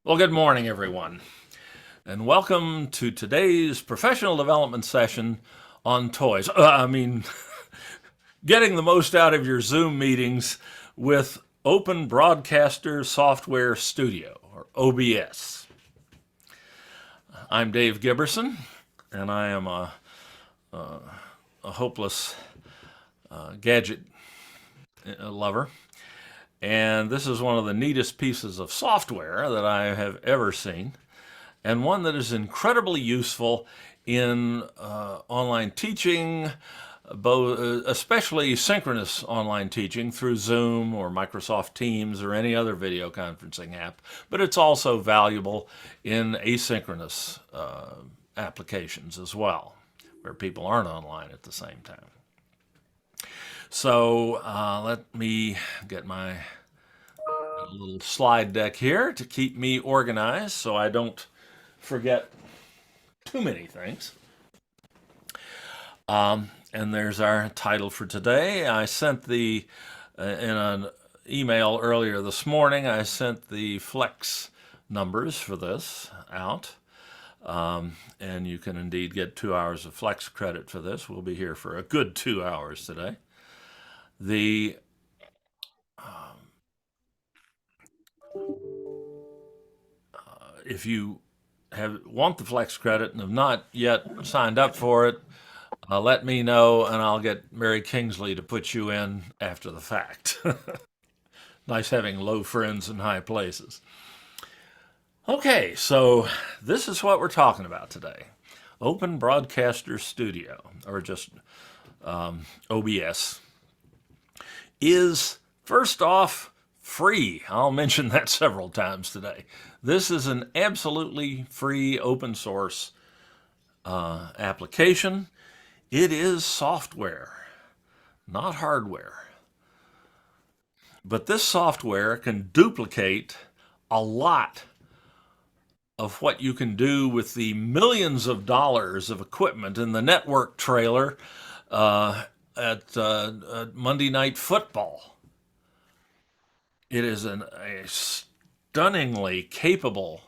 Well, good morning, everyone, and welcome to today's professional development session on toys. Getting the most out of your Zoom meetings with Open Broadcaster Software Studio, or OBS. I'm Dave Giberson, and I am a hopeless gadget lover. And this is one of the neatest pieces of software that I have ever seen, and one that is incredibly useful in online teaching, especially synchronous online teaching through Zoom or Microsoft Teams or any other video conferencing app. But it's also valuable in asynchronous applications as well, where people aren't online at the same time. So let me get my little slide deck here to keep me organized so I don't forget too many things. And there's our title for today. I sent in an email earlier this morning, I sent the flex numbers for this out. And you can indeed get 2 hours of flex credit for this. We'll be here for a good 2 hours today. If you want the flex credit and have not yet signed up for it, let me know and I'll get Mary Kingsley to put you in after the fact. Nice having low friends in high places. Okay, so this is what we're talking about today. Open Broadcaster Studio, or just OBS, is first off free. I'll mention that several times today. This is an absolutely free open source application. It is software, not hardware. But this software can duplicate a lot of what you can do with the millions of dollars of equipment in the network trailer at Monday Night Football. It is a stunningly capable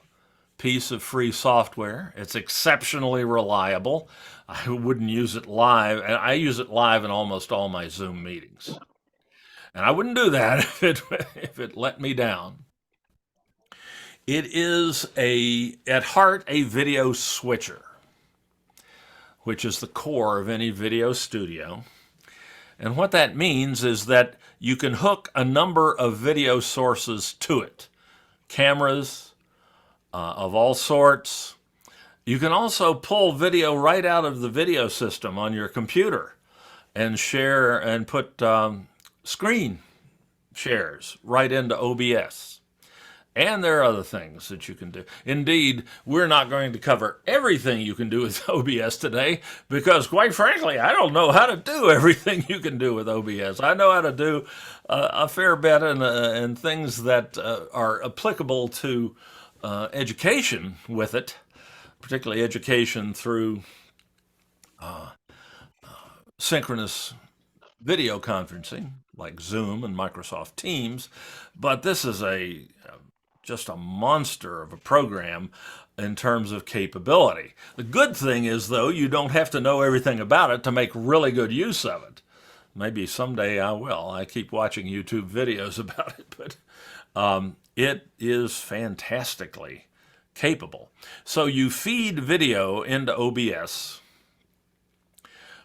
piece of free software. It's exceptionally reliable. I wouldn't use it live, and I use it live in almost all my Zoom meetings. And I wouldn't do that if it let me down. It is at heart a video switcher, which is the core of any video studio. And what that means is that you can hook a number of video sources to it. Cameras of all sorts. You can also pull video right out of the video system on your computer and share and put screen shares right into OBS. And there are other things that you can do. Indeed, we're not going to cover everything you can do with OBS today because, quite frankly, I don't know how to do everything you can do with OBS. I know how to do a fair bit and things that are applicable to education with it, particularly education through synchronous video conferencing like Zoom and Microsoft Teams. But this is just a monster of a program in terms of capability. The good thing is, though, you don't have to know everything about it to make really good use of it. Maybe someday I will. I keep watching YouTube videos about it, but it is fantastically capable. So you feed video into OBS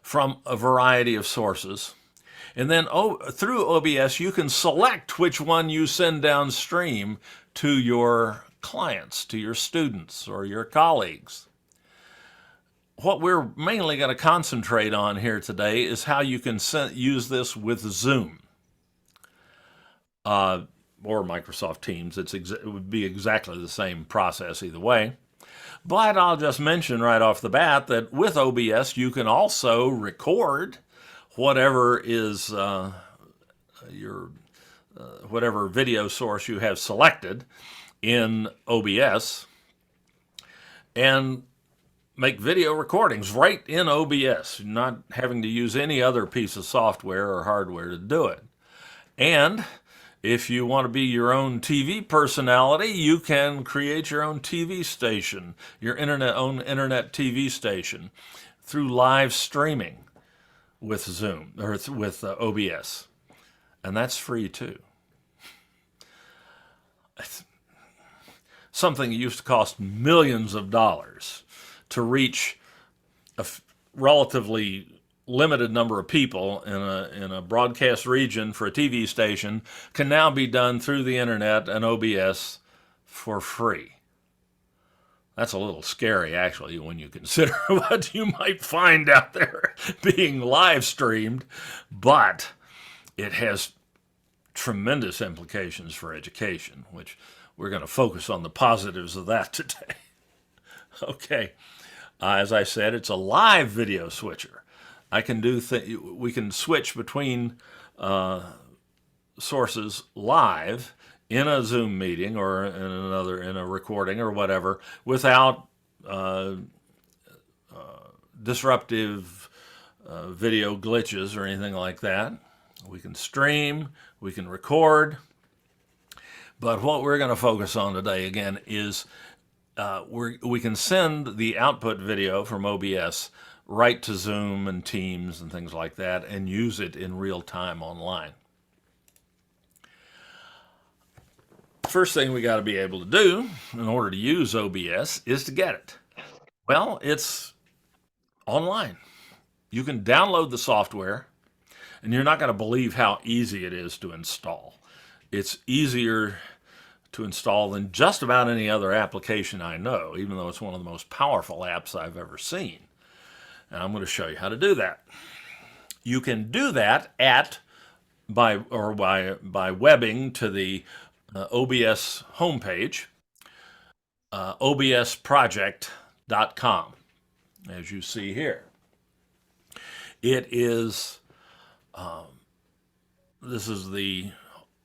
from a variety of sources. And then through OBS, you can select which one you send downstream to your clients, to your students, or your colleagues. What we're mainly going to concentrate on here today is how you can use this with Zoom or Microsoft Teams. It would be exactly the same process either way. But I'll just mention right off the bat that with OBS, you can also record whatever is whatever video source you have selected in OBS and make video recordings right in OBS, not having to use any other piece of software or hardware to do it. And If you want to be your own TV personality, you can create your own TV station, your own internet TV station through live streaming with Zoom or with OBS. And that's free too. It's something that used to cost millions of dollars to reach a relatively limited number of people in a broadcast region for a TV station can now be done through the internet and OBS for free. That's a little scary, actually, when you consider what you might find out there being live streamed, but it has tremendous implications for education, which we're going to focus on the positives of that today. Okay, as I said, it's a live video switcher. I can do we can switch between sources live in a Zoom meeting or in a recording or whatever without disruptive video glitches or anything like that. We can stream, we can record, but what we're going to focus on today again is we can send the output video from OBS right to Zoom and Teams and things like that and use it in real time online. First thing we got to be able to do in order to use OBS is to get it. Well, it's online. You can download the software, and you're not going to believe how easy it is to install. It's easier to install than just about any other application I know, even though it's one of the most powerful apps I've ever seen. And I'm going to show you how to do that. You can do that by webbing to the OBS homepage, obsproject.com, as you see here. It is this is the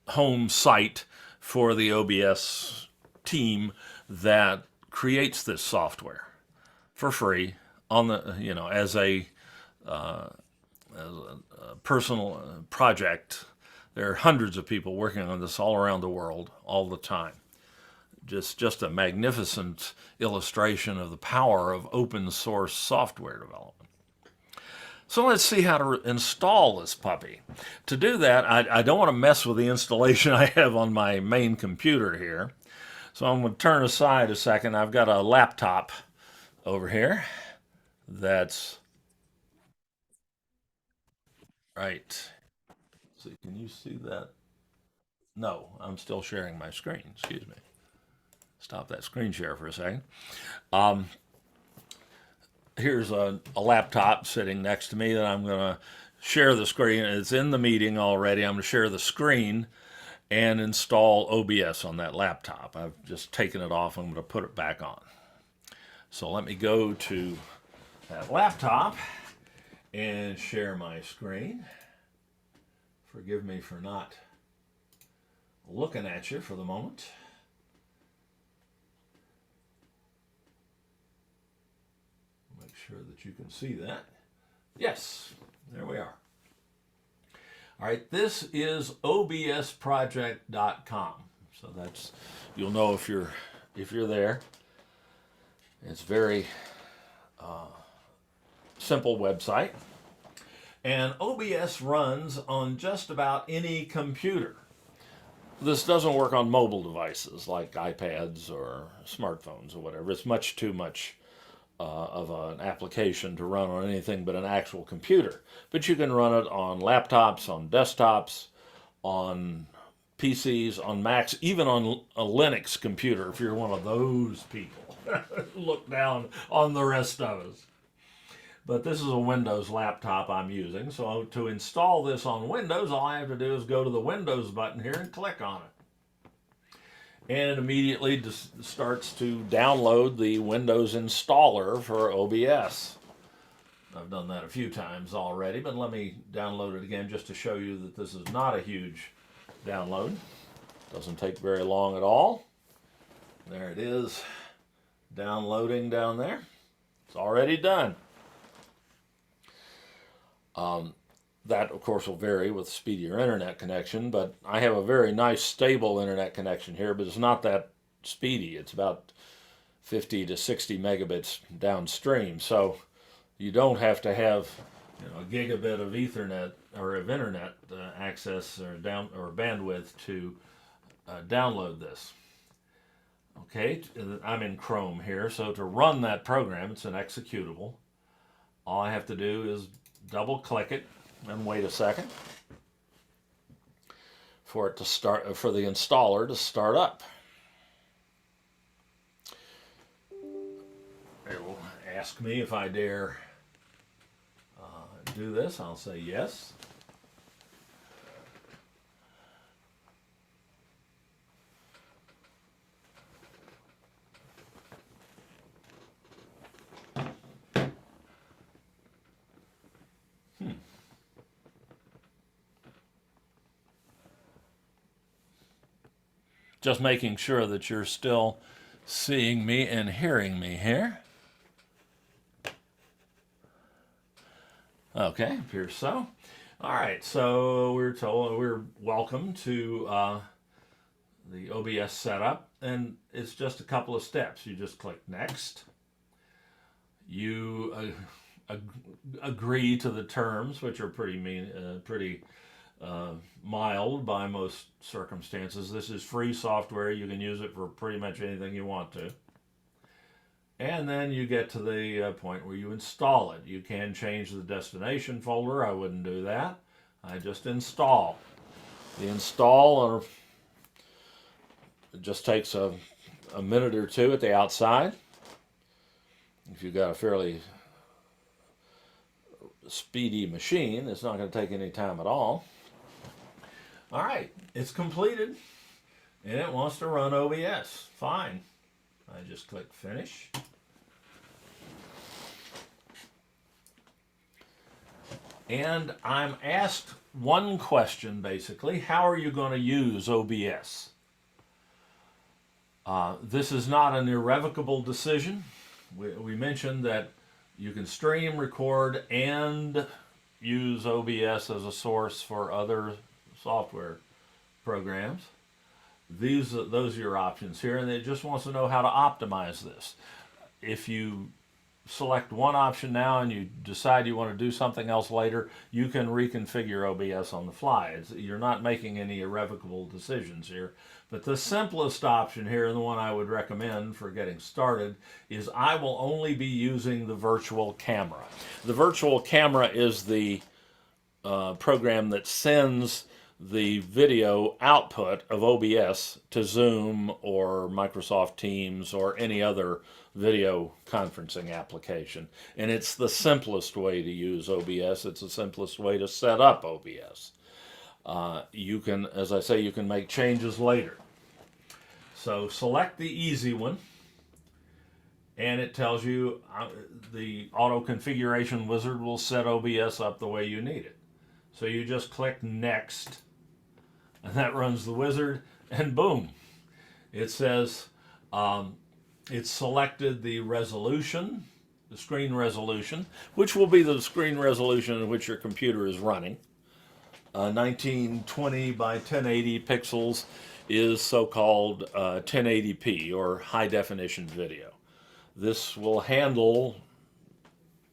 home site for the OBS team that creates this software for free on the as a personal project. There are hundreds of people working on this all around the world all the time. Just a magnificent illustration of the power of open source software development. So let's see how to install this puppy. To do that, I don't want to mess with the installation I have on my main computer here. So I'm going to turn aside a second. I've got a laptop over here that's right. So can you see that? No, I'm still sharing my screen. Excuse me. Stop that screen share for a second. Here's a laptop sitting next to me that I'm going to share the screen. It's in the meeting already. I'm going to share the screen and install OBS on that laptop. I've just taken it off. I'm going to put it back on. So let me go to that laptop and share my screen. Forgive me for not looking at you for the moment. Make sure that you can see that. Yes, there we are. All right, this is obsproject.com. So that's, you'll know if you're there. It's very simple website. And OBS runs on just about any computer. This doesn't work on mobile devices like iPads or smartphones or whatever. It's much too much of an application to run on anything but an actual computer. But you can run it on laptops, on desktops, on PCs, on Macs, even on a Linux computer if you're one of those people. Look down on the rest of us. But this is a Windows laptop I'm using, so to install this on Windows, all I have to do is go to the Windows button here and click on it. And it immediately starts to download the Windows installer for OBS. I've done that a few times already, but let me download it again just to show you that this is not a huge download. Doesn't take very long at all. There it is, downloading down there. It's already done. That, of course, will vary with speedier internet connection, but I have a very nice, stable internet connection here, but it's not that speedy. It's about 50 to 60 megabits downstream, so you don't have to have a gigabit of Ethernet or of internet access or bandwidth to download this. Okay, I'm in Chrome here, so to run that program, it's an executable. All I have to do is double click it and wait a second for it to start, for the installer to start up. It'll ask me if I dare do this. I'll say yes. Just making sure that you're still seeing me and hearing me here. Okay, appears so. All right, so we're told we're welcome to the OBS setup, and it's just a couple of steps. You just click next. You agree to the terms, which are pretty mild by most circumstances. This is free software. You can use it for pretty much anything you want to. And then you get to the point where you install it. You can change the destination folder. I wouldn't do that. I just install. The install it just takes a minute or two at the outside. If you've got a fairly speedy machine, it's not going to take any time at all. All right, it's completed, and it wants to run OBS. Fine. I just click Finish. And I'm asked one question, basically. How are you going to use OBS? This is not an irrevocable decision. We mentioned that you can stream, record, and use OBS as a source for other software programs. Those are your options here, and it just wants to know how to optimize this. If you select one option now and you decide you want to do something else later, you can reconfigure OBS on the fly. You're not making any irrevocable decisions here. But the simplest option here, and the one I would recommend for getting started, is I will only be using the virtual camera. The virtual camera is the program that sends the video output of OBS to Zoom or Microsoft Teams or any other video conferencing application. And it's the simplest way to use OBS. It's the simplest way to set up OBS. You can, as I say, you can make changes later. So select the easy one, and it tells you the auto configuration wizard will set OBS up the way you need it. So you just click Next, and that runs the wizard, and boom, it says it's selected the resolution, the screen resolution, which will be the screen resolution in which your computer is running. 1920 by 1080 pixels is so-called 1080p, or high definition video. This will handle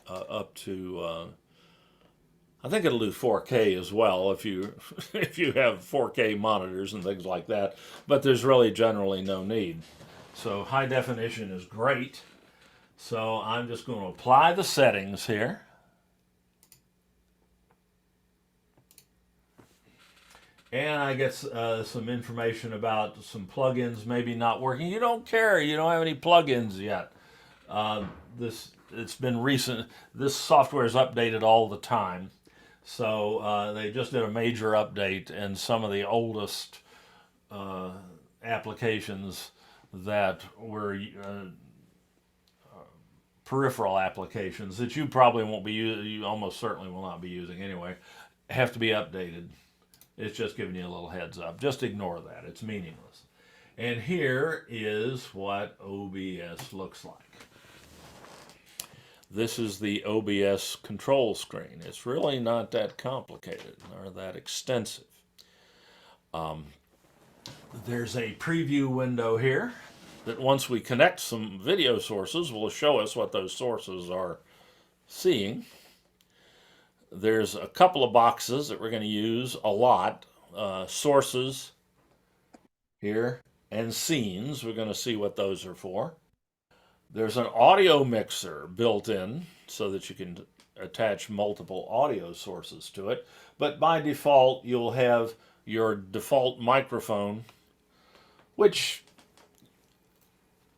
up to I think it'll do 4K as well if you if you have 4K monitors and things like that, but there's really generally no need. So high definition is great. So I'm just going to apply the settings here. And I get some information about some plugins maybe not working. You don't care. You don't have any plugins yet. It's been recent. This software is updated all the time. So they just did a major update, and some of the oldest applications that were peripheral applications that you probably won't be using, you almost certainly will not be using anyway, have to be updated. It's just giving you a little heads up. Just ignore that. It's meaningless. And here is what OBS looks like. This is the OBS control screen. It's really not that complicated or that extensive. There's a preview window here that once we connect some video sources will show us what those sources are seeing. There's a couple of boxes that we're going to use a lot. Sources here and scenes. We're going to see what those are for. There's an audio mixer built in so that you can attach multiple audio sources to it. But by default, you'll have your default microphone, which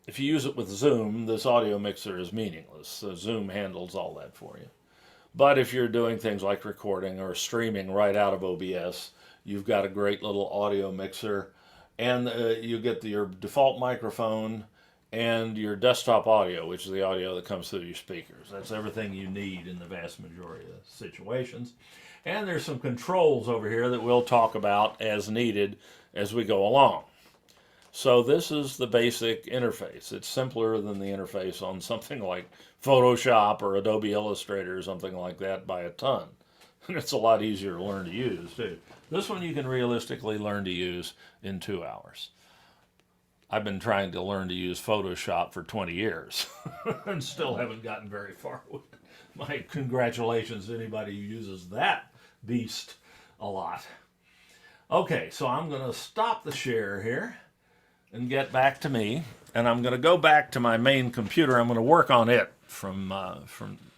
if you use it with Zoom, this audio mixer is meaningless. So Zoom handles all that for you. But if you're doing things like recording or streaming right out of OBS, you've got a great little audio mixer, and you get your default microphone and your desktop audio, which is the audio that comes through your speakers. That's everything you need in the vast majority of situations. And there's some controls over here that we'll talk about as needed as we go along. So this is the basic interface. It's simpler than the interface on something like Photoshop or Adobe Illustrator or something like that by a ton. And it's a lot easier to learn to use, too. This one you can realistically learn to use in 2 hours. I've been trying to learn to use Photoshop for 20 years and still haven't gotten very far with it. My congratulations to anybody who uses that beast a lot. Okay, so I'm going to stop the share here and get back to me, and I'm going to go back to my main computer. I'm going to work on it from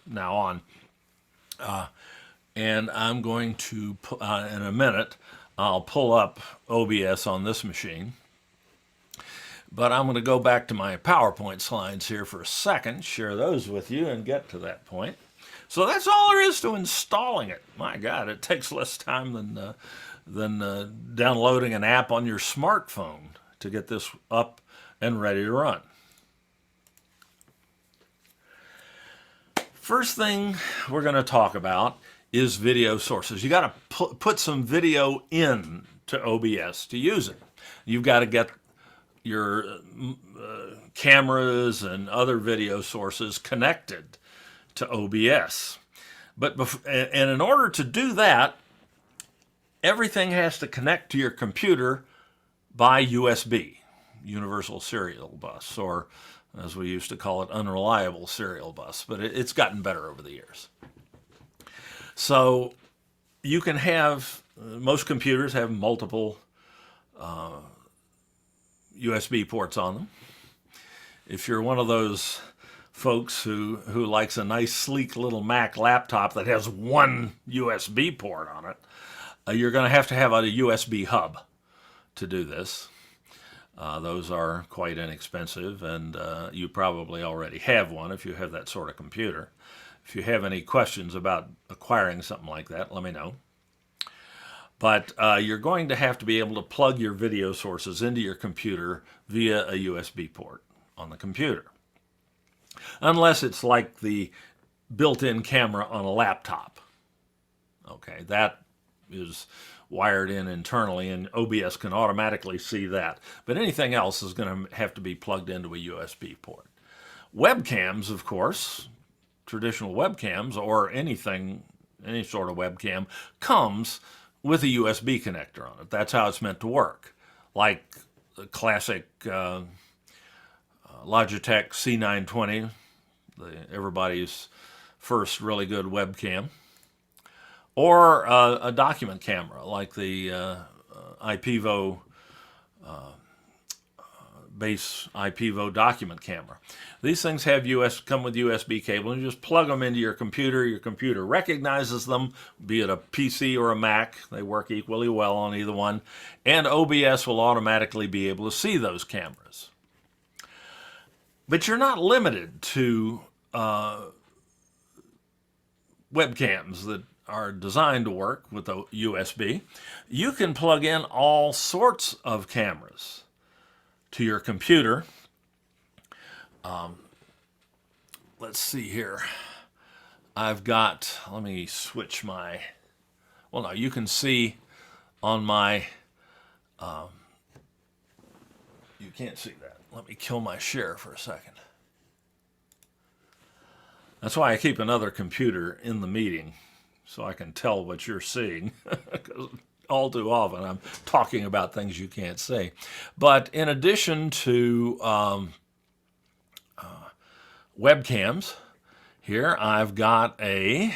now on, and I'm going to in a minute I'll pull up OBS on this machine, but I'm going to go back to my PowerPoint slides here for a second, share those with you, and get to that point. So that's all there is to installing it. My God, it takes less time than downloading an app on your smartphone to get this up and ready to run. First thing we're going to talk about is video sources. You got to put some video in to OBS to use it. You've got to get your cameras and other video sources connected to OBS. And in order to do that, everything has to connect to your computer by USB, Universal Serial Bus, or as we used to call it, Unreliable Serial Bus, but it's gotten better over the years. So you can have, most computers have multiple USB ports on them. If you're one of those folks who likes a nice sleek little Mac laptop that has one USB port on it, you're going to have a USB hub to do this. Those are quite inexpensive, and you probably already have one if you have that sort of computer. If you have any questions about acquiring something like that, let me know. But you're going to have to be able to plug your video sources into your computer via a USB port on the computer. Unless it's like the built-in camera on a laptop. Okay, that is wired in internally, and OBS can automatically see that. But anything else is going to have to be plugged into a USB port. Webcams, of course, traditional webcams or any sort of webcam, comes with a USB connector on it. That's how it's meant to work. Like the classic Logitech C920, everybody's first really good webcam. Or a document camera like the IPEVO base IPEVO document camera. These things have come with USB cable, and you just plug them into your computer. Your computer recognizes them, be it a PC or a Mac. They work equally well on either one, and OBS will automatically be able to see those cameras. But you're not limited to webcams that are designed to work with a USB. You can plug in all sorts of cameras to your computer. Let's see here. Let me switch my, well, no, you can see on my, you can't see that. Let me kill my share for a second. That's why I keep another computer in the meeting, so I can tell what you're seeing. Because all too often I'm talking about things you can't see. But in addition to webcams, here I've got a,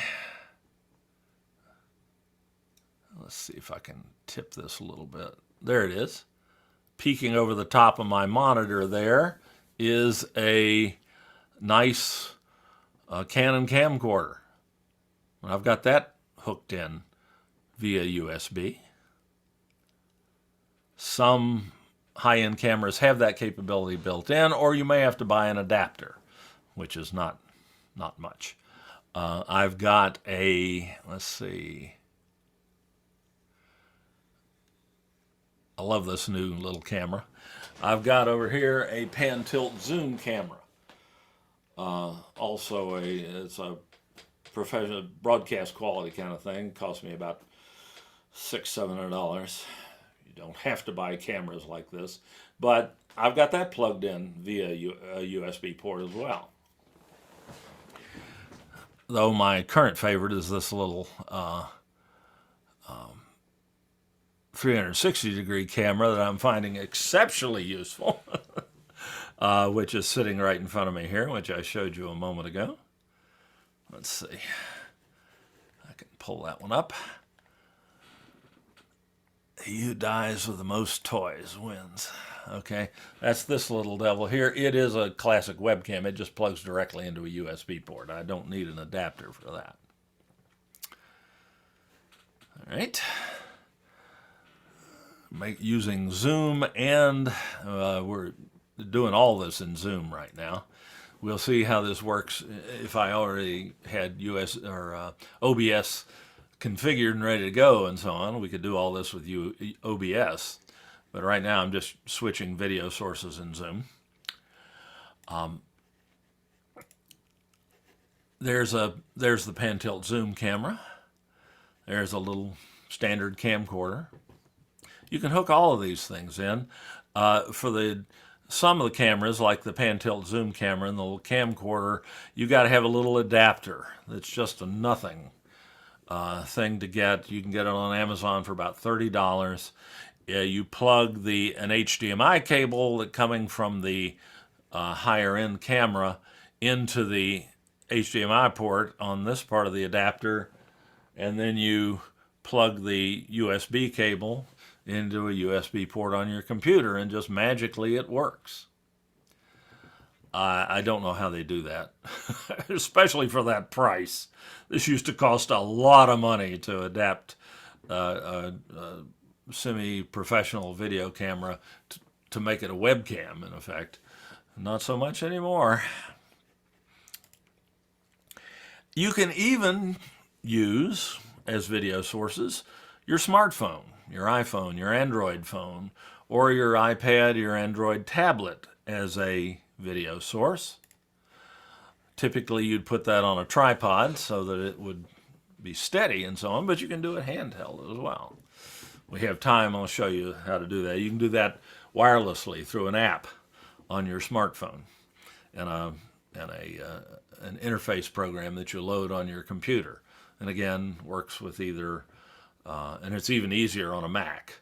let's see if I can tip this a little bit. There it is. Peeking over the top of my monitor there is a nice Canon camcorder. I've got that hooked in via USB. Some high-end cameras have that capability built in, or you may have to buy an adapter, which is not much. I've got a, let's see, I love this new little camera. I've got over here a pan tilt zoom camera. Also it's a professional broadcast quality kind of thing. Cost me about $600-700. You don't have to buy cameras like this, but I've got that plugged in via a USB port as well. Though my current favorite is this little 360-degree camera that I'm finding exceptionally useful, which is sitting right in front of me here, which I showed you a moment ago. Let's see. I can pull that one up. He who dies with the most toys wins. Okay, that's this little devil here. It is a classic webcam. It just plugs directly into a USB port. I don't need an adapter for that. All right. Using Zoom, and we're doing all this in Zoom right now. We'll see how this works if I already had OBS configured and ready to go and so on. We could do all this with OBS, but right now I'm just switching video sources in Zoom. There's the pan tilt zoom camera. There's a little standard camcorder. You can hook all of these things in. For some of the cameras, like the pan tilt zoom camera and the little camcorder, you got to have a little adapter. That's just a nothing thing to get. You can get it on Amazon for about $30. You plug an HDMI cable coming from the higher end camera into the HDMI port on this part of the adapter, and then you plug the USB cable into a USB port on your computer, and just magically it works. I don't know how they do that, especially for that price. This used to cost a lot of money to adapt a semi-professional video camera to make it a webcam, in effect. Not so much anymore. You can even use, as video sources, your smartphone, your iPhone, your Android phone, or your iPad, your Android tablet as a video source. Typically, you'd put that on a tripod so that it would be steady and so on, but you can do it handheld as well. We have time, I'll show you how to do that. You can do that wirelessly through an app on your smartphone and an interface program that you load on your computer. And again, works with either, and it's even easier on a Mac.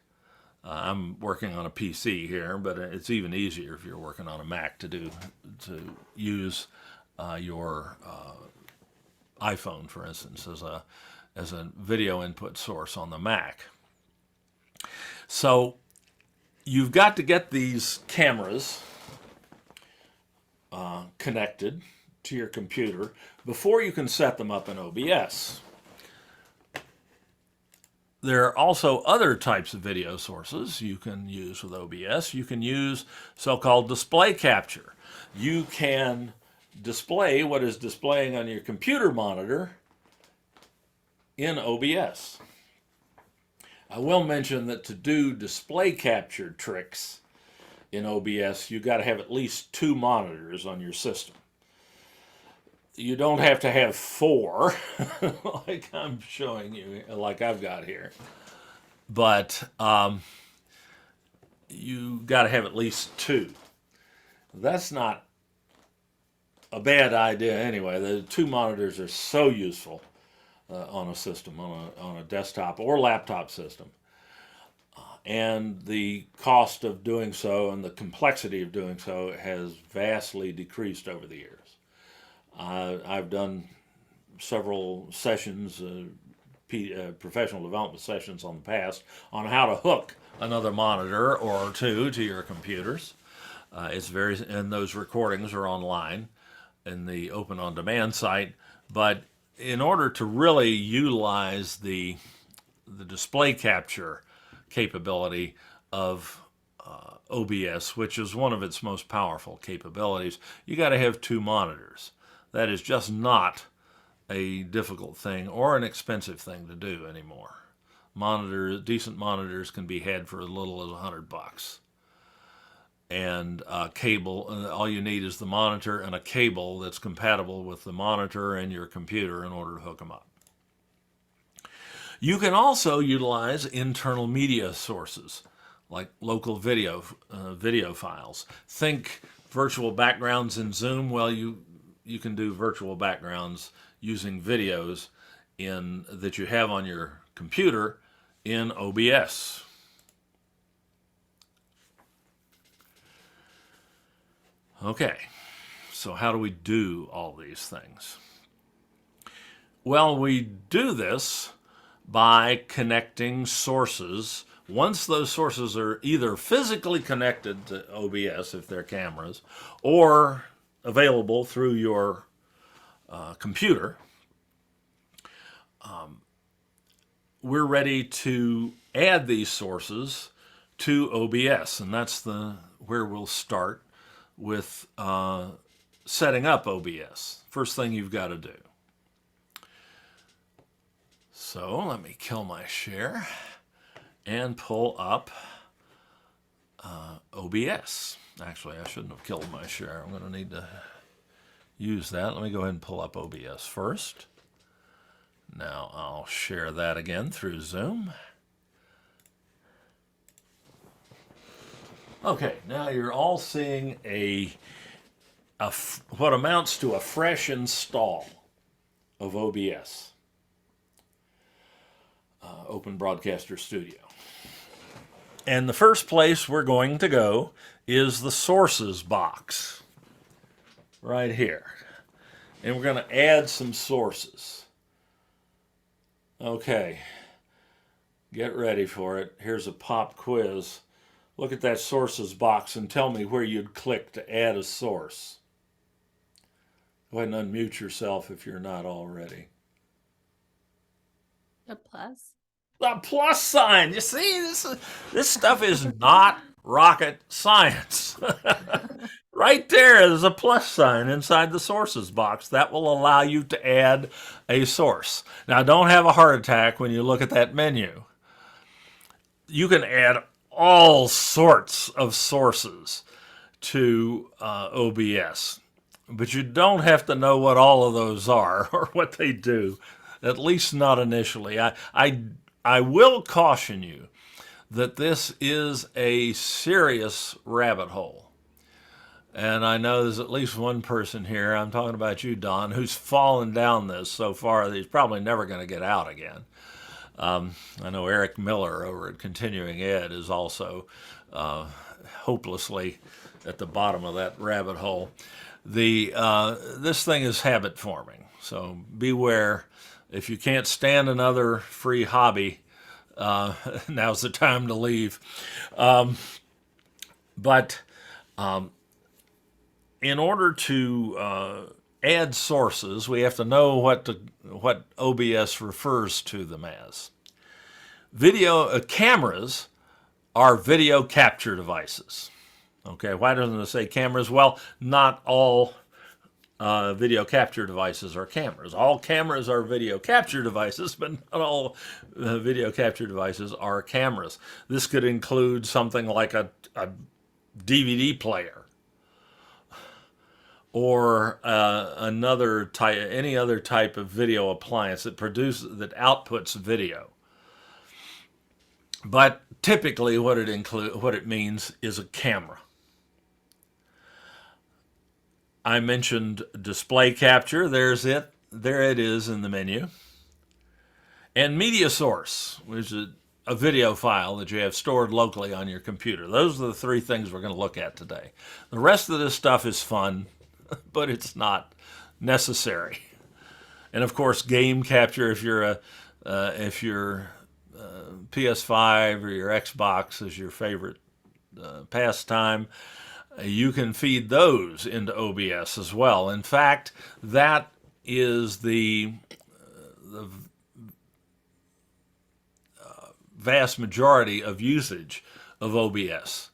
I'm working on a PC here, but it's even easier if you're working on a Mac to use your iPhone, for instance, as a video input source on the Mac. So you've got to get these cameras connected to your computer before you can set them up in OBS. There are also other types of video sources you can use with OBS. You can use so-called display capture. You can display what is displaying on your computer monitor in OBS. I will mention that to do display capture tricks in OBS, you've got to have at least 2 monitors on your system. You don't have to have 4, like I'm showing you, like I've got here. But you got to have at least 2. That's not a bad idea anyway. The two monitors are so useful on a system, on a desktop or laptop system. And the cost of doing so and the complexity of doing so has vastly decreased over the years. I've done several sessions, professional development sessions on the past on how to hook another monitor or two to your computers. And those recordings are online in the Open On Demand site. But in order to really utilize the display capture capability of OBS, which is one of its most powerful capabilities, you got to have two monitors. That is just not a difficult thing or an expensive thing to do anymore. Decent monitors can be had for as little as $100. And cable, all you need is the monitor and a cable that's compatible with the monitor and your computer in order to hook them up. You can also utilize internal media sources like local video files. Think virtual backgrounds in Zoom. Well, you can do virtual backgrounds using videos that you have on your computer in OBS. Okay, so how do we do all these things? Well, we do this by connecting sources. Once those sources are either physically connected to OBS, if they're cameras, or available through your computer, we're ready to add these sources to OBS, and that's where we'll start with setting up OBS. First thing you've got to do. So let me kill my share and pull up OBS. Actually, I shouldn't have killed my share. I'm going to need to use that. Let me go ahead and pull up OBS first. Now I'll share that again through Zoom. Okay, now you're all seeing what amounts to a fresh install of OBS, Open Broadcaster Studio. And the first place we're going to go is the sources box, right here. And we're going to add some sources. Okay, get ready for it. Here's a pop quiz. Look at that sources box and tell me where you'd click to add a source. Go ahead and unmute yourself if you're not already. A plus? The plus sign. You see, this stuff is not rocket science. Right there's a plus sign inside the sources box. That will allow you to add a source. Now, don't have a heart attack when you look at that menu. You can add all sorts of sources to OBS, but you don't have to know what all of those are or what they do, at least not initially. I will caution you that this is a serious rabbit hole. And I know there's at least one person here, I'm talking about you, Don, who's fallen down this so far that he's probably never going to get out again. I know Eric Miller over at Continuing Ed is also hopelessly at the bottom of that rabbit hole. This thing is habit forming, so beware. If you can't stand another free hobby, now's the time to leave. But in order to add sources, we have to know what OBS refers to them as. Video cameras are video capture devices. Okay, why doesn't it say cameras? Well, not all video capture devices are cameras. All cameras are video capture devices, but not all video capture devices are cameras. This could include something like a DVD player, or any other type of video appliance that outputs video. But typically, what it means is a camera. I mentioned display capture. There's it. There it is in the menu. And media source, which is a video file that you have stored locally on your computer. Those are the three things we're going to look at today. The rest of this stuff is fun, but it's not necessary. And of course, game capture if your PS5 or your Xbox is your favorite pastime, you can feed those into OBS as well. In fact, that is the vast majority of usage of OBS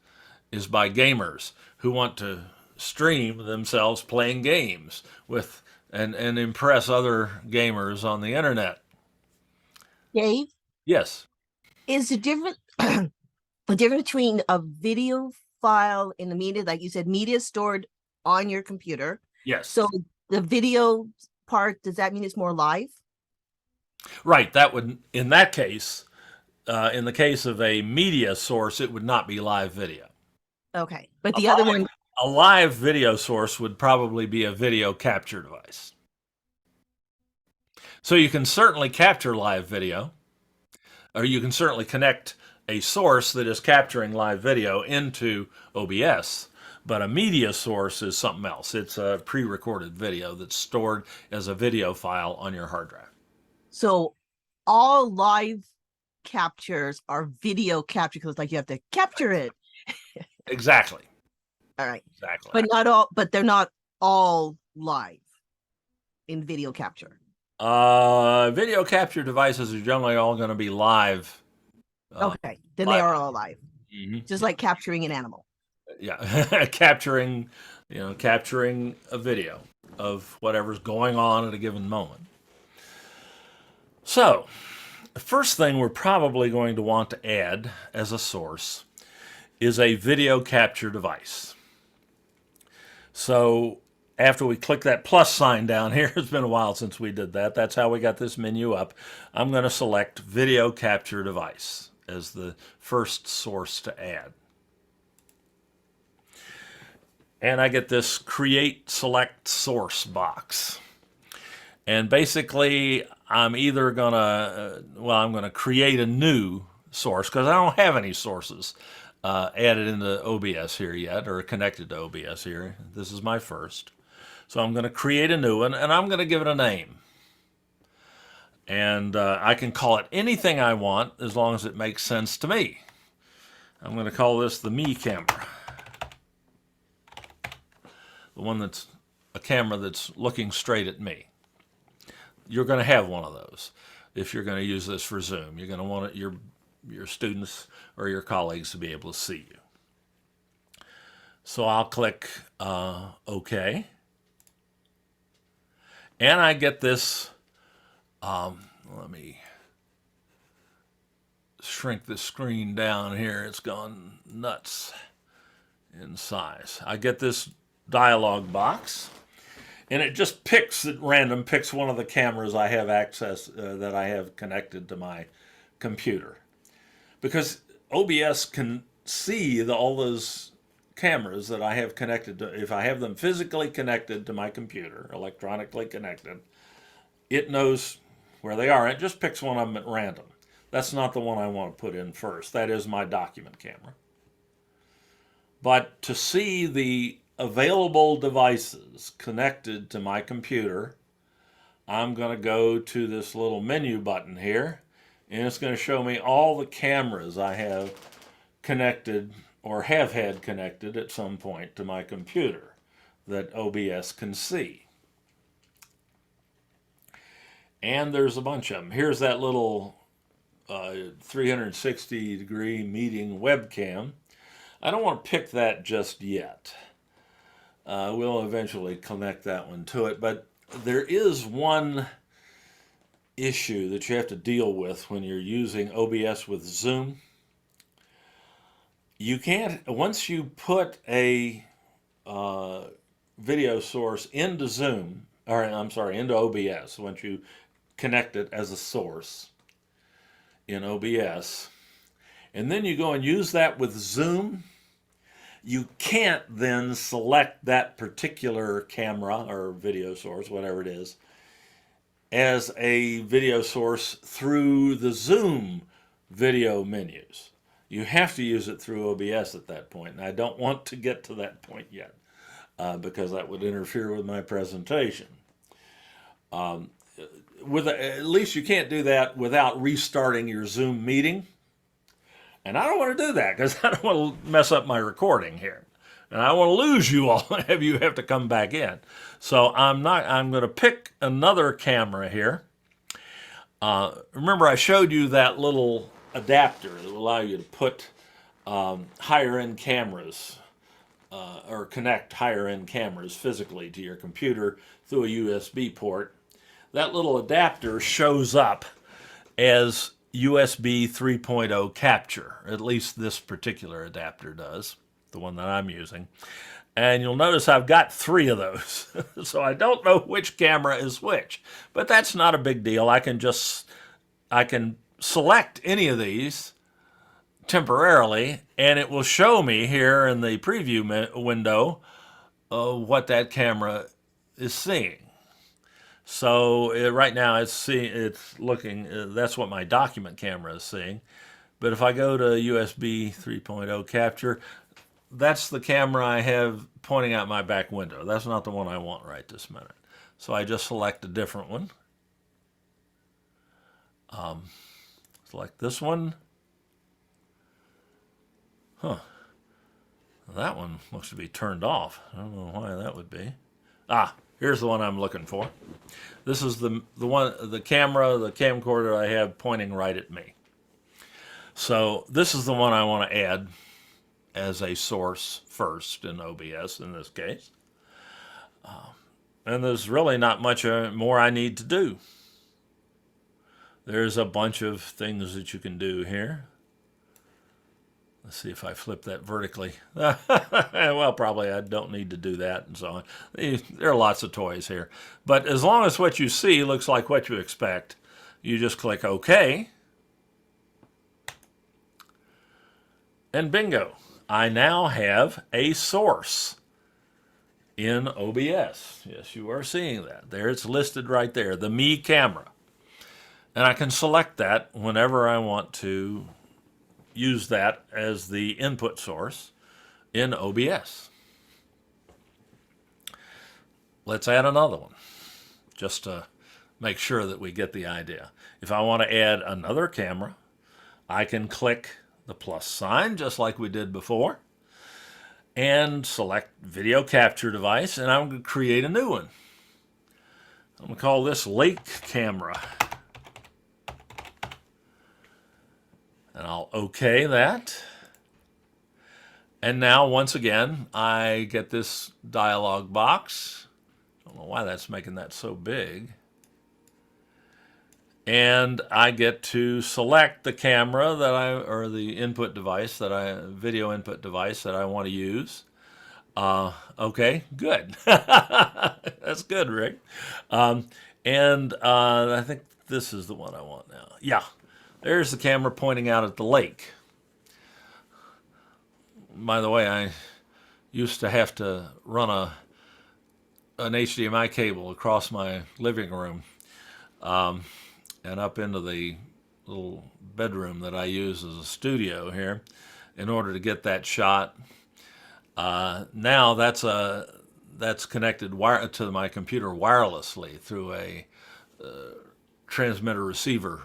is by gamers who want to stream themselves playing games with and impress other gamers on the internet. Dave, Yes. is the difference the difference between a video file and the media, like you said, media stored on your computer. Yes. So the video part, does that mean it's more live? Right. That would, in that case, in the case of a media source, it would not be live video. Okay. But A the other live, one, a live video source would probably be a video capture device. So you can certainly capture live video, or you can certainly connect a source that is capturing live video into OBS. But a media source is something else. It's a pre-recorded video that's stored as a video file on your hard drive. so all live captures are video capture because like you have to capture it. Exactly. All right. Exactly. But they're not all live in video capture. Video capture devices are generally all going to be live. Okay. Then they Live. are all live. Mm-hmm. Just like capturing an animal. Yeah, capturing a video of whatever's going on at a given moment. So, the first thing we're probably going to want to add as a source is a video capture device. So, after we click that plus sign down here, it's been a while since we did that. That's how we got this menu up. I'm going to select video capture device as the first source to add. And I get this create select source box. And basically, I'm either gonna, I'm gonna create a new source because I don't have any sources added into OBS here yet or connected to OBS here. This is my first. So I'm gonna create a new one and I'm gonna give it a name. And I can call it anything I want as long as it makes sense to me. I'm gonna call this the me camera. The one that's a camera that's looking straight at me. You're going to have one of those if you're going to use this for Zoom. You're going to want your students or your colleagues to be able to see you. So I'll click OK. And I get this, let me shrink the screen down here. It's gone nuts in size. I get this dialog box, and it just picks at random, picks one of the cameras I have access that I have connected to my computer, because OBS can see all those cameras that I have connected to. If I have them physically connected to my computer, electronically connected, it knows where they are. It just picks one of them at random. That's not the one I want to put in first. That is my document camera. But to see the available devices connected to my computer, I'm going to go to this little menu button here, and it's going to show me all the cameras I have connected or have had connected at some point to my computer that OBS can see. And there's a bunch of them. Here's that little 360-degree meeting webcam. I don't want to pick that just yet. We'll eventually connect that one to it, but there is one issue that you have to deal with when you're using OBS with Zoom. You can't, once you put a video source into Zoom, or I'm sorry, into OBS, once you connect it as a source in OBS, and then you go and use that with Zoom, You can't then select that particular camera or video source, whatever it is, as a video source through the Zoom video menus. You have to use it through OBS at that point, and I don't want to get to that point yet because that would interfere with my presentation. At least you can't do that without restarting your Zoom meeting. And I don't want to do that because I don't want to mess up my recording here. And I want to lose you all if you have to come back in. So I'm going to pick another camera here. Remember I showed you that little adapter that will allow you to put higher end cameras or connect higher end cameras physically to your computer through a USB port. That little adapter shows up as USB 3.0 capture. At least this particular adapter does, the one that I'm using. And you'll notice I've got 3 of those. So I don't know which camera is which. But that's not a big deal. I can select any of these temporarily, and it will show me here in the preview window what that camera is seeing. So right now it's looking, that's what my document camera is seeing. But if I go to USB 3.0 capture, that's the camera I have pointing out my back window. That's not the one I want right this minute. So I just select a different one. Select this one. Huh. That one looks to be turned off. I don't know why that would be. Here's the one I'm looking for. This is the camcorder I have pointing right at me. So this is the one I want to add as a source first in OBS in this case. And there's really not much more I need to do. There's a bunch of things that you can do here. Let's see if I flip that vertically. Well, probably I don't need to do that and so on. There are lots of toys here. But as long as what you see looks like what you expect, you just click OK. And bingo. I now have a source in OBS. Yes, you are seeing that. There it's listed right there, the Me camera. And I can select that whenever I want to use that as the input source in OBS. Let's add another one just to make sure that we get the idea. If I want to add another camera, I can click the plus sign just like we did before and select video capture device, and I'm going to create a new one. I'm going to call this Lake Camera. And I'll OK that. And now, once again, I get this dialog box. I don't know why that's making that so big. And I get to select the camera or the input device video input device that I want to use. Okay, good. That's good, Rick. And I think this is the one I want now. Yeah. There's the camera pointing out at the lake. By the way, I used to have to run an HDMI cable across my living room and up into the little bedroom that I use as a studio here in order to get that shot. Now that's connected to my computer wirelessly through a transmitter receiver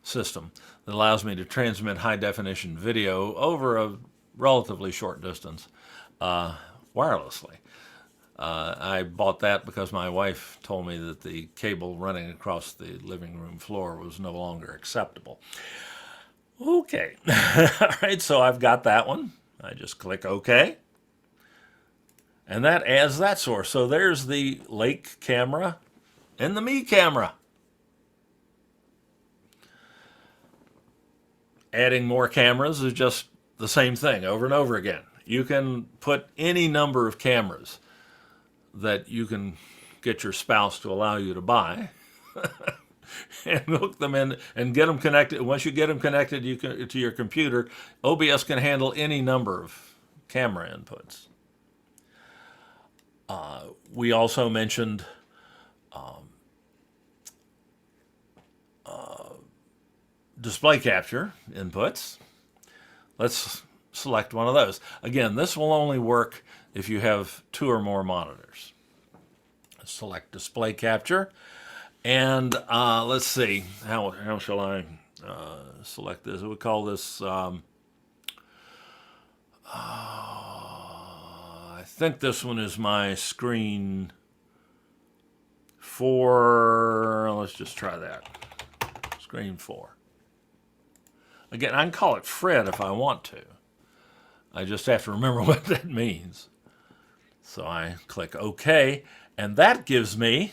system that allows me to transmit high definition video over a relatively short distance wirelessly. I bought that because my wife told me that the cable running across the living room floor was no longer acceptable. Okay. All right, so I've got that one. I just click OK. And that adds that source. So there's the Lake camera and the Me camera. Adding more cameras is just the same thing over and over again. You can put any number of cameras that you can get your spouse to allow you to buy and hook them in and get them connected. Once you get them connected to your computer, OBS can handle any number of camera inputs. We also mentioned display capture inputs. Let's select one of those. Again, this will only work if you have 2 or more monitors. Select display capture, and let's see, how shall I select this? We call this, I think this one is my screen 4. Let's just try that. Screen 4. Again, I can call it Fred if I want to. I just have to remember what that means. So I click OK, and that gives me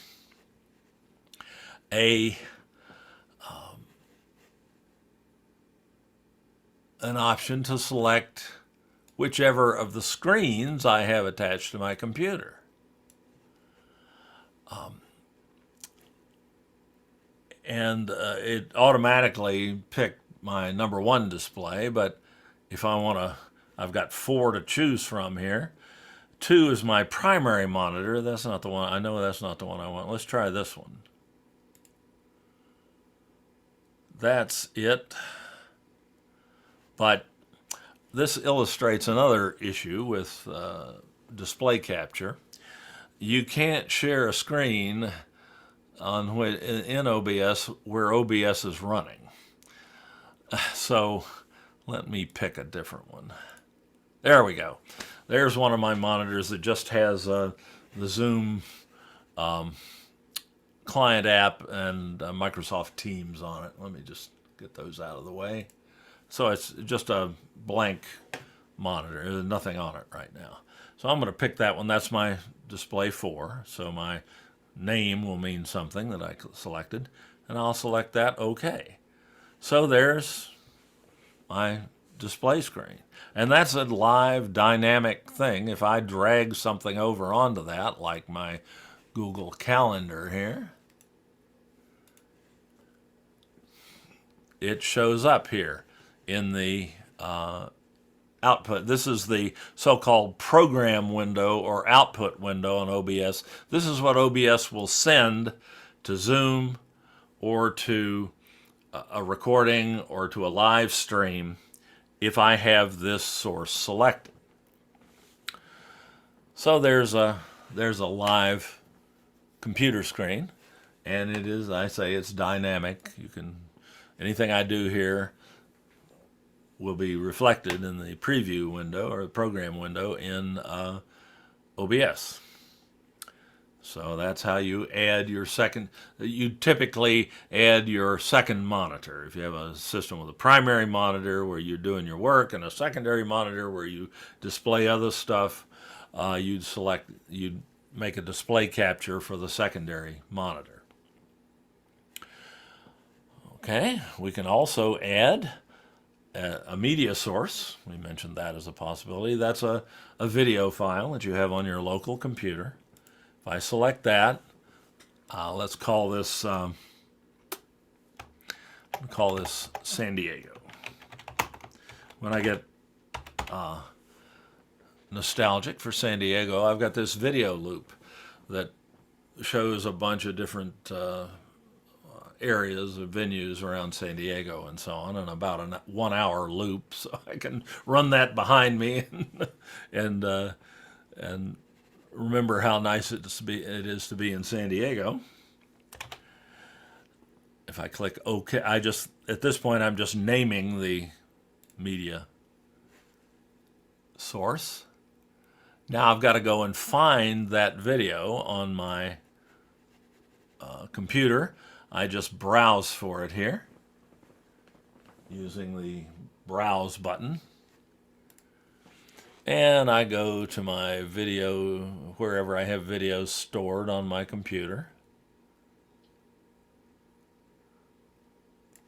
an option to select whichever of the screens I have attached to my computer. And it automatically picked my number 1 display, but if I want to, I've got 4 to choose from here. 2 is my primary monitor. That's not the one. I know that's not the one I want. Let's try this one. That's it. But this illustrates another issue with display capture. You can't share a screen in OBS where OBS is running. So let me pick a different one. There we go. There's one of my monitors that just has the Zoom client app and Microsoft Teams on it. Let me just get those out of the way. So it's just a blank monitor. There's nothing on it right now. So I'm going to pick that one. That's my display 4. So my name will mean something that I selected. And I'll select that OK. So there's my display screen. And that's a live dynamic thing. If I drag something over onto that, like my Google Calendar here, it shows up here in the output. This is the so-called program window or output window on OBS. This is what OBS will send to Zoom or to a recording or to a live stream if I have this source selected. So there's a live computer screen, and it is, I say, it's dynamic. You can, anything I do here will be reflected in the preview window or the program window in OBS. So that's how you add your second. You typically add your second monitor. If you have a system with a primary monitor where you're doing your work and a secondary monitor where you display other stuff, you'd make a display capture for the secondary monitor. Okay, we can also add a media source. We mentioned that as a possibility. That's a video file that you have on your local computer. If I select that, let's call this San Diego. When I get nostalgic for San Diego, I've got this video loop that shows a bunch of different areas of venues around San Diego and so on, and about a 1 hour loop, so I can run that behind me and remember how nice it is to be in San Diego. If I click OK, at this point I'm just naming the media source. Now I've got to go and find that video on my computer. I just browse for it here using the browse button. And I go to my video, wherever I have videos stored on my computer.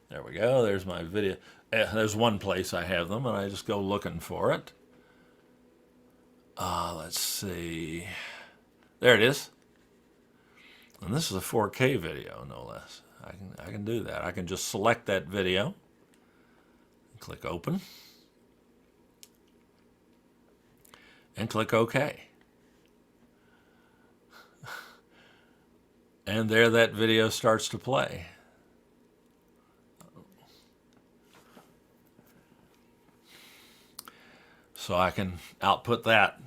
There we go, there's my video. There's one place I have them, and I just go looking for it. Let's see. There it is. And this is a 4K video, no less. I can do that. I can just select that video, click open. and click OK. And there that video starts to play. So I can output that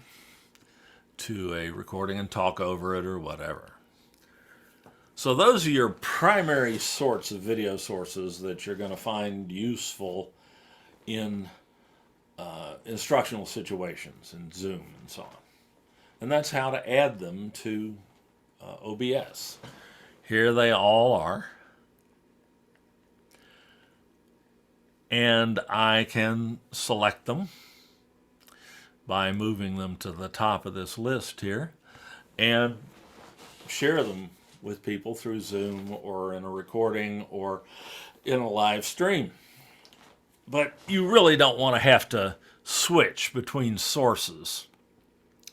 to a recording and talk over it or whatever. So those are your primary sorts of video sources that you're going to find useful in instructional situations in Zoom and so on. And that's how to add them to OBS. Here they all are. And I can select them by moving them to the top of this list here and share them with people through Zoom or in a recording or in a live stream. But you really don't want to have to switch between sources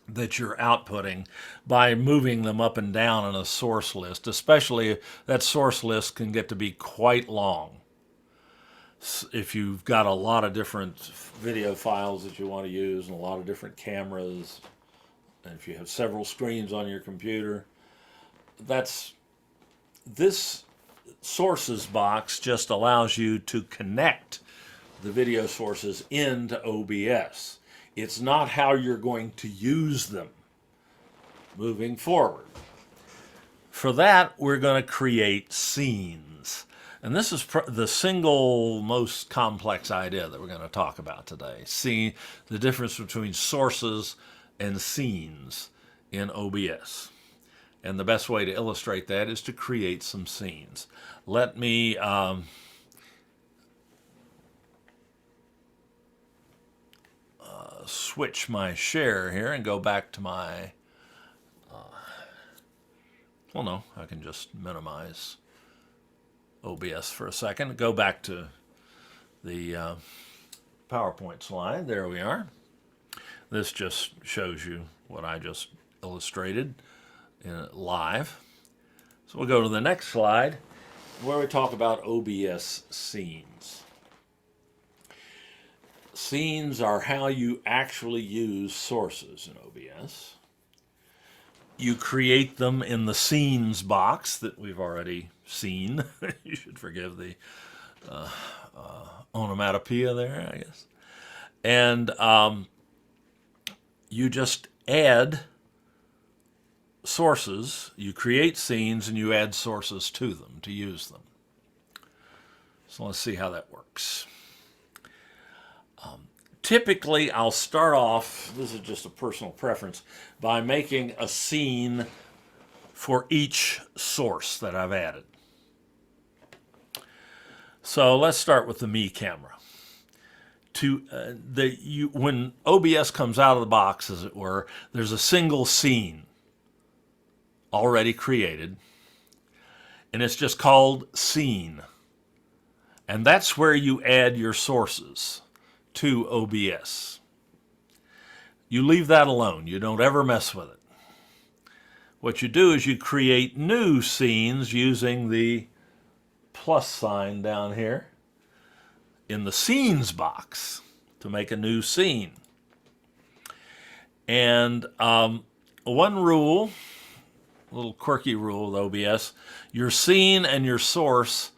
that you're outputting by moving them up and down in a source list, especially if that source list can get to be quite long. If you've got a lot of different video files that you want to use and a lot of different cameras, and if you have several screens on your computer, this sources box just allows you to connect the video sources into OBS. It's not how you're going to use them moving forward. For that, we're going to create scenes. And this is the single most complex idea that we're going to talk about today. See the difference between sources and scenes in OBS. And the best way to illustrate that is to create some scenes. Let me switch my share here and go back to my, well, no, I can just minimize OBS for a second. Go back to the PowerPoint slide. There we are. This just shows you what I just illustrated live. So we'll go to the next slide where we talk about OBS scenes. Scenes are how you actually use sources in OBS. You create them in the scenes box that we've already seen. You should forgive the onomatopoeia there, I guess. And you just add sources, you create scenes, and you add sources to them to use them. So let's see how that works. Typically, I'll start off, this is just a personal preference, by making a scene for each source that I've added. So let's start with the Me camera. When OBS comes out of the box, as it were, there's a single scene already created, and it's just called Scene. And that's where you add your sources to OBS. You leave that alone. You don't ever mess with it. What you do is you create new scenes using the plus sign down here in the scenes box to make a new scene. And one rule, a little quirky rule with OBS, your scene and your source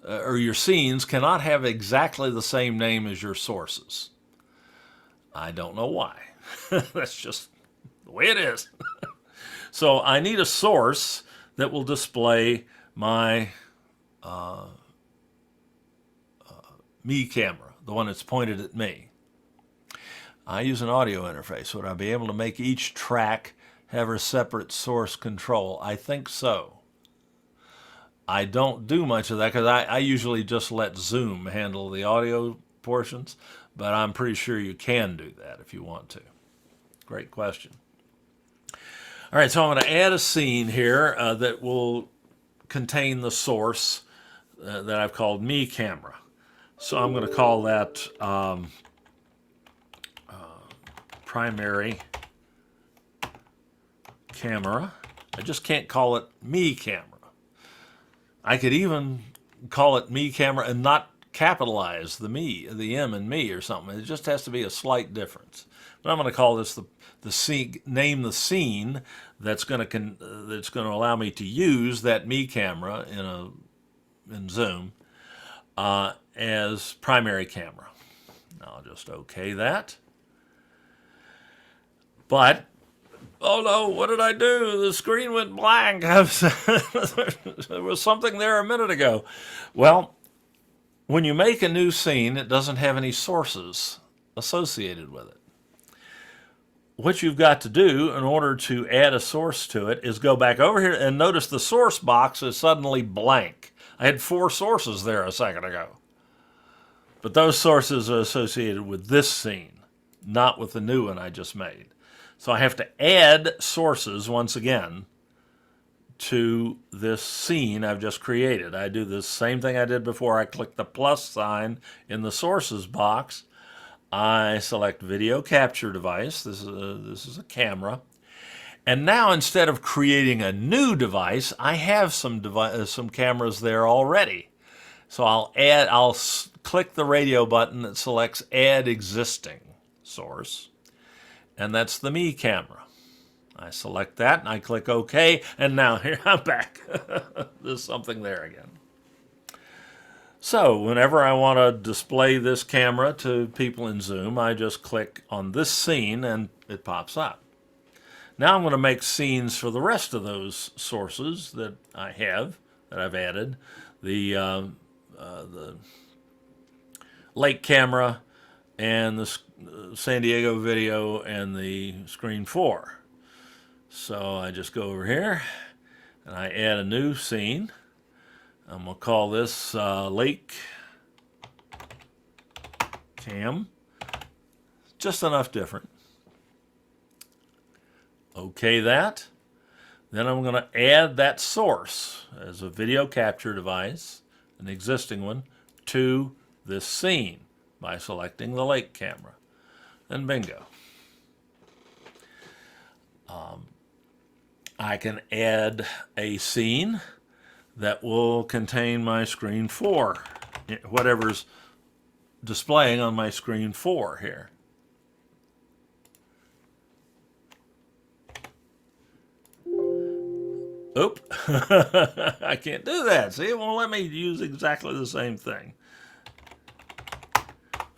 or your scenes cannot have exactly the same name as your sources. I don't know why. That's just the way it is. So I need a source that will display my Me camera, the one that's pointed at me. I use an audio interface. Would I be able to make each track have a separate source control? I think so. I don't do much of that because I usually just let Zoom handle the audio portions, but I'm pretty sure you can do that if you want to. Great question. All right, so I'm going to add a scene here that will contain the source that I've called Me camera. So I'm going to call that primary camera. I just can't call it Me camera. I could even call it Me camera and not capitalize the me, the M in me or something. It just has to be a slight difference. But I'm going to call this the scene, name the scene that's going to allow me to use that me camera in Zoom as primary camera. I'll just OK that. But, oh no, what did I do? The screen went blank. There was something there a minute ago. Well, when you make a new scene, it doesn't have any sources associated with it. What you've got to do in order to add a source to it is go back over here and notice the source box is suddenly blank. I had 4 sources there a second ago. But those sources are associated with this scene, not with the new one I just made. So I have to add sources once again to this scene I've just created. I do the same thing I did before. I click the plus sign in the sources box. I select video capture device. This is a camera. And now instead of creating a new device, I have some cameras there already. So I'll click the radio button that selects add existing source. And that's the me camera. I select that and I click OK, and now here I'm back. There's something there again. So whenever I want to display this camera to people in Zoom, I just click on this scene and it pops up. Now I'm going to make scenes for the rest of those sources that I have, that I've added. The lake camera and the San Diego video and the screen 4. So I just go over here and I add a new scene. I'm going to call this lake cam. Just enough different. OK that. Then I'm going to add that source as a video capture device, an existing one, to this scene by selecting the lake camera. And bingo. I can add a scene that will contain my screen 4, whatever's displaying on my screen 4 here. Oop, I can't do that. See, it won't let me use exactly the same thing.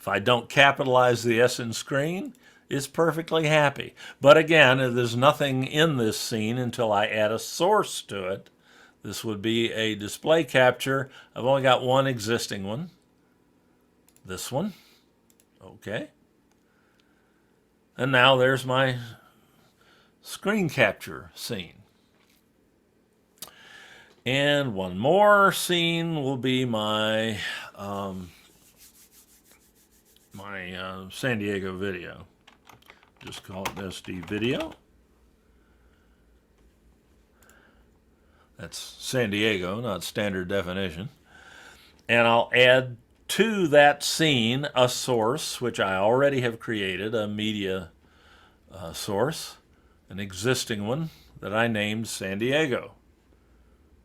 If I don't capitalize the S in screen, it's perfectly happy. But again, there's nothing in this scene until I add a source to it. This would be a display capture. I've only got one existing one. This one. Okay. And now there's my screen capture scene. And one more scene will be my San Diego video. Just call it SD video. That's San Diego, not standard definition. And I'll add to that scene a source, which I already have created, a media source, an existing one that I named San Diego.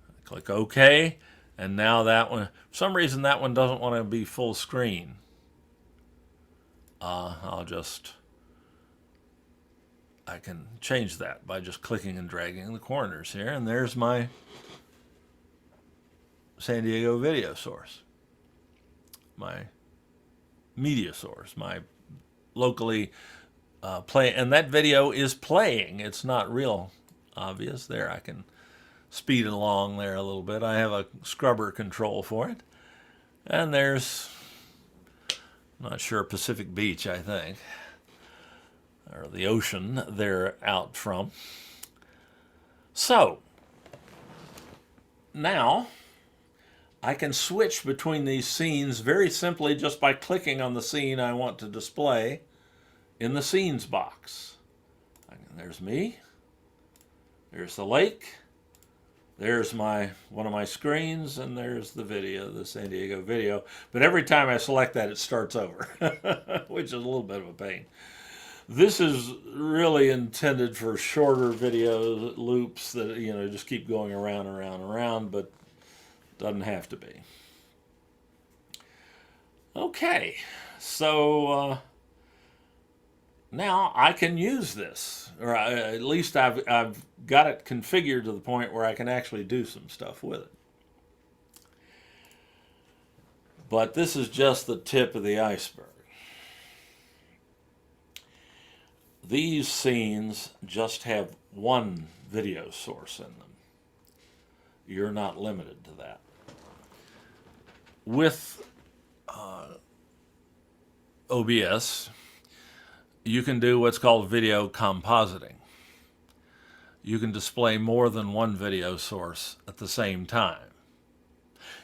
I click OK, and now that one, for some reason that one doesn't want to be full screen. I can change that by just clicking and dragging the corners here, and there's my San Diego video source, my media source, my locally play, and that video is playing. It's not real obvious. There, I can speed it along there a little bit. I have a scrubber control for it, and there's, I'm not sure, Pacific Beach, I think, or the ocean they're out from. So now I can switch between these scenes very simply just by clicking on the scene I want to display in the scenes box. There's me. There's the lake. There's one of my screens, and there's the video, the San Diego video. But every time I select that, it starts over, which is a little bit of a pain. This is really intended for shorter video loops that, just keep going around, but doesn't have to be. Okay, so now I can use this, or at least I've got it configured to the point where I can actually do some stuff with it. But this is just the tip of the iceberg. These scenes just have one video source in them. You're not limited to that. With OBS, you can do what's called video compositing. You can display more than one video source at the same time.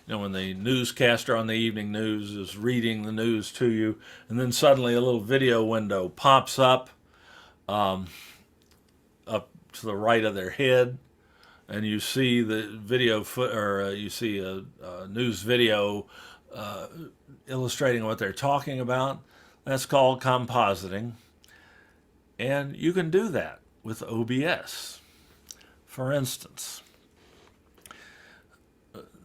You know, when the newscaster on the evening news is reading the news to you, and then suddenly a little video window pops up up to the right of their head, and you see the video you see a news video illustrating what they're talking about. That's called compositing, and you can do that with OBS. For instance,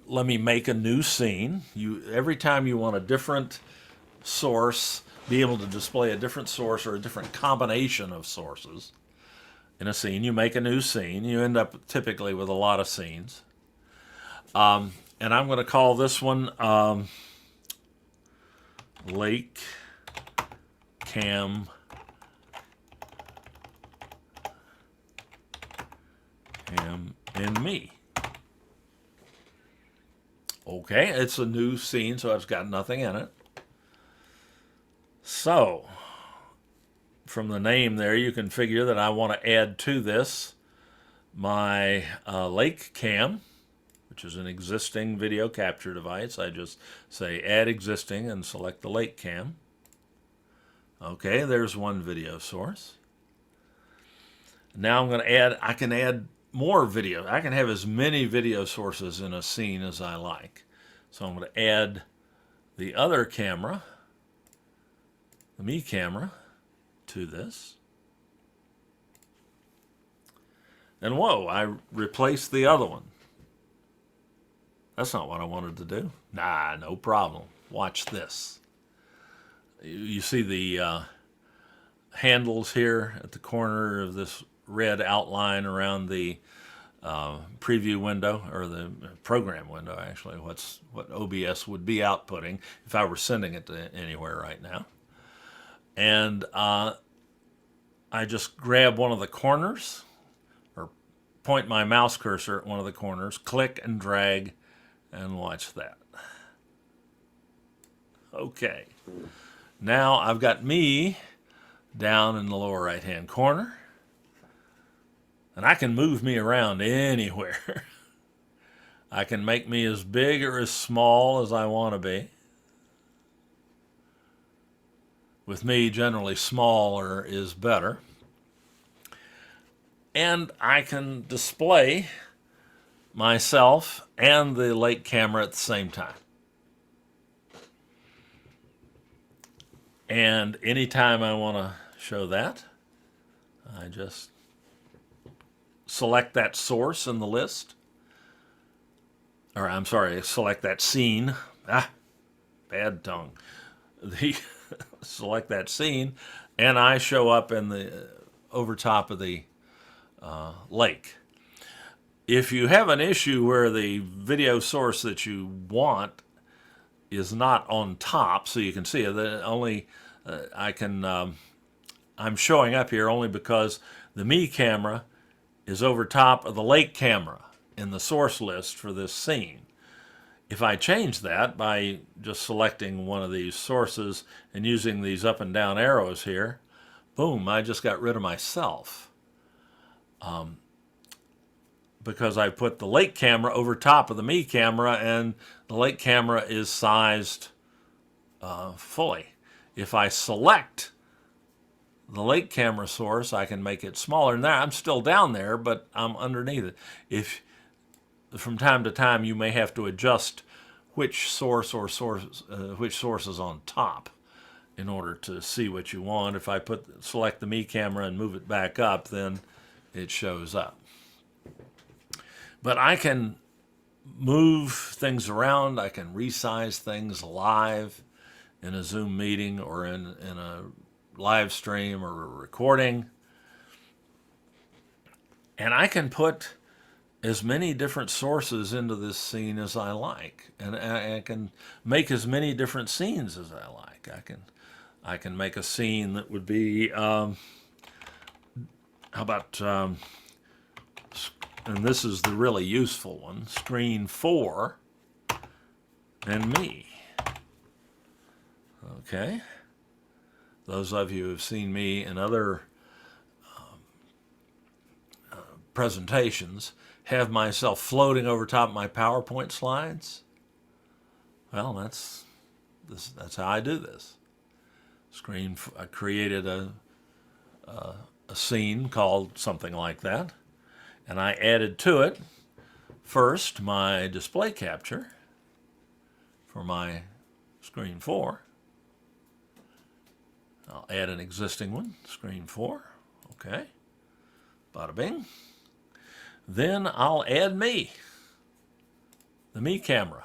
let me make a new scene. Every time you want a different source, be able to display a different source or a different combination of sources in a scene, you make a new scene. You end up typically with a lot of scenes. And I'm going to call this one Lake Cam and Me. Okay, it's a new scene, so it's got nothing in it. So, from the name there, you can figure that I want to add to this my lake cam, which is an existing video capture device. I just say add existing and select the lake cam. Okay, there's one video source. Now I'm going to add, I can add more video. I can have as many video sources in a scene as I like. So I'm going to add the other camera, the me camera, to this. And whoa, I replaced the other one. That's not what I wanted to do. Nah, no problem. Watch this. You see the handles here at the corner of this red outline around the preview window, or the program window, actually, what OBS would be outputting if I were sending it to anywhere right now. And I just grab one of the corners, or point my mouse cursor at one of the corners, click and drag, and watch that. Okay. Now I've got me down in the lower right hand corner, and I can move me around anywhere. I can make me as big or as small as I want to be. With me, generally smaller is better. And I can display myself and the lake camera at the same time. And anytime I want to show that, I just select that source in the list. Or I'm sorry, select that scene. Bad tongue. Select that scene, and I show up in the over top of the lake. If you have an issue where the video source that you want is not on top, so you can see it, I'm showing up here only because the me camera is over top of the lake camera in the source list for this scene. If I change that by just selecting one of these sources and using these up and down arrows here, boom, I just got rid of myself. Because I put the lake camera over top of the me camera, and the lake camera is sized fully. If I select the lake camera source, I can make it smaller. And there, I'm still down there, but I'm underneath it. If from time to time you may have to adjust which source is on top in order to see what you want. If I select the me camera and move it back up, then it shows up. But I can move things around. I can resize things live in a Zoom meeting or in a live stream or a recording. And I can put as many different sources into this scene as I like, and I can make as many different scenes as I like. I can make a scene that would be how about and this is the really useful one, screen 4 and me. Okay, those of you who have seen me in other presentations have myself floating over top of my PowerPoint slides. Well, that's how I do this. I created a scene called something like that, and I added to it first my display capture for my screen 4. I'll add an existing one, screen 4. Okay, bada bing. Then I'll add me, the me camera,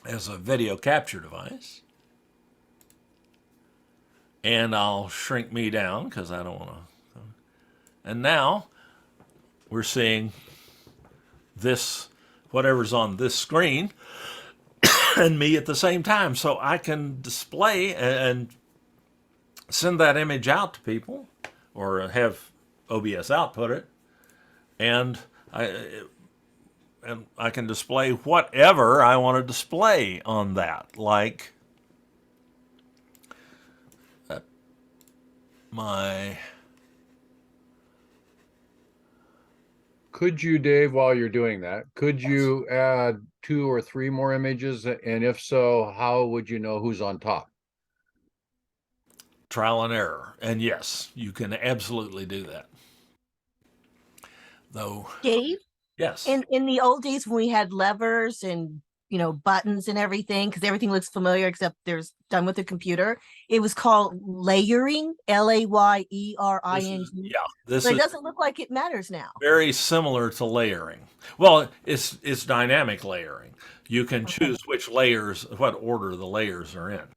as a video capture device. And I'll shrink me down because I don't want to. And now we're seeing this, whatever's on this screen, and me at the same time. So I can display and send that image out to people or have OBS output it. And I can display whatever I want to display on that, like my. Could you, Dave, while you're doing that, could you add 2 or 3 more images? And if so, how would you know who's on top? Trial and error. And yes, you can absolutely do that. Though, Dave, yes. in the old days when we had levers and buttons and everything, because everything looks familiar except there's done with the computer, it was called layering, Layering. This But is it doesn't look like it matters now. very similar to layering. Well, it's dynamic layering. You can choose which layers, what order the layers are in.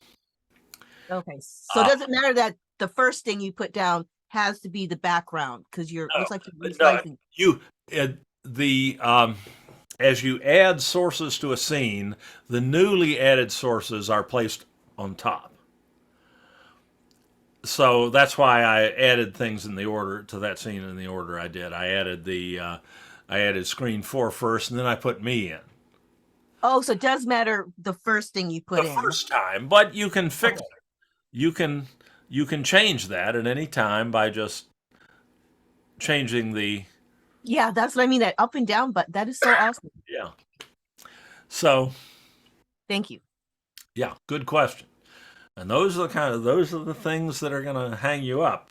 Okay, so it doesn't matter that the first thing you put down has to be the background because looks like you're reslicing. As you add sources to a scene, the newly added sources are placed on top. So that's why I added things in the order to that scene in the order I did. I added screen 4 first, and then I put me in. Oh, so it does matter the first thing you put in. The first time, but you can fix it. You can change that at any time by just changing the. Yeah, that's what I mean. That up and down button. That is so awesome. Yeah. So. Thank you. Yeah, good question. And those are the things that are going to hang you up.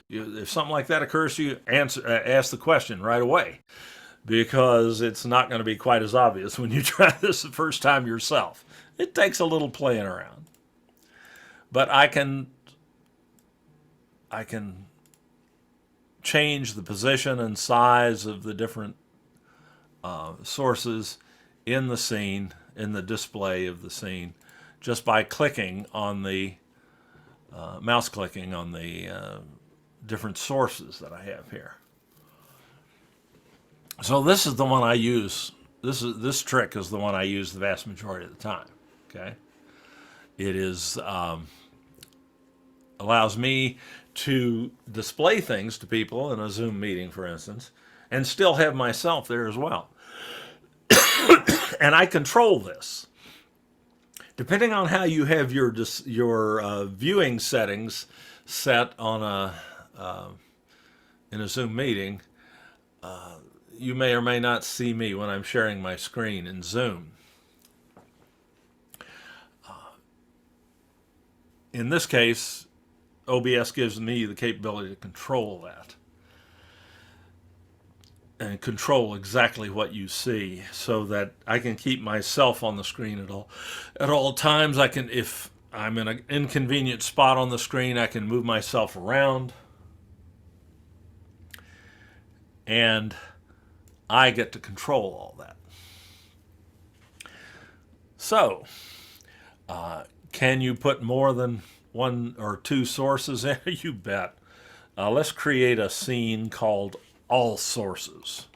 If something like that occurs to you, ask the question right away, because it's not going to be quite as obvious when you try this the first time yourself. It takes a little playing around, but I can change the position and size of the different sources in the scene, in the display of the scene, just by clicking on the mouse clicking on the different sources that I have here. So this is the one I use. This trick is the one I use the vast majority of the time. Okay, it is allows me to display things to people in a Zoom meeting, for instance, and still have myself there as well. And I control this. Depending on how you have your viewing settings set on in a Zoom meeting, you may or may not see me when I'm sharing my screen in Zoom. In this case, OBS gives me the capability to control that and control exactly what you see, so that I can keep myself on the screen at all times. I can, if I'm in an inconvenient spot on the screen, I can move myself around, and I get to control all that. So Can you put more than one or two sources in? You bet. Let's create a scene called All Sources,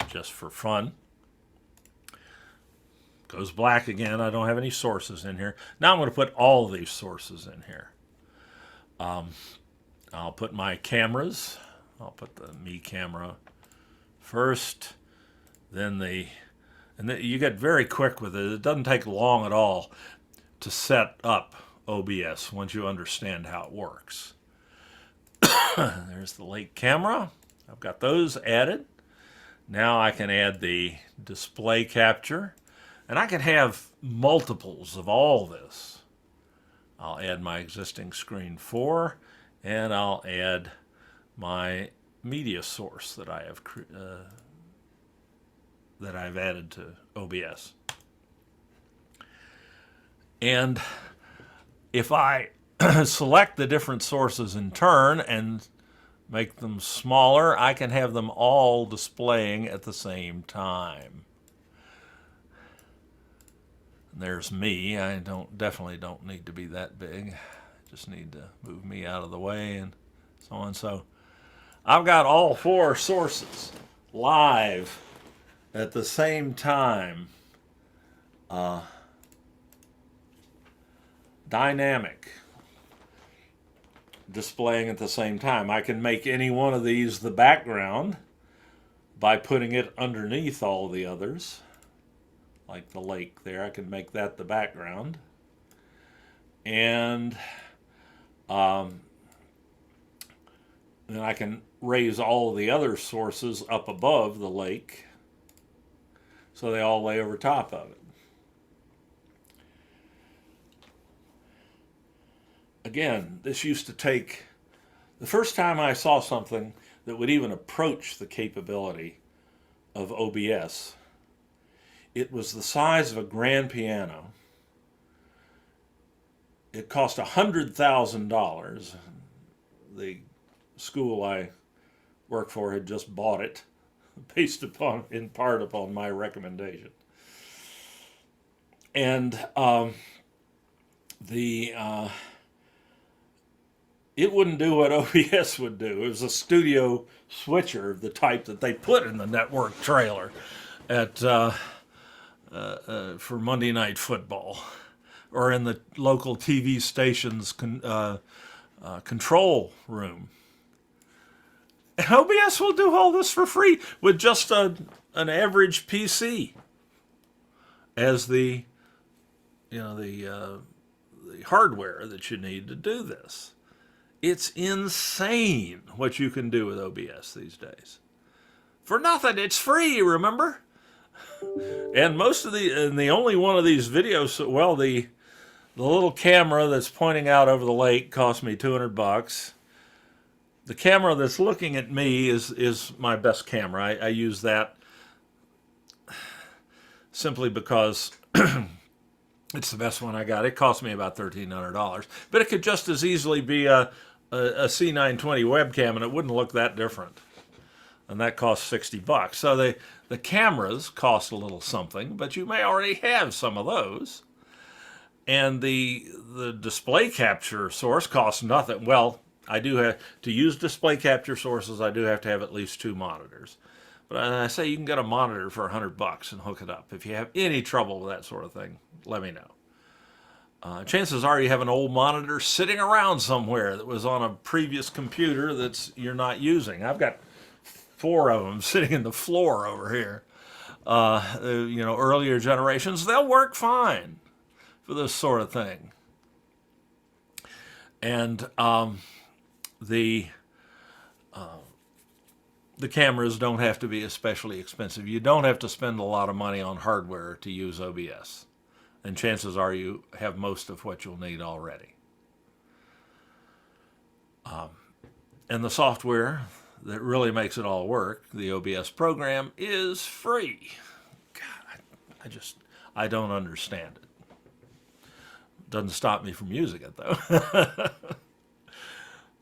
just for fun. Goes black again. I don't have any sources in here. Now I'm going to put all these sources in here. I'll put my cameras. I'll put the me camera first, then you get very quick with it. It doesn't take long at all to set up OBS once you understand how it works. There's the lake camera. I've got those added. Now I can add the display capture, and I can have multiples of all this. I'll add my existing screen 4, and I'll add my media source that I've added to OBS. And if I select the different sources in turn and make them smaller, I can have them all displaying at the same time. And there's me. I definitely don't need to be that big. I just need to move me out of the way and so on. So I've got all 4 sources live at the same time. Dynamic, displaying at the same time. I can make any one of these the background by putting it underneath all the others, like the lake there. I can make that the background, and then I can raise all the other sources up above the lake so they all lay over top of it. Again, this used to take, the first time I saw something that would even approach the capability of OBS, it was the size of a grand piano. It cost $100,000. The school I worked for had just bought it, based upon, in part, upon my recommendation. And it wouldn't do what OBS would do. It was a studio switcher of the type that they put in the network trailer at for Monday Night Football, or in the local TV station's control room. And OBS will do all this for free with just an average PC as the hardware that you need to do this. It's insane what you can do with OBS these days. For nothing, it's free, remember? And the only one of these videos, well, the little camera that's pointing out over the lake cost me $200. The camera that's looking at me is my best camera. I use that simply because it's the best one I got. It cost me about $1,300, but it could just as easily be a C920 webcam, and it wouldn't look that different. And that costs $60. So the cameras cost a little something, but you may already have some of those. And the display capture source costs nothing. Well, I do have to use display capture sources. I do have to have at least 2 monitors. But I say you can get a monitor for $100 and hook it up. If you have any trouble with that sort of thing, let me know. Chances are you have an old monitor sitting around somewhere that was on a previous computer you're not using. I've got 4 of them sitting in the floor over here. Earlier generations, they'll work fine for this sort of thing. And the cameras don't have to be especially expensive. You don't have to spend a lot of money on hardware to use OBS. And chances are you have most of what you'll need already. And the software that really makes it all work, the OBS program, is free. God, I don't understand it. Doesn't stop me from using it, though.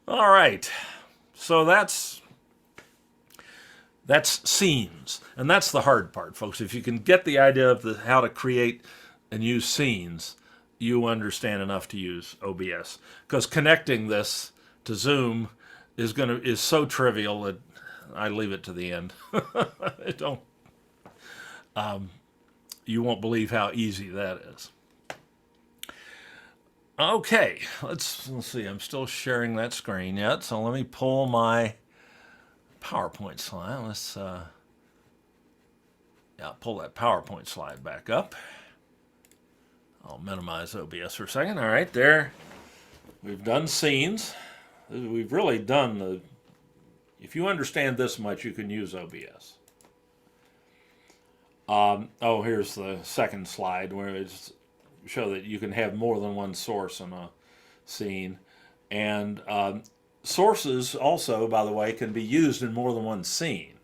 All right. So that's That's scenes. And that's the hard part, folks. If you can get the idea of how to create and use scenes, you understand enough to use OBS. Because connecting this to Zoom is so trivial that I leave it to the end. You won't believe how easy that is. Okay, let's see. I'm still sharing that screen yet, so let me pull my PowerPoint slide. Let's pull that PowerPoint slide back up. I'll minimize OBS for a second. All right, there. We've done scenes. We've really done the. If you understand this much, you can use OBS. Here's the second slide where it's show that you can have more than one source in a scene, and sources also, by the way, can be used in more than one scene.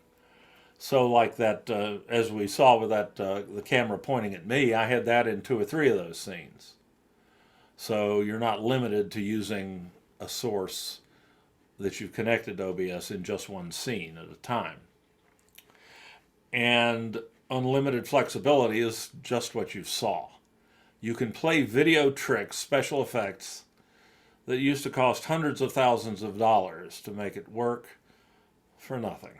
So like that, as we saw with that the camera pointing at me, I had that in 2 or 3 of those scenes. So you're not limited to using a source that you've connected to OBS in just one scene at a time. And unlimited flexibility is just what you saw. You can play video tricks, special effects, that used to cost hundreds of thousands of dollars to make it work for nothing.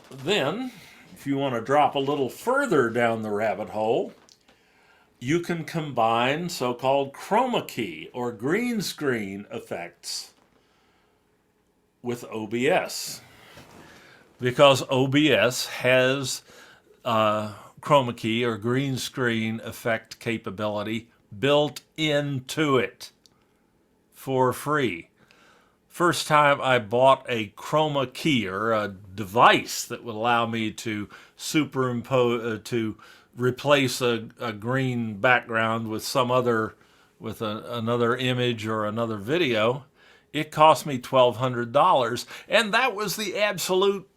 Then, if you want to drop a little further down the rabbit hole, you can combine so-called chroma key or green screen effects with OBS. Because OBS has chroma key or green screen effect capability built into it for free. First time I bought a chroma key or a device that would allow me to superimpose, to replace a green background with some other, with another image or another video, it cost me $1,200. And that was the absolute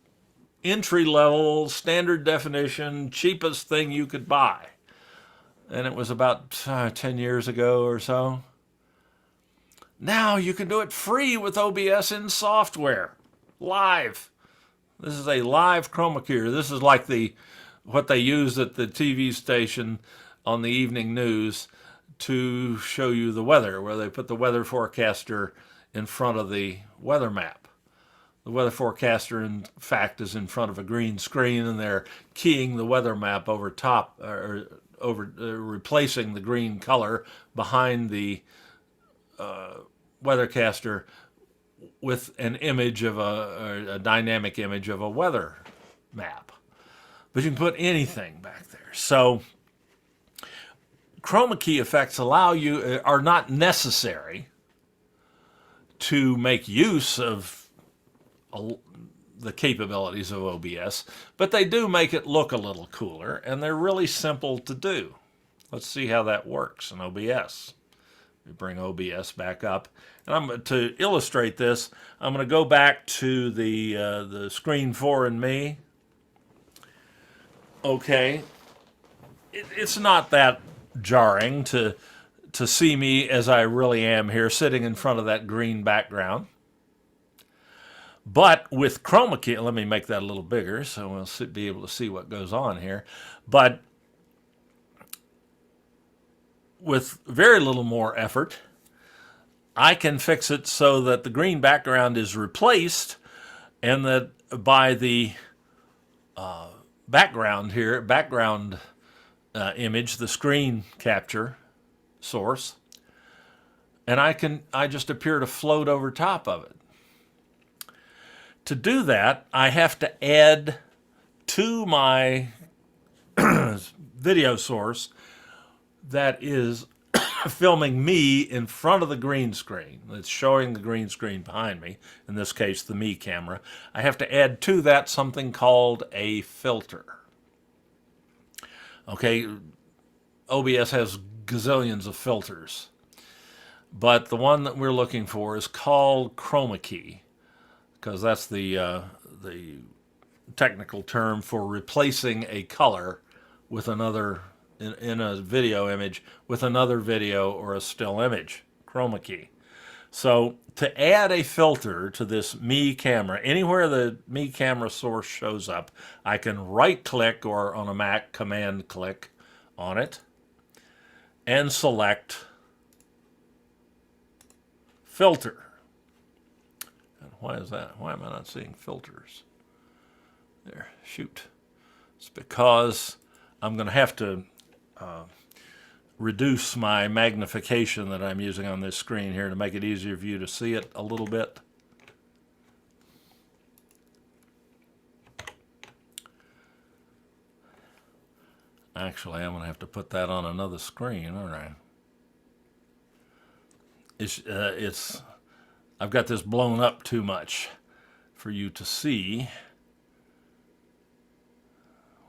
entry-level, standard definition, cheapest thing you could buy. And it was about 10 years ago or so. Now you can do it free with OBS in software, live. This is a live chroma key. This is like what they use at the TV station on the evening news to show you the weather, where they put the weather forecaster in front of the weather map. The weather forecaster, in fact, is in front of a green screen, and they're keying the weather map over top, or replacing the green color behind the weathercaster with an image of a dynamic image of a weather map. But you can put anything back there. So chroma key effects are not necessary to make use of the capabilities of OBS, but they do make it look a little cooler, and they're really simple to do. Let's see how that works in OBS. We bring OBS back up, and to illustrate this, I'm going to go back to the screen 4 and me. Okay, it's not that jarring to see me as I really am here, sitting in front of that green background. But with chroma key, let me make that a little bigger so we'll be able to see what goes on here. But with very little more effort, I can fix it so that the green background is replaced, and that by the background image, the screen capture source, and I just appear to float over top of it. To do that, I have to add to my video source that is filming me in front of the green screen. It's showing the green screen behind me, in this case the me camera. I have to add to that something called a filter. Okay, OBS has gazillions of filters, but the one that we're looking for is called chroma key, because that's the technical term for replacing a color with another in a video image with another video or a still image. Chroma key. So to add a filter to this Me camera, anywhere the Me camera source shows up, I can right click, or on a Mac command click on it and select filter. And why is that? Why am I not seeing filters? There, shoot. It's because I'm going to have to reduce my magnification that I'm using on this screen here to make it easier for you to see it a little bit. Actually, I'm going to have to put that on another screen, aren't I? I've got this blown up too much for you to see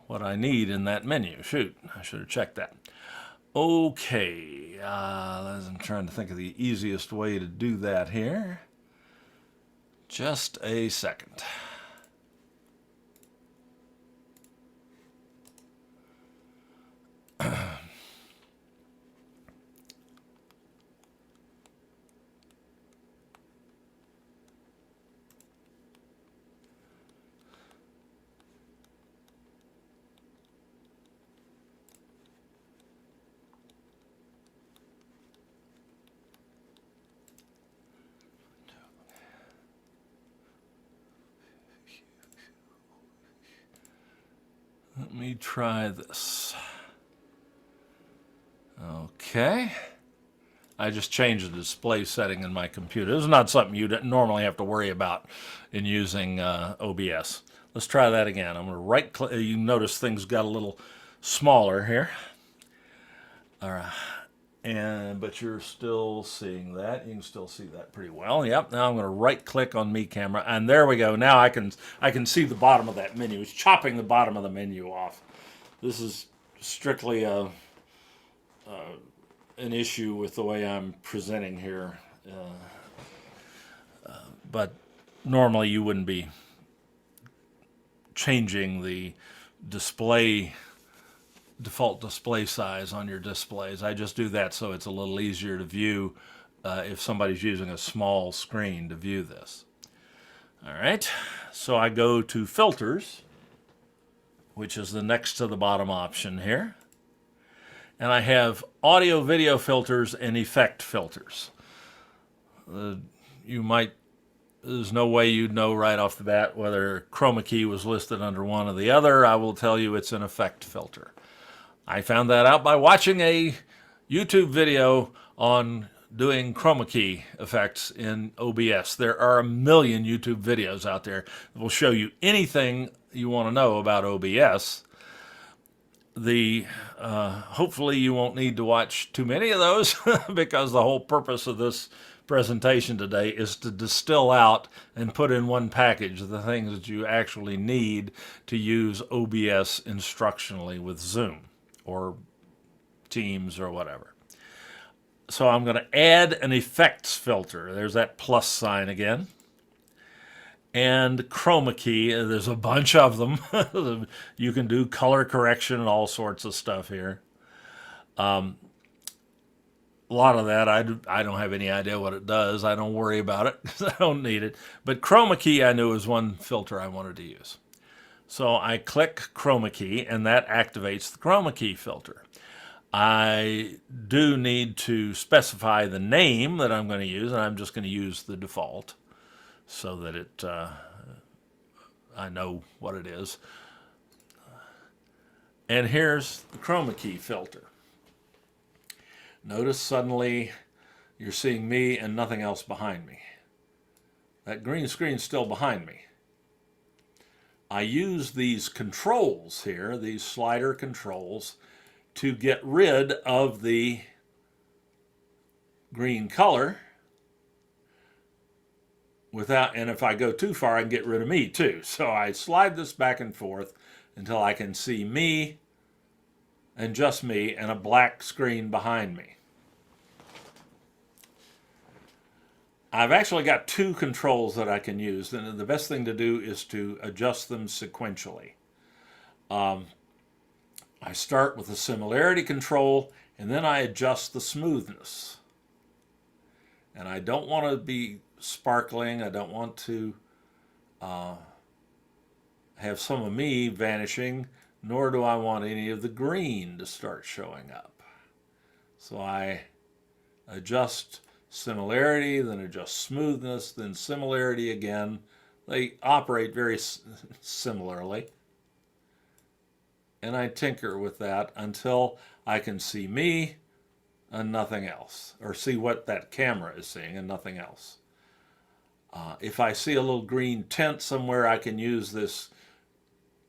what I need in that menu. Shoot, I should have checked that. Okay, I'm trying to think of the easiest way to do that here. Just a second. Let me try this. Okay. I just changed the display setting in my computer. This is not something you normally have to worry about in using OBS. Let's try that again. I'm going to right click. You notice things got a little smaller here. All right. But you're still seeing that. You can still see that pretty well. Yep. Now I'm going to right click on Me Camera, and there we go. Now I can see the bottom of that menu. It's chopping the bottom of the menu off. This is strictly an issue with the way I'm presenting here. But normally you wouldn't be changing the default display size on your displays. I just do that so it's a little easier to view if somebody's using a small screen to view this. All right, so I go to Filters, which is the next to the bottom option here. And I have Audio Video Filters and Effect Filters. There's no way you'd know right off the bat whether chroma key was listed under one or the other. I will tell you it's an effect filter. I found that out by watching a YouTube video on doing chroma key effects in OBS. There are a million YouTube videos out there that will show you anything you want to know about OBS. Hopefully you won't need to watch too many of those because the whole purpose of this presentation today is to distill out and put in one package the things that you actually need to use OBS instructionally with Zoom or Teams or whatever. So I'm going to add an effects filter. There's that plus sign again. And chroma key, there's a bunch of them. You can do color correction and all sorts of stuff here. A lot of that, I don't have any idea what it does. I don't worry about it because I don't need it. But chroma key I knew was one filter I wanted to use. So I click chroma key, and that activates the chroma key filter. I do need to specify the name that I'm going to use, and I'm just going to use the default so that I know what it is. And here's the chroma key filter. Notice suddenly you're seeing me and nothing else behind me. That green screen's still behind me. I use these controls here, these slider controls, to get rid of the green color and if I go too far, I can get rid of me too. So I slide this back and forth until I can see me and just me and a black screen behind me. I've actually got two controls that I can use, and the best thing to do is to adjust them sequentially. I start with the similarity control, and then I adjust the smoothness. And I don't want to be sparkling. I don't want to have some of me vanishing, nor do I want any of the green to start showing up. So I adjust similarity, then adjust smoothness, then similarity again. They operate very similarly. And I tinker with that until I can see me and nothing else, or see what that camera is seeing and nothing else. If I see a little green tint somewhere, I can use this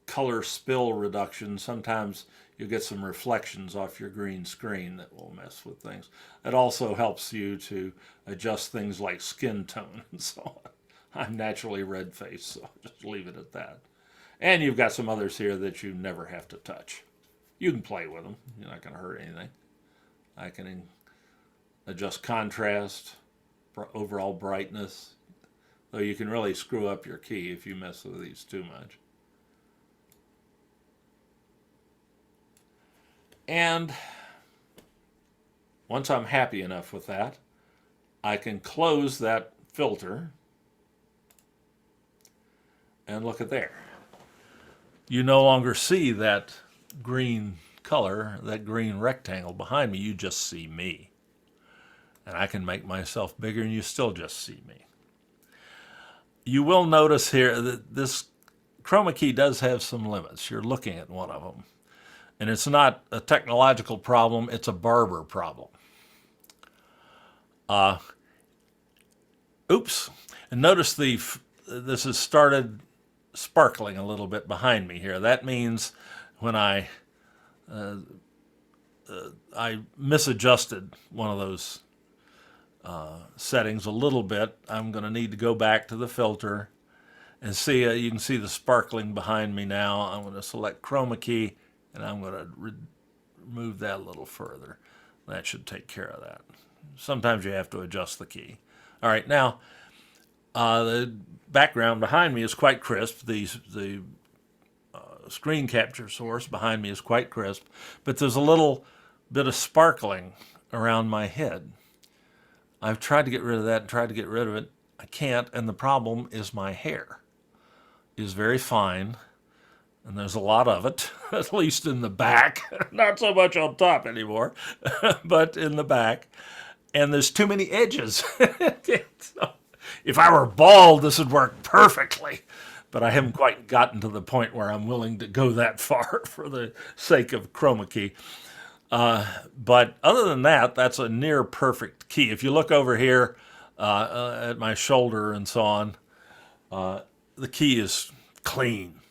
color spill reduction. Sometimes you'll get some reflections off your green screen that will mess with things. It also helps you to adjust things like skin tone and so on. I'm naturally red-faced, so just leave it at that. And you've got some others here that you never have to touch. You can play with them. You're not going to hurt anything. I can adjust contrast, overall brightness, though you can really screw up your key if you mess with these too much. And once I'm happy enough with that, I can close that filter and look at there. You no longer see that green color, that green rectangle behind me. You just see me. And I can make myself bigger and you still just see me. You will notice here that this chroma key does have some limits. You're looking at one of them. And it's not a technological problem, it's a barber problem. Oops. And notice this has started sparkling a little bit behind me here. That means when I misadjusted one of those settings a little bit, I'm going to need to go back to the filter and see, you can see the sparkling behind me now. I'm going to select chroma key and I'm going to remove that a little further. That should take care of that. Sometimes you have to adjust the key. All right, now the background behind me is quite crisp. The screen capture source behind me is quite crisp, but there's a little bit of sparkling around my head. I've tried to get rid of that and tried to get rid of it. I can't, and the problem is my hair is very fine, and there's a lot of it, at least in the back. Not so much on top anymore, but in the back. And there's too many edges. So, if I were bald, this would work perfectly. But I haven't quite gotten to the point where I'm willing to go that far for the sake of chroma key. But other than that, that's a near perfect key. If you look over here at my shoulder and so on, the key is clean.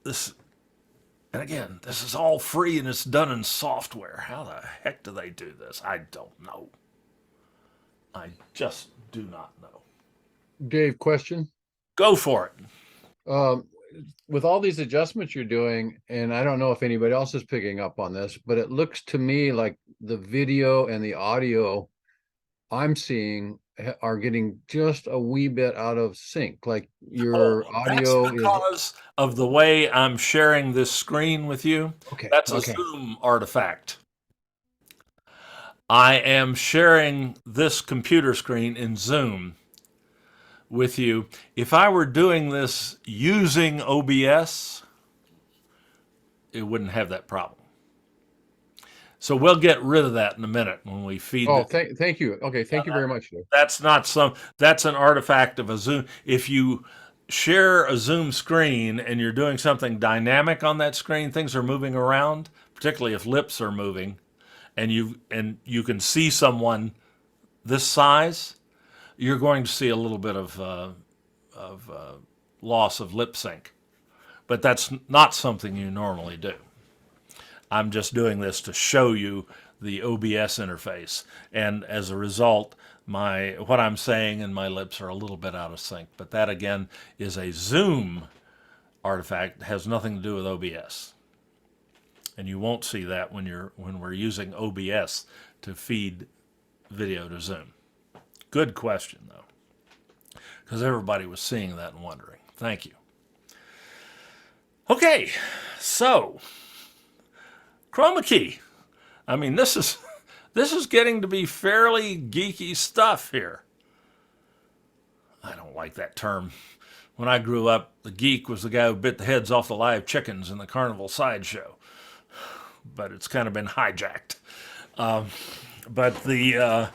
And again, this is all free and it's done in software. How the heck do they do this? I don't know. I just do not know. Dave, question. Go for it. With all these adjustments you're doing, and I don't know if anybody else is picking up on this, but it looks to me like the video and the audio I'm seeing are getting just a wee bit out of sync. Like your audio that's because of the way I'm sharing this screen with you. Okay. That's a Zoom artifact. I am sharing this computer screen in Zoom with you. If I were doing this using OBS, it wouldn't have that problem. So we'll get rid of that in a minute when we feed. Oh, thank you. Okay, thank you very much, Dave. That's not that's an artifact of a Zoom. If you share a Zoom screen and you're doing something dynamic on that screen, things are moving around, particularly if lips are moving, and you can see someone this size, you're going to see a little bit of loss of lip sync. But that's not something you normally do. I'm just doing this to show you the OBS interface. And as a result, what I'm saying and my lips are a little bit out of sync. But that, again, is a Zoom artifact. It has nothing to do with OBS. And you won't see that when we're using OBS to feed video to Zoom. Good question, though, because everybody was seeing that and wondering. Thank you. Okay, so chroma key. I mean, this This is getting to be fairly geeky stuff here. I don't like that term. When I grew up, the geek was the guy who bit the heads off the live chickens in the carnival sideshow. But it's kind of been hijacked. But the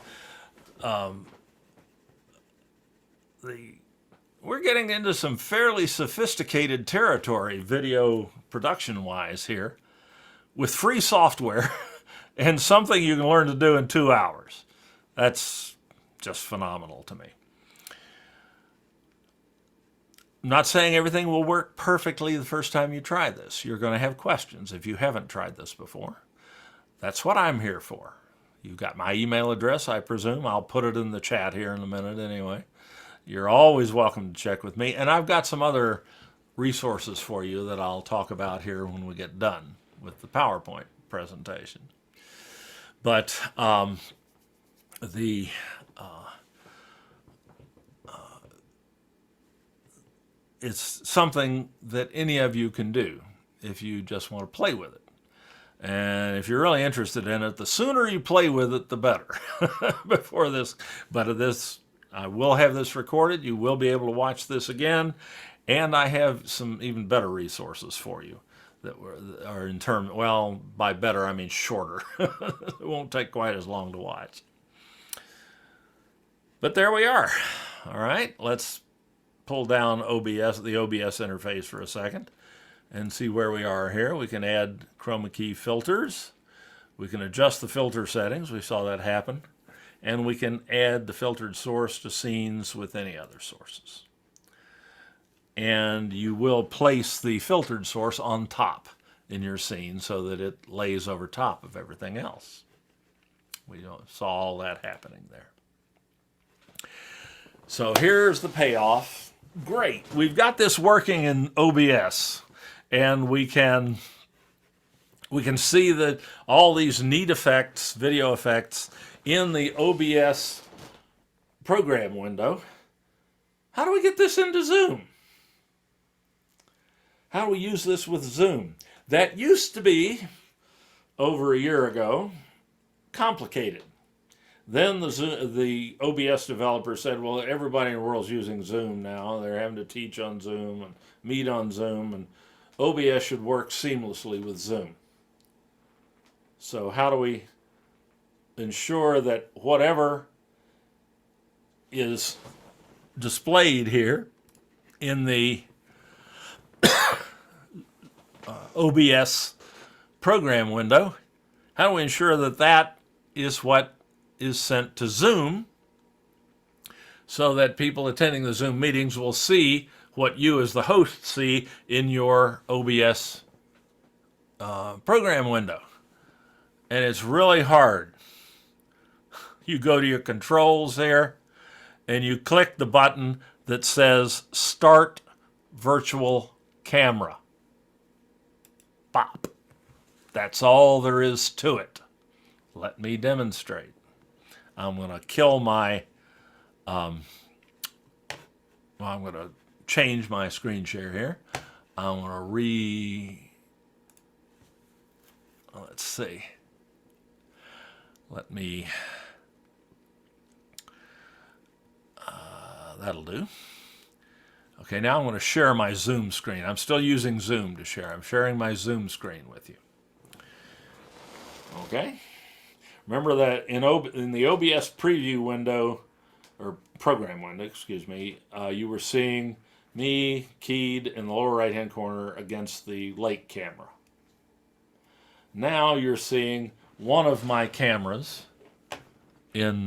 we're getting into some fairly sophisticated territory, video production wise here, with free software and something you can learn to do in 2 hours. That's just phenomenal to me. I'm not saying everything will work perfectly the first time you try this. You're going to have questions if you haven't tried this before. That's what I'm here for. You've got my email address, I presume. I'll put it in the chat here in a minute anyway. You're always welcome to check with me. And I've got some other resources for you that I'll talk about here when we get done with the PowerPoint presentation. But it's something that any of you can do if you just want to play with it. And if you're really interested in it, the sooner you play with it, the better. Before this, but this, I will have this recorded. You will be able to watch this again, and I have some even better resources for you that are in terms. Well, by better I mean shorter. It won't take quite as long to watch. But there we are. All right, let's pull down OBS, the OBS interface for a second, and see where we are here. We can add chroma key filters. We can adjust the filter settings. We saw that happen. And we can add the filtered source to scenes with any other sources. And you will place the filtered source on top in your scene so that it lays over top of everything else. We saw all that happening there. So here's the payoff. Great. We've got this working in OBS. And we can see that all these neat effects, video effects, in the OBS program window. How do we get this into Zoom? How do we use this with Zoom? That used to be, over a year ago, complicated. Then the OBS developer said, well, everybody in the world's using Zoom now. They're having to teach on Zoom and meet on Zoom, and OBS should work seamlessly with Zoom. So how do we ensure that whatever is displayed here in the OBS program window, how do we ensure that that is what is sent to Zoom so that people attending the Zoom meetings will see what you as the host see in your OBS program window? And it's really hard. You go to your controls there and you click the button that says Start Virtual Camera. Bop. That's all there is to it. Let me demonstrate. I'm going to kill my, I'm going to change my screen share here. I'm going to let's see. Let me, that'll do. Okay, now I'm going to share my Zoom screen. I'm still using Zoom to share. I'm sharing my Zoom screen with you. Okay. Remember that in the OBS preview window, or program window, excuse me, you were seeing me keyed in the lower right-hand corner against the lake camera. Now you're seeing one of my cameras in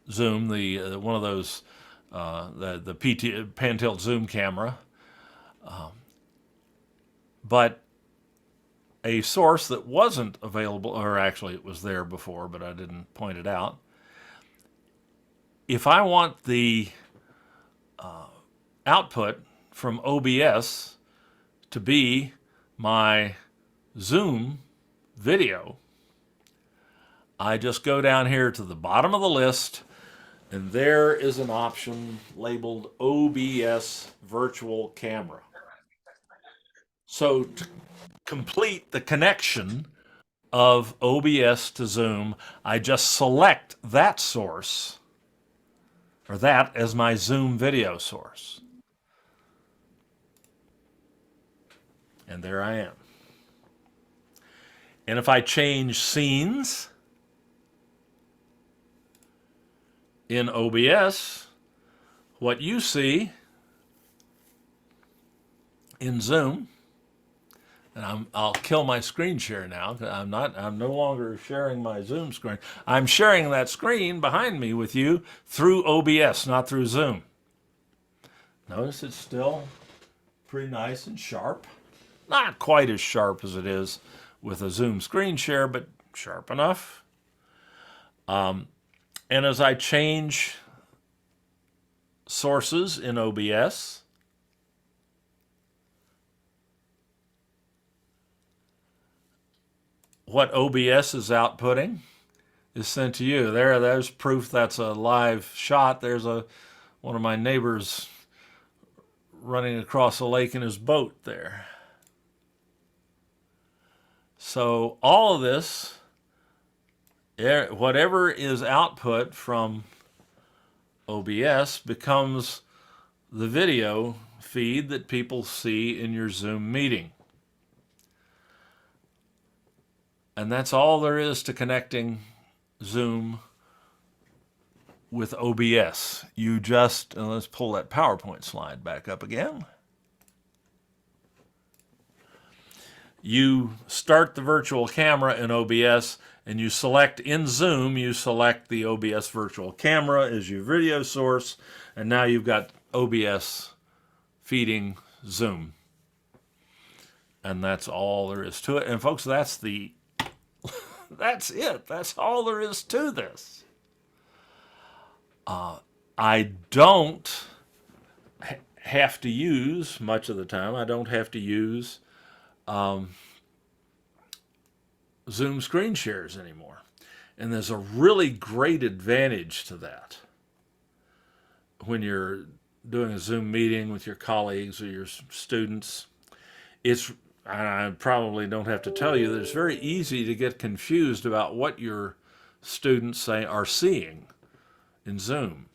Zoom, one of those, the PT pan-tilt zoom camera, but a source that wasn't available, or actually it was there before, but I didn't point it out. If I want the output from OBS to be my Zoom video, I just go down here to the bottom of the list, and there is an option labeled OBS Virtual Camera. So to complete the connection of OBS to Zoom, I just select that source, or that as my Zoom video source. And there I am. And if I change scenes in OBS, what you see in Zoom, and I'll kill my screen share now. I'm no longer sharing my Zoom screen. I'm sharing that screen behind me with you through OBS, not through Zoom. Notice it's still pretty nice and sharp. Not quite as sharp as it is with a Zoom screen share, but sharp enough. And as I change sources in OBS, what OBS is outputting is sent to you. There's proof that's a live shot. There's one of my neighbors running across a lake in his boat there. So all of this, whatever is output from OBS becomes the video feed that people see in your Zoom meeting. And that's all there is to connecting Zoom with OBS. You just, and let's pull that PowerPoint slide back up again. You start the virtual camera in OBS, and you select in Zoom, you select the OBS virtual camera as your video source, and now you've got OBS feeding Zoom. And that's all there is to it. And folks, that's it. That's all there is to this. I don't have to use, much of the time, I don't have to use Zoom screen shares anymore. And there's a really great advantage to that. When you're doing a Zoom meeting with your colleagues or your students, I probably don't have to tell you that it's very easy to get confused about what your students are seeing in Zoom,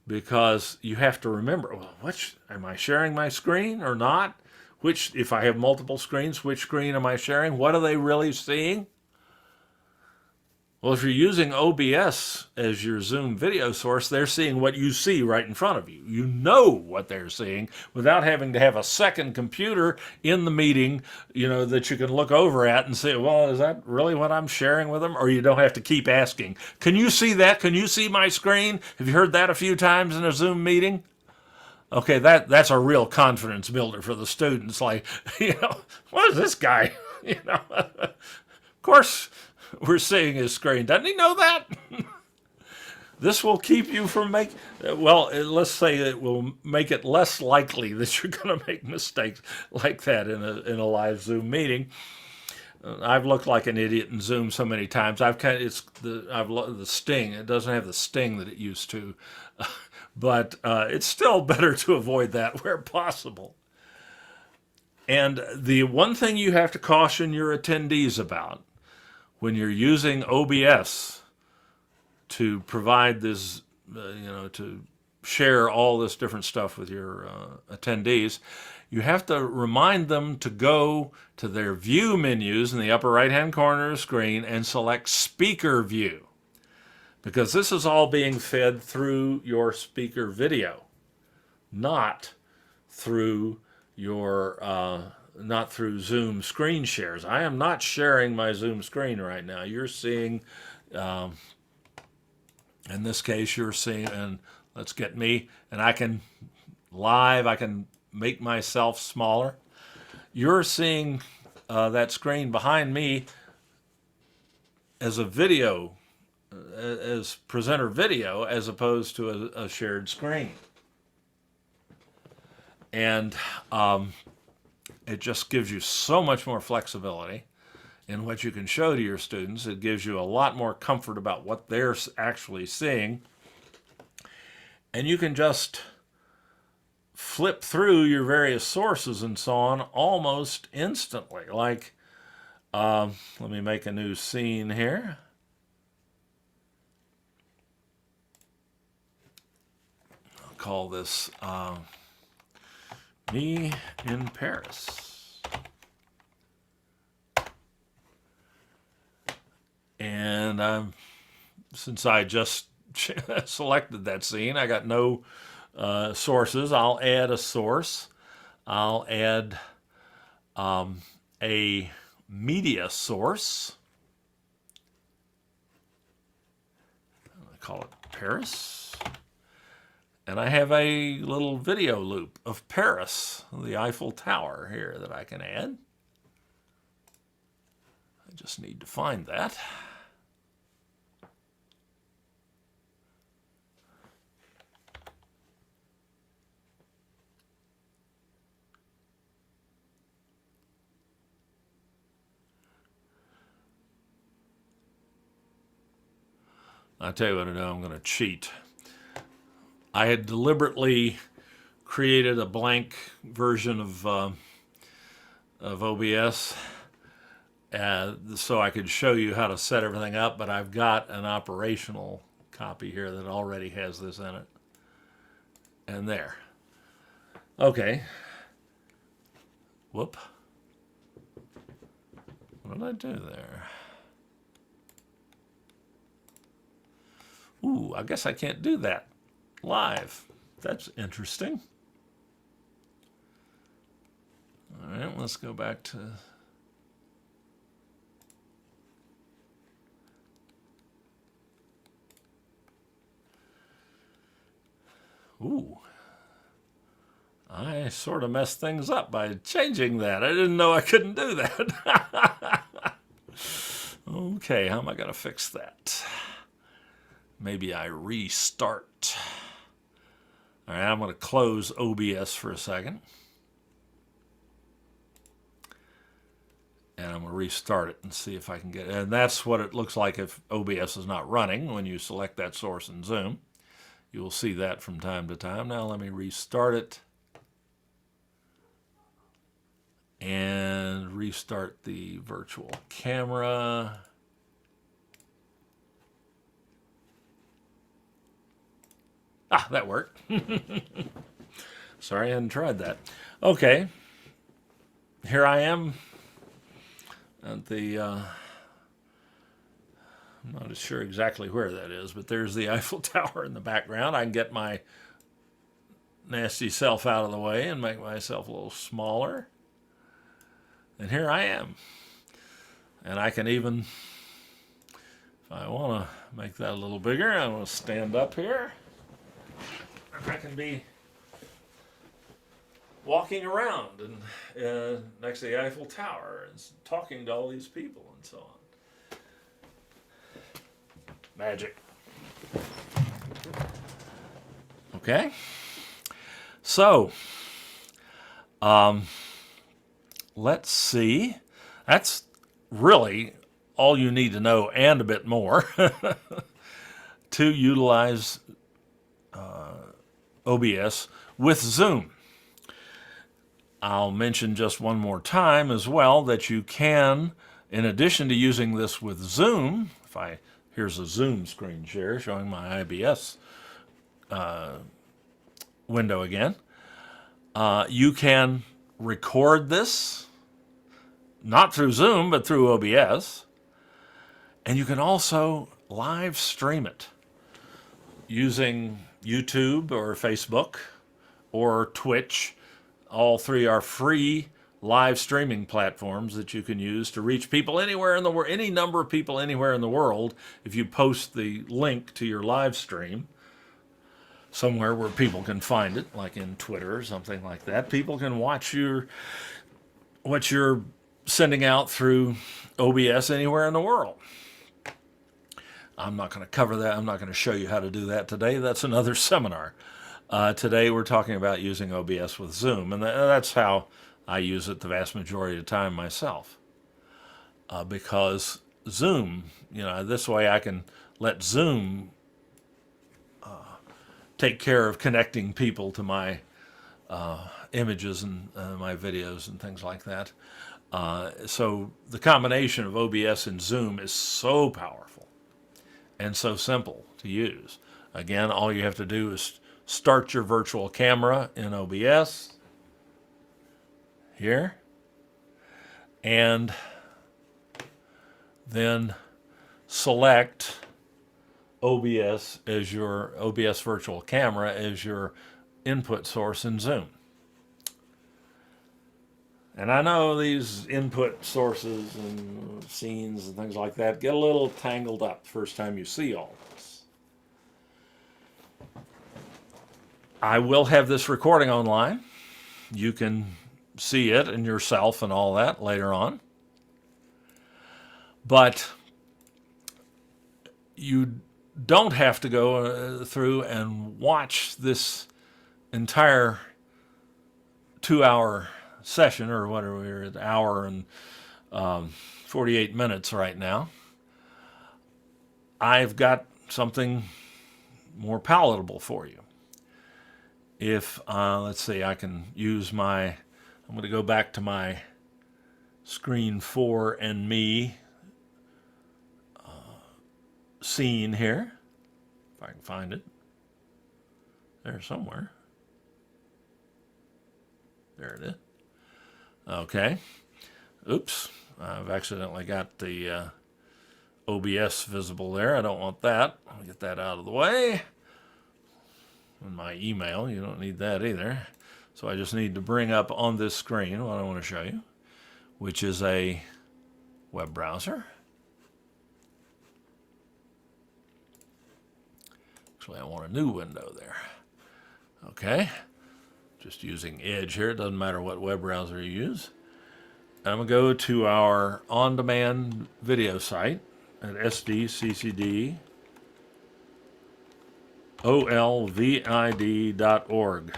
because you have to remember, well, am I sharing my screen or not? If I have multiple screens, which screen am I sharing? What are they really seeing? Well, if you're using OBS as your Zoom video source, they're seeing what you see right in front of you. You know what they're seeing without having to have a second computer in the meeting, that you can look over at and say, well, is that really what I'm sharing with them? Or you don't have to keep asking, can you see that? Can you see my screen? Have you heard that a few times in a Zoom meeting? Okay, that's a real confidence builder for the students. Like, what is this guy? Of course, we're seeing his screen. Doesn't he know that? This will keep you from let's say it will make it less likely that you're going to make mistakes like that in a live Zoom meeting. I've looked like an idiot in Zoom so many times. The sting. It doesn't have the sting that it used to. But it's still better to avoid that where possible. And the one thing you have to caution your attendees about when you're using OBS to provide this, to share all this different stuff with your attendees, you have to remind them to go to their view menus in the upper right-hand corner of the screen and select Speaker View. Because this is all being fed through your speaker video, not through Zoom screen shares. I am not sharing my Zoom screen right now. You're seeing, in this case, you're seeing, and let's get me, and I can make myself smaller. You're seeing that screen behind me as a video, as presenter video, as opposed to a shared screen. And it just gives you so much more flexibility in what you can show to your students. It gives you a lot more comfort about what they're actually seeing. And you can just flip through your various sources and so on almost instantly. Like Let me make a new scene here. I'll call this Me in Paris. And since I just selected that scene, I got no sources. I'll add a source. I'll add a media source. I call it Paris. And I have a little video loop of Paris, the Eiffel Tower here that I can add. I just need to find that. I'll tell you what I do, I'm going to cheat. I had deliberately created a blank version of OBS so I could show you how to set everything up, but I've got an operational copy here that already has this in it. And there. Okay. Whoop. What did I do there? Ooh, I guess I can't do that live. That's interesting. All right, let's go back to... Ooh. I sort of messed things up by changing that. I didn't know I couldn't do that. Okay, how am I going to fix that? Maybe I restart. All right, I'm going to close OBS for a second. And I'm going to restart it and see if I can get it. And that's what it looks like if OBS is not running when you select that source in Zoom. You will see that from time to time. Now let me restart it. And restart the virtual camera. Ah, that worked. Sorry, I hadn't tried that. Okay. Here I am at the, I'm not sure exactly where that is, but there's the Eiffel Tower in the background. I can get my nasty self out of the way and make myself a little smaller. And here I am. And I can even, if I want to make that a little bigger, I'm going to stand up here. I can be walking around and next to the Eiffel Tower and talking to all these people and so on. Magic. Okay. So, let's see. That's really all you need to know and a bit more to utilize OBS with Zoom. I'll mention just one more time as well that you can, in addition to using this with Zoom, here's a Zoom screen share showing my IBS window again. You can record this, not through Zoom, but through OBS. And you can also live stream it using YouTube or Facebook or Twitch. All three are free live streaming platforms that you can use to reach people anywhere in the world, any number of people anywhere in the world. If you post the link to your live stream somewhere where people can find it, like in Twitter or something like that, people can watch what you're sending out through OBS anywhere in the world. I'm not going to cover that. I'm not going to show you how to do that today. That's another seminar. Today we're talking about using OBS with Zoom, and that's how I use it the vast majority of the time myself. Because Zoom, this way I can let Zoom take care of connecting people to my images and my videos and things like that. So the combination of OBS and Zoom is so powerful and so simple to use. Again, all you have to do is start your virtual camera in OBS here, and then select OBS virtual camera as your input source in Zoom. And I know these input sources and scenes and things like that get a little tangled up the first time you see all this. I will have this recording online. You can see it and yourself and all that later on. But you don't have to go through and watch this entire 2-hour session, or whatever, we're at an hour and 48 minutes right now. I've got something more palatable for you. If, let's see, I can use I'm going to go back to my screen 4 and me scene here, if I can find it. There somewhere. There it is. Okay. Oops. I've accidentally got the OBS visible there. I don't want that. I'll get that out of the way. In my email, you don't need that either. So I just need to bring up on this screen what I want to show you, which is a web browser. Actually, I want a new window there. Okay. Just using Edge here. It doesn't matter what web browser you use. I'm going to go to our on-demand video site at sdccdolvid.org.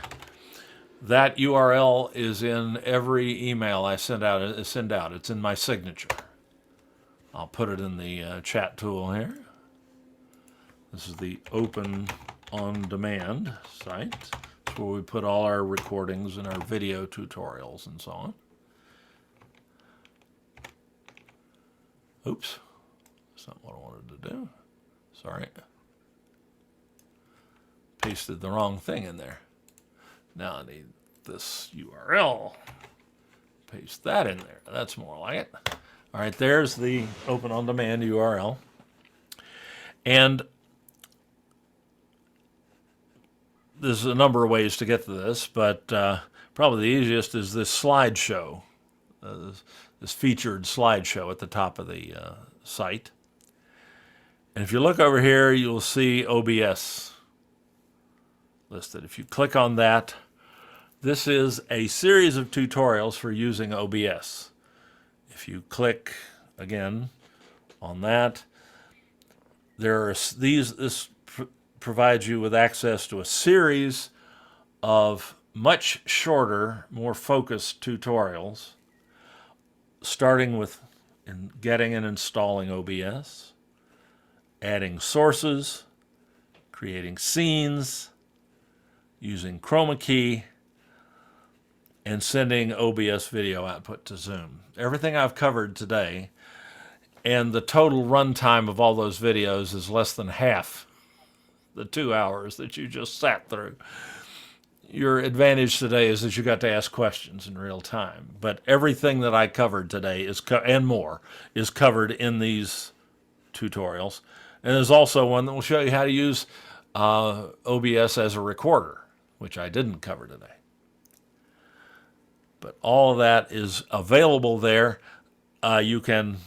That URL is in every email I send out. It's in my signature. I'll put it in the chat tool here. This is the Open On-Demand site. It's where we put all our recordings and our video tutorials and so on. Oops, that's not what I wanted to do. Sorry. Pasted the wrong thing in there. Now I need this URL. Paste that in there. That's more like it. All right, there's the Open On Demand URL. And there's a number of ways to get to this, but probably the easiest is this slideshow. This featured slideshow at the top of the site. And if you look over here, you'll see OBS listed. If you click on that, this is a series of tutorials for using OBS. If you click again on that, this provides you with access to a series of much shorter, more focused tutorials, starting with getting and installing OBS, adding sources, creating scenes, using chroma key, and sending OBS video output to Zoom. Everything I've covered today, and the total runtime of all those videos is less than half the 2 hours that you just sat through. Your advantage today is that you got to ask questions in real time. But everything that I covered today and more is covered in these tutorials. And there's also one that will show you how to use OBS as a recorder, which I didn't cover today. But all of that is available there. You can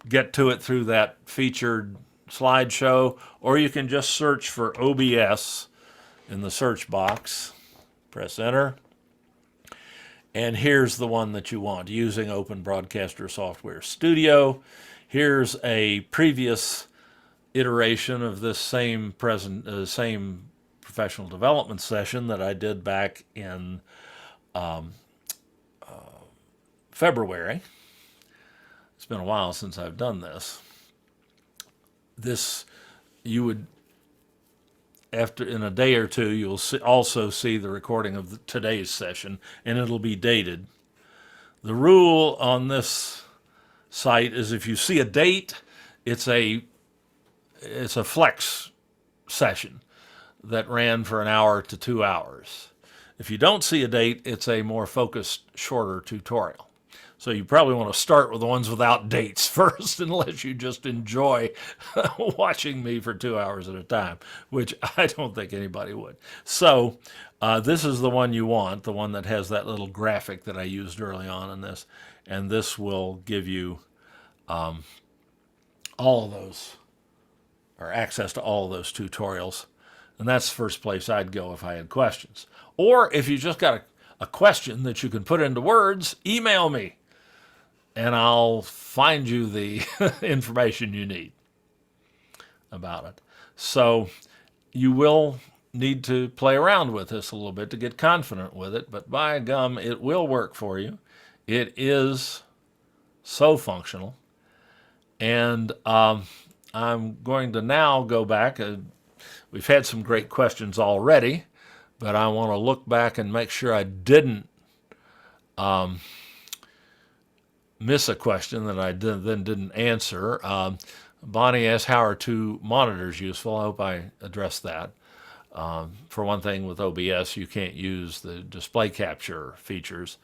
get to it through that featured slideshow, or you can just search for OBS in the search box. Press enter. And here's the one that you want, using Open Broadcaster Software Studio. Here's a previous iteration of this same professional development session that I did back in February. It's been a while since I've done this. You would, in a day or two, you'll also see the recording of today's session, and it'll be dated. The rule on this site is if you see a date, it's a flex session that ran for an hour to 2 hours. If you don't see a date, it's a more focused, shorter tutorial. So you probably want to start with the ones without dates first, unless you just enjoy watching me for 2 hours at a time, which I don't think anybody would. So this is the one you want, the one that has that little graphic that I used early on in this, and this will give you all of those, or access to all of those tutorials. And that's the first place I'd go if I had questions. Or if you just got a question that you can put into words, email me and I'll find you the information you need about it. So you will need to play around with this a little bit to get confident with it, but by gum, it will work for you. It is so functional. And I'm going to now go back. We've had some great questions already, but I want to look back and make sure I didn't miss a question that I didn't answer. Bonnie asked, how are two monitors useful? I hope I addressed that. For one thing, with OBS, you can't use the display capture features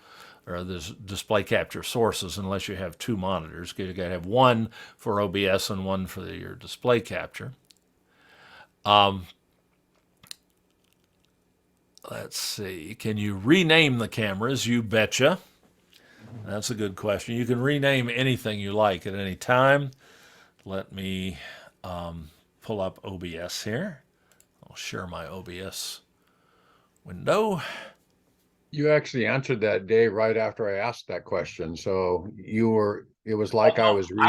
or the display capture sources unless you have two monitors. You got to have one for OBS and one for your display capture. Let's see. Can you rename the cameras? You betcha. That's a good question. You can rename anything you like at any time. Let me pull up OBS here. I'll share my OBS window. You actually answered that day right after I asked that question. So it was like I was reading.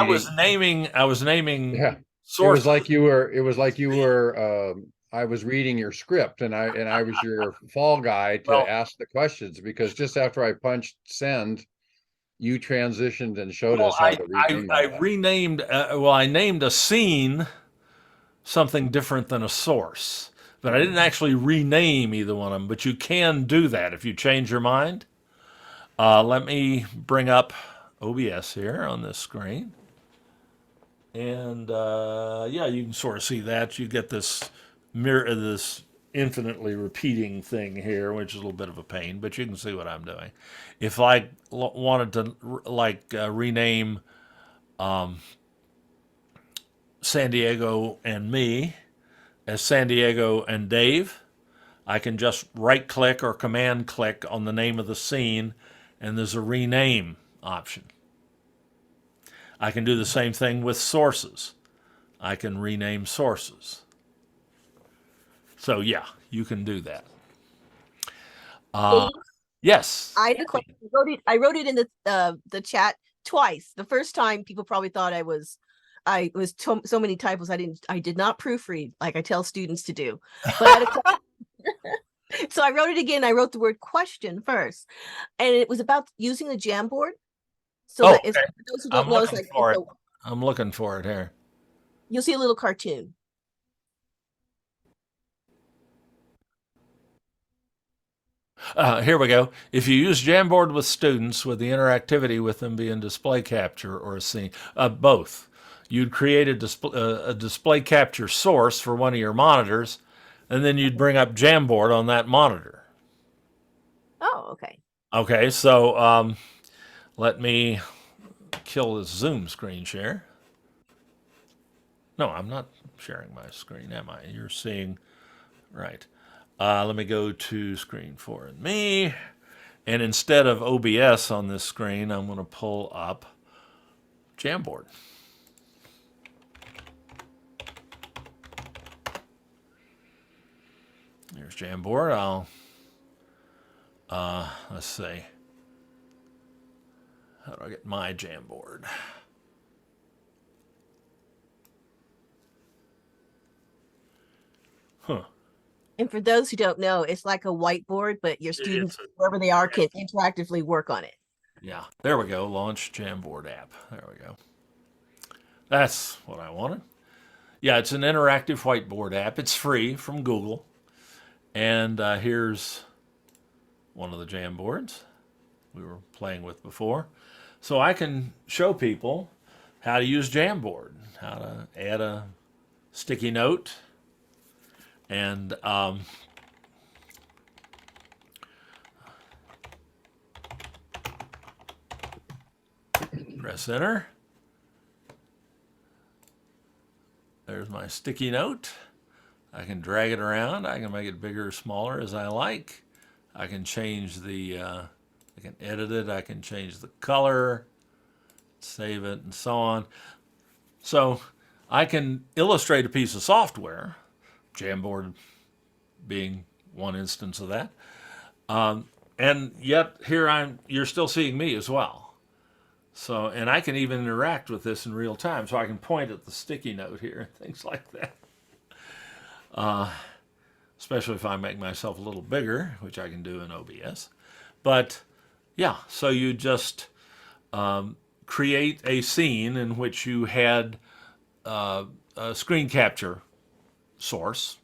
I was naming Yeah. sources. It was like you were, I was reading your script and I was your fall guy to ask the questions, because just after I punched send, you transitioned and showed us how to rename all that. Renamed, I named a scene something different than a source, but I didn't actually rename either one of them. But you can do that if you change your mind. Let me bring up OBS here on this screen. And yeah, you can sort of see that. You get this mirror, this infinitely repeating thing here, which is a little bit of a pain, but you can see what I'm doing. If I wanted to rename San Diego and me as San Diego and Dave, I can just right click or command click on the name of the scene, and there's a rename option. I can do the same thing with sources. I can rename sources. So yeah, you can do that. Yes. I had a question. I wrote it in the chat twice. The first time, people probably thought I was so many typos. I did not proofread like I tell students to do. But so I wrote it again. I wrote the word question first, and it was about using the Jamboard. So that okay. for those who don't know, it's like I'm looking for it here. You'll see a little cartoon. Here we go. If you use Jamboard with students, with the interactivity with them being display capture or a scene, both, you'd create a display capture source for one of your monitors, and then you'd bring up Jamboard on that monitor. Oh, okay. Okay, so let me kill this Zoom screen share. No, I'm not sharing my screen, am I? You're seeing, right. Let me go to screen 4 and me. And instead of OBS on this screen, I'm going to pull up Jamboard. There's Jamboard. Let's see. How do I get my Jamboard? Huh. And for those who don't know, it's like a whiteboard, but your students, wherever they are, can interactively work on it. Yeah, there we go. Launch Jamboard app. There we go. That's what I wanted. Yeah, it's an interactive whiteboard app. It's free from Google. And here's one of the Jamboards. we were playing with before. So I can show people how to use Jamboard, how to add a sticky note, and press enter. There's my sticky note. I can drag it around. I can make it bigger or smaller as I like. I can change the, I can edit it. I can change the color, save it, and so on. So I can illustrate a piece of software, Jamboard being one instance of that. And yet here you're still seeing me as well. So, and I can even interact with this in real time. So I can point at the sticky note here and things like that. Especially if I make myself a little bigger, which I can do in OBS. But yeah, so you just create a scene in which you had a screen capture source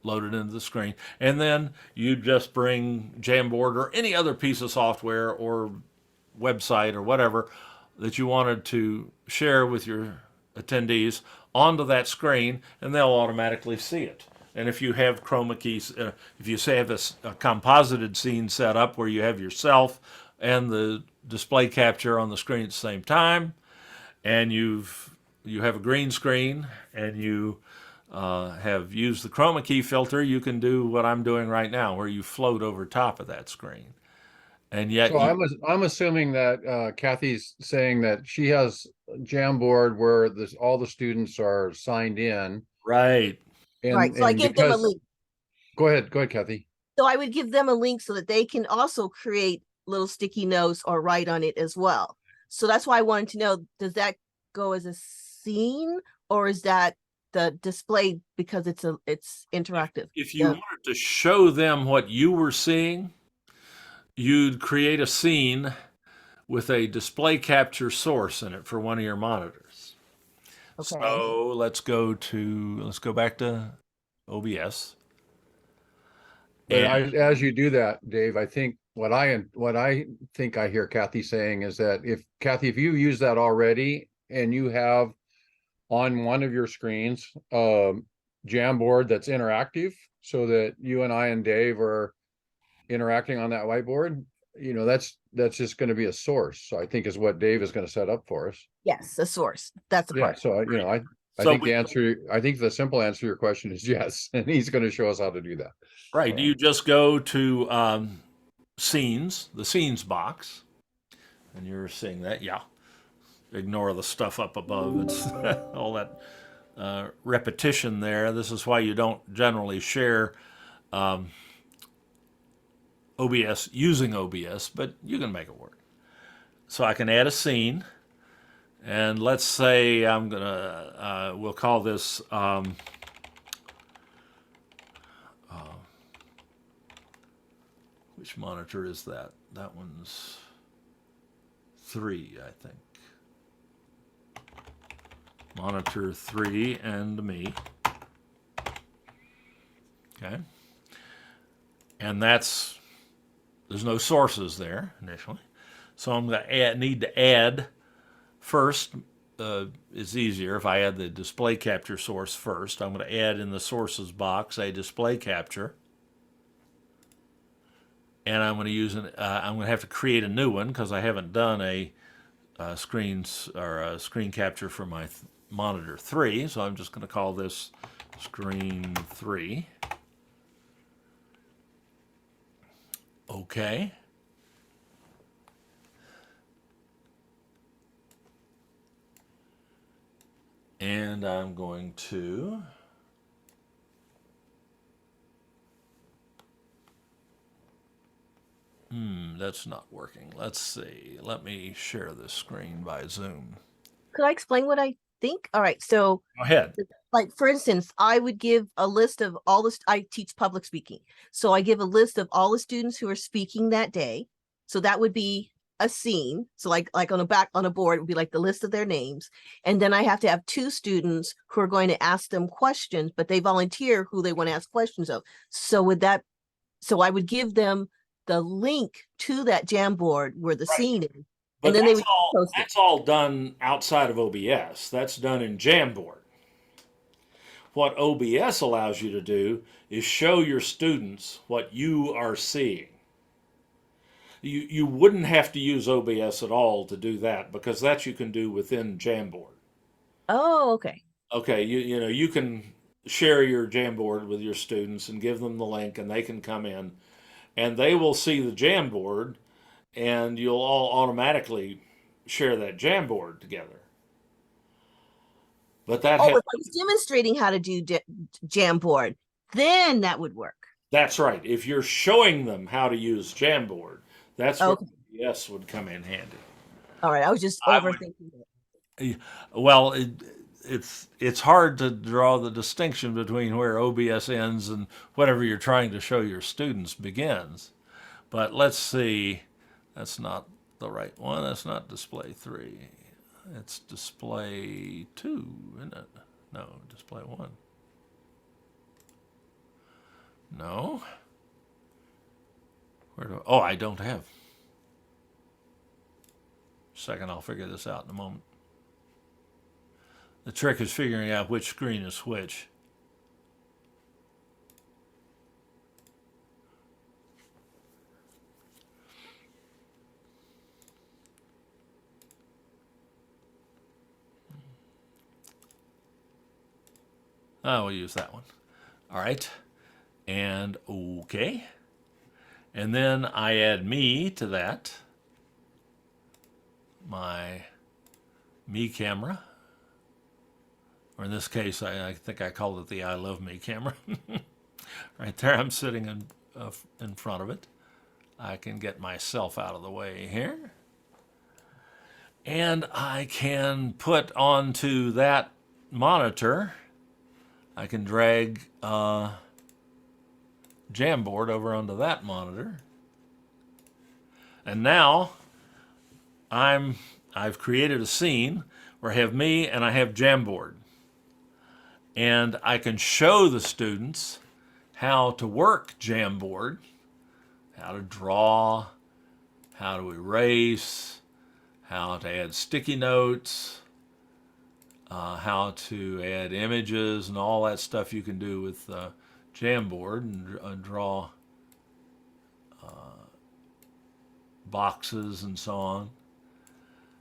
loaded into the screen, and then you just bring Jamboard or any other piece of software or website or whatever that you wanted to share with your attendees onto that screen, and they'll automatically see it. And if you have chroma keys, if you say have a composited scene set up where you have yourself and the display capture on the screen at the same time, and you have a green screen, and you have used the chroma key filter, you can do what I'm doing right now, where you float over top of that screen. And yet, So I'm assuming that Kathy's saying that she has Jamboard where all the students are signed in, right? Right. So I and give them a because link. go ahead, Kathy. So I would give them a link so that they can also create little sticky notes or write on it as well. So that's why I wanted to know, does that go as a scene, or is that the display because it's interactive? If you wanted to show them what you were seeing, you'd create a scene with a display capture source in it for one of your monitors. Okay. So let's go back to OBS. But And as you do that, Dave, I think what I think I hear Kathy saying is that if you use that already and you have on one of your screens Jamboard that's interactive, so that you and I and Dave are interacting on that whiteboard, that's just going to be a source. So I think is what Dave is going to set up for us. Yes, a source. That's the Yeah. part. So I so think the simple answer to your question is yes, and he's going to show us how to do that. right, you just go to scenes, the scenes box, and you're seeing that. Yeah, ignore the stuff up above. It's all that repetition there. This is why you don't generally share OBS using OBS, but you can make it work. So I can add a scene, and let's say I'm gonna we'll call this which monitor is that? That one's 3, I think. Monitor 3 and me. Okay. And there's no sources there initially. So I'm going to need to add first. It's easier if I add the display capture source first. I'm going to add in the sources box a display capture. And I'm going to use I'm going to have to create a new one because I haven't done a screen capture for my monitor 3. So I'm just going to call this screen 3. Okay. And I'm going to that's not working. Let's see. Let me share this screen by Zoom. Could I explain what I think? All right. So go ahead. Like, for instance, I would give a list of all the, I teach public speaking. So I give a list of all the students who are speaking that day. So that would be a scene. So like on a board, it would be like the list of their names. And then I have to have 2 students who are going to ask them questions, but they volunteer who they want to ask questions of. So I would give them the link to that Jamboard where the Right. scene is, But and then they that's would all. post it. That's all done outside of OBS. That's done in Jamboard. What OBS allows you to do is show your students what you are seeing. You wouldn't have to use OBS at all to do that because that you can do within Jamboard. Oh, okay. Okay, you know you can share your Jamboard with your students and give them the link, and they can come in, and they will see the Jamboard, and you'll all automatically share that Jamboard together. But that Oh, has, if I was demonstrating how to do Jamboard, then that would work. that's right. If you're showing them how to use Jamboard, that's where Okay. OBS would come in handy. All right. I was just I would overthinking it. Well, it's hard to draw the distinction between where OBS ends and whatever you're trying to show your students begins. But let's see, that's not the right one. That's not display 3. It's display 2, isn't it? No, display 1. No. Oh, I don't have. Second, I'll figure this out in a moment. The trick is figuring out which screen is which. We'll use that one. All right. And okay. And then I add me to that. My me camera. Or in this case, I think I called it the I Love Me camera. Right there, I'm sitting in front of it. I can get myself out of the way here. And I can put onto that monitor, I can drag Jamboard over onto that monitor. And now I've created a scene where I have me and I have Jamboard. And I can show the students how to work Jamboard, how to draw, how to erase, how to add sticky notes, how to add images and all that stuff you can do with Jamboard and draw boxes and so on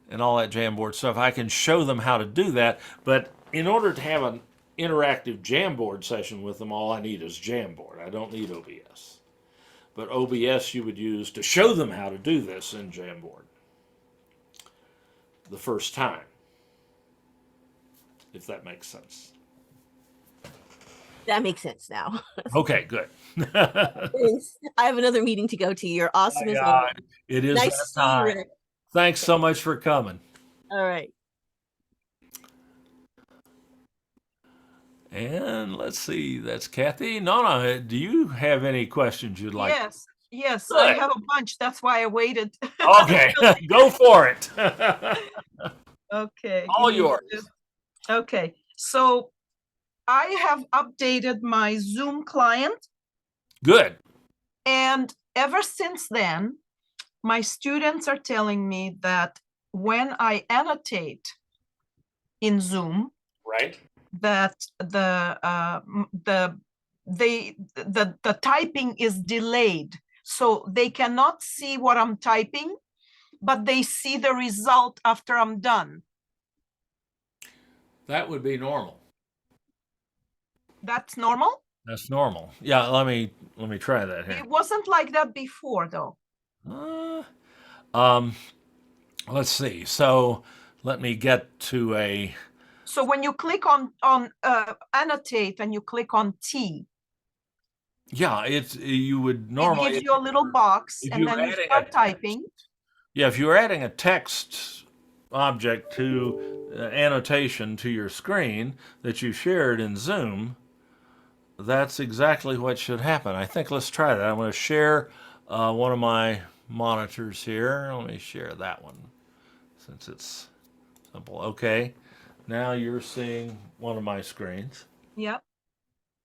and all that Jamboard stuff. I can show them how to do that, but in order to have an interactive Jamboard session with them, all I need is Jamboard. I don't need OBS. But OBS you would use to show them how to do this in Jamboard the first time, if that makes sense. That makes sense now. Okay, good. Thanks. I have another meeting to go to. You're awesome as Yeah, always. it is Nice that to see you, time. Rick. Thanks so much for coming. All right. And let's see, that's Kathy. Nona, do you have any questions you'd like? Yes, yes, Good. I have a bunch. That's why I waited. Okay, go for it. Okay. All give me yours. just- Okay, so I have updated my Zoom client, Good. and ever since then, my students are telling me that when I annotate in Zoom, Right. that the typing is delayed, so they cannot see what I'm typing, but they see the result after I'm done. That would be normal. That's normal? That's normal. Yeah, let me try that here. It wasn't like that before, though. Let's see. So let me get to a. So when you click on annotate and you click on T, Yeah, it's you would it normally. gives you a little box, if and you were then you adding a start text- typing. Yeah, if you were adding a text object to annotation to your screen that you shared in Zoom, that's exactly what should happen. I think let's try that. I'm going to share one of my monitors here. Let me share that one since it's simple. Okay, now you're seeing one of my screens. Yep.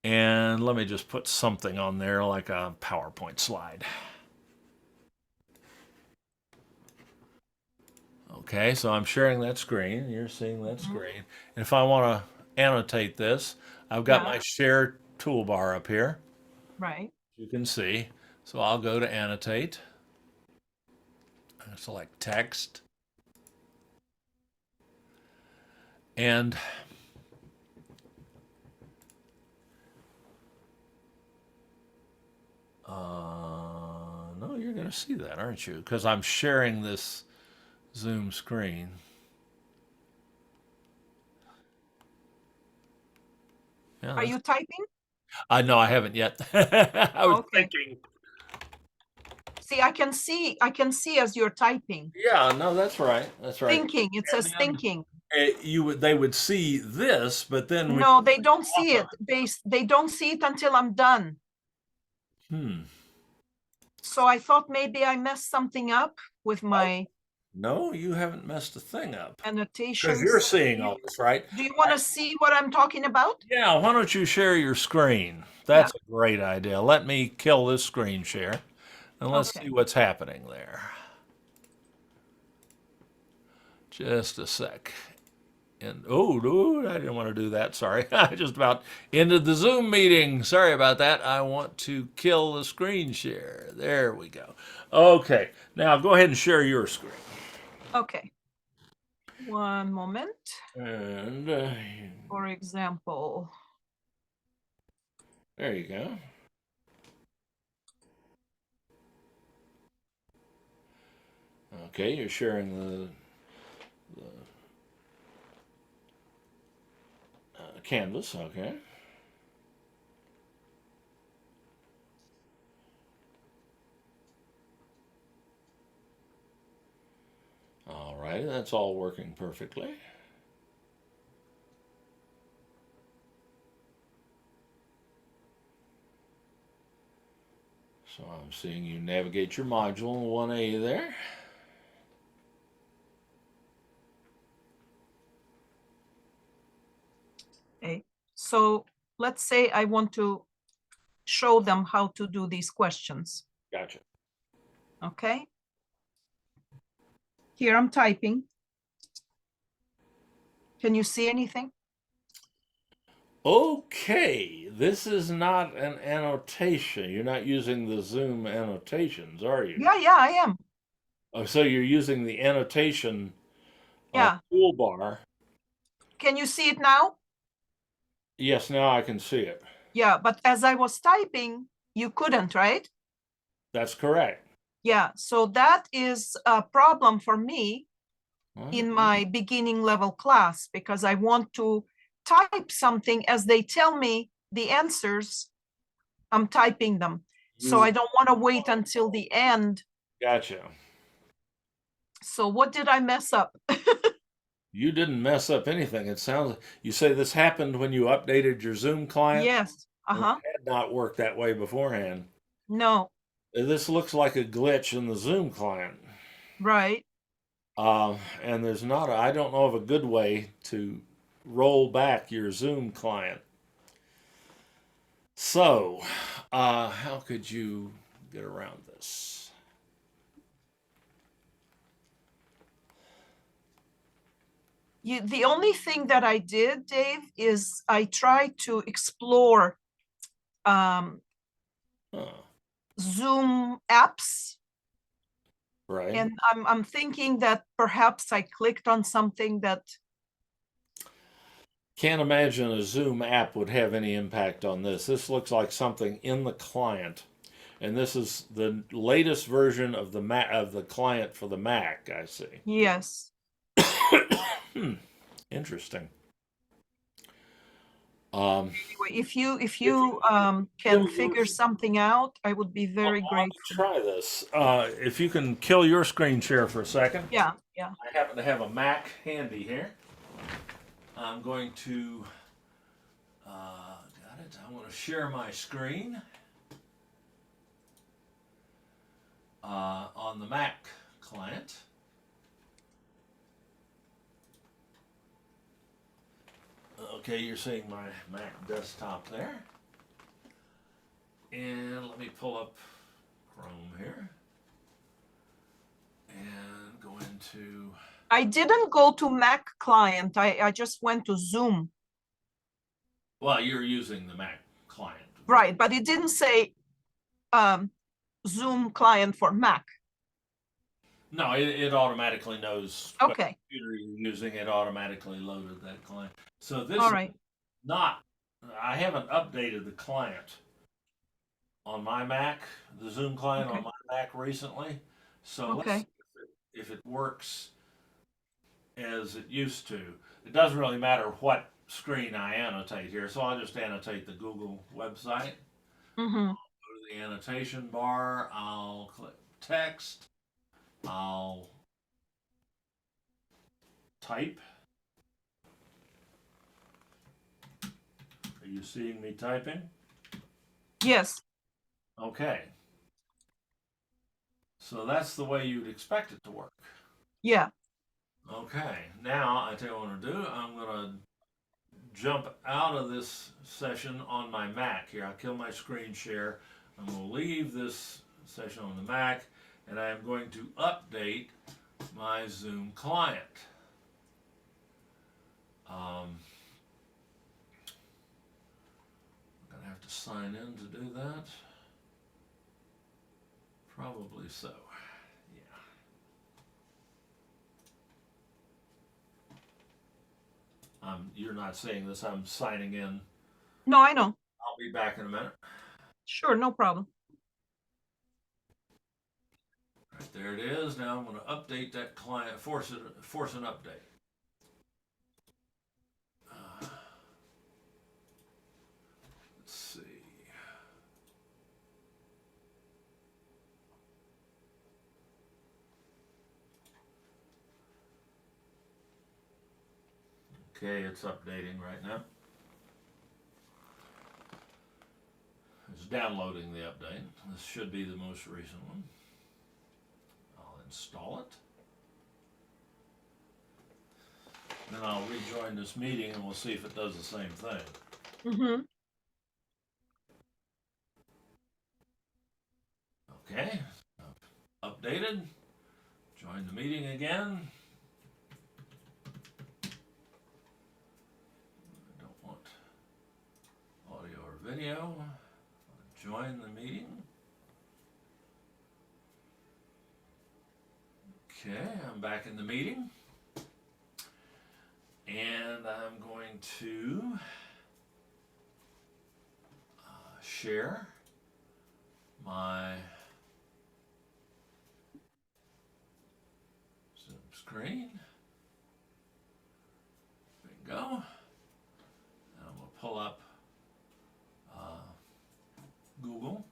And let me just put something on there like a PowerPoint slide. Okay, so I'm sharing that screen. You're seeing that Mhm. screen. And if I want to annotate this, I've got Yeah, my share toolbar up here. right. You can see. So I'll go to annotate. Select text. And no, you're going to see that, aren't you? Because I'm sharing this Zoom screen. Yeah, Are you typing? I know I haven't yet. I was Okay. thinking. See, I can see as you're typing. Yeah, no, that's right. That's right. Thinking, it And says then thinking. they would see this, but then when No, they don't see it. They don't see it until I'm done. hmm. So I thought maybe I messed something up with my No, you haven't messed a thing up. Because you're annotations. seeing all this, right? Do you want to see what I'm talking about? Yeah, why don't you share your screen? Yeah. That's a great idea. Let me kill this screen share and let's Okay. see what's happening there. Just a sec. And oh, no, I didn't want to do that. Sorry. I just about ended the Zoom meeting. Sorry about that. I want to kill the screen share. There we go. Okay. Now go ahead and share your screen. Okay. One moment. And For example, there you go. Okay, you're sharing the canvas. Okay. All right, that's all working perfectly. So I'm seeing you navigate your module 1A there. okay. So let's say I want to show them how to do these questions. Gotcha. Okay. Here I'm typing. Can you see anything? Okay, this is not an annotation. You're not using the Zoom annotations, are you? Yeah, I am. Oh, so you're using the annotation Yeah. toolbar. Can you see it now? Yes, now I can see it. Yeah, but as I was typing, you couldn't, right? That's correct. Yeah, so that is a problem for me Well, in my beginning level class because I want to type something as they tell me the answers, I'm typing them. So you I don't want to wait until the end. gotcha. So what did I mess up? You didn't mess up anything. It sounds you say this happened when you updated your Zoom client. Yes. It Uh-huh. had not worked that way beforehand. No. This looks like a glitch in the Zoom client. Right. And there's not, I don't know of a good way to roll back your Zoom client. So, how could you get around this? The only thing that I did, Dave, is I tried to explore um, Huh, Zoom apps. right. And I'm thinking that perhaps I clicked on something that, Can't imagine a Zoom app would have any impact on this. This looks like something in the client. And this is the latest version of the of the client for the Mac, I see. yes. Interesting. Um, Anyway, if if you kill can your, figure something out, I would be very I'll have to grateful. try this. If you can kill your screen share for a second. Yeah. I happen to have a Mac handy here. I'm going to, got it. I want to share my screen on the Mac client. Okay, you're seeing my Mac desktop there. And let me pull up Chrome here. And go into I didn't go to Mac client. I just went to Zoom. Well, you're using the Mac client. Right, but it didn't say Zoom client for Mac. No, it automatically knows what Okay, computer you're using. It automatically loaded that client. So this all is right. not, I haven't updated the client on my Mac, the Zoom client on Okay. my Mac recently. So let's Okay. see if it works as it used to. It doesn't really matter what screen I annotate here, so I'll just annotate the Google website. Mm-hmm. Go to the annotation bar, I'll click text, I'll type. Are you seeing me typing? Yes. Okay. So that's the way you'd expect it to work. Yeah. Okay, now I tell you what I'm gonna do. I'm gonna jump out of this session on my Mac here. I'll kill my screen share. I'm gonna leave this session on the Mac, and I'm going to update my Zoom client. I'm gonna have to sign in to do that. Probably so. You're not seeing this. I'm signing in. No, I know. I'll be back in a minute. Sure, no problem. Right there it is. Now I'm going to update that client. Force an update. Let's see. Okay, it's updating right now. It's downloading the update. This should be the most recent one. I'll install it. Then I'll rejoin this meeting and we'll see if it does the same thing. Mm-hmm. Okay, updated. Join the meeting again. I don't want audio or video. Join the meeting. Okay, I'm back in the meeting. And I'm going to share my Zoom screen. Bingo. And I'm going to pull up Google.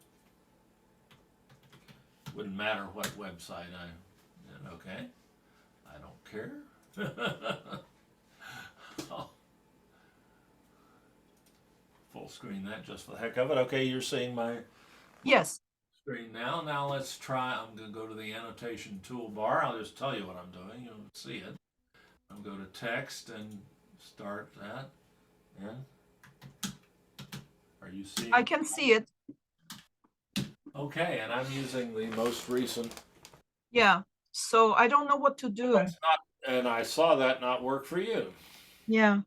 Wouldn't matter what website I'm in, okay? I don't care. I'll full screen that just for the heck of it. Okay, you're seeing my Yes. screen now. Now let's try. I'm going to go to the annotation toolbar. I'll just tell you what I'm doing. You'll see it. I'll go to text and start that. And are you seeing? I can see it. Okay, and I'm using the most recent. Yeah. So I don't know what to do. That's not, and I saw that not work for you. Yeah.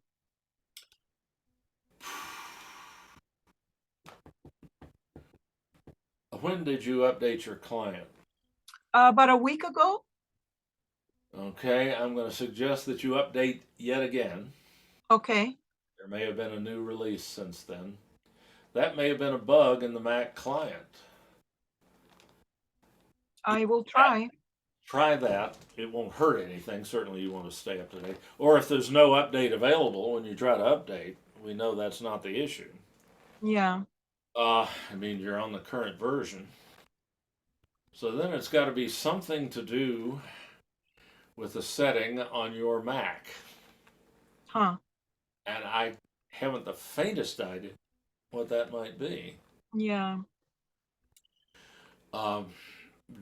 When did you update your client? About a week ago. Okay, I'm going to suggest that you update yet again. Okay. There may have been a new release since then. That may have been a bug in the Mac client. I will try. Try that. It won't hurt anything. Certainly you want to stay up to date. Or if there's no update available when you try to update, we know that's not the issue. Yeah. I mean, you're on the current version. So then it's got to be something to do with the setting on your Mac. Huh. And I haven't the faintest idea what that might be. Yeah.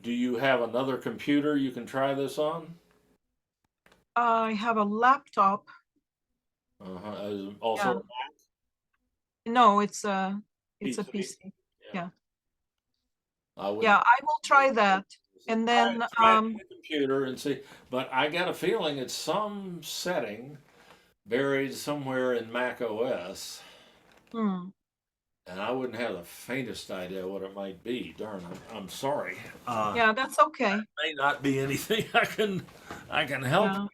Do you have another computer you can try this on? I have a laptop. Also, No, it's a PC. PC. Yeah. I would. Yeah, I will try that. and Try, then try it on the computer and see. But I got a feeling it's some setting buried somewhere in Mac OS, hmm, and I wouldn't have the faintest idea what it might be. Darn, I'm sorry. yeah, that's okay. May not be anything I can help.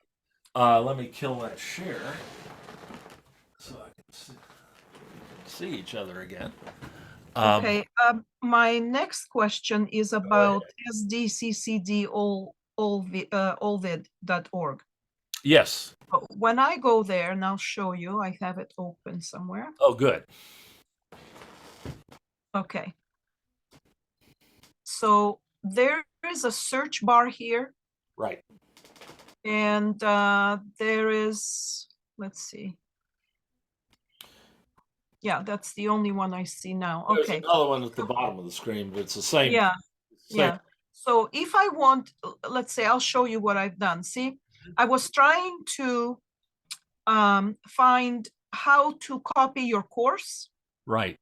Yeah. Let me kill that share so I can see each other again. Okay. My next question is about sdccdolvid.org. Yes. When I go there, and I'll show you, I have it open somewhere. Oh, good. Okay. So there is a search bar here, Right. and there is, let's see. Yeah, that's the only one I see now. There's Okay. another one at the bottom of the screen, but it's the same. Yeah, same. yeah. So if I want, let's say, I'll show you what I've done. See, I was trying to find how to copy your course. Right.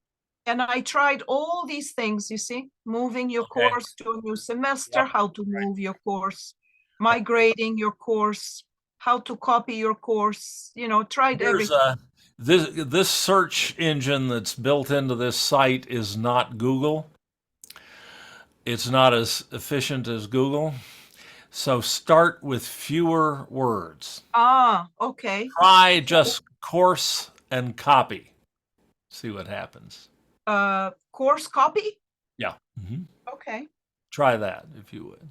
And I tried all these things, you see, moving your Okay. course to a new semester, Yep. how to move your course, migrating your course, how to copy your course, tried Here's everything. this search engine that's built into this site is not Google. It's not as efficient as Google. So start with fewer words. Ah, okay. Try just course and copy. See what happens. Course copy? Yeah. Mhm. Okay. Try that if you would.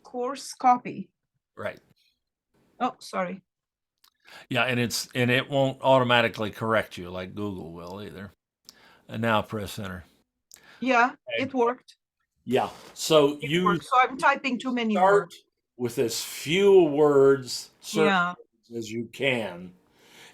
Course copy. Right. Oh, sorry. Yeah, and it won't automatically correct you like Google will either. And now press enter. Yeah, Okay. it worked. Yeah. So It you worked. So I'm typing too many start words. with as few words Yeah. as you can.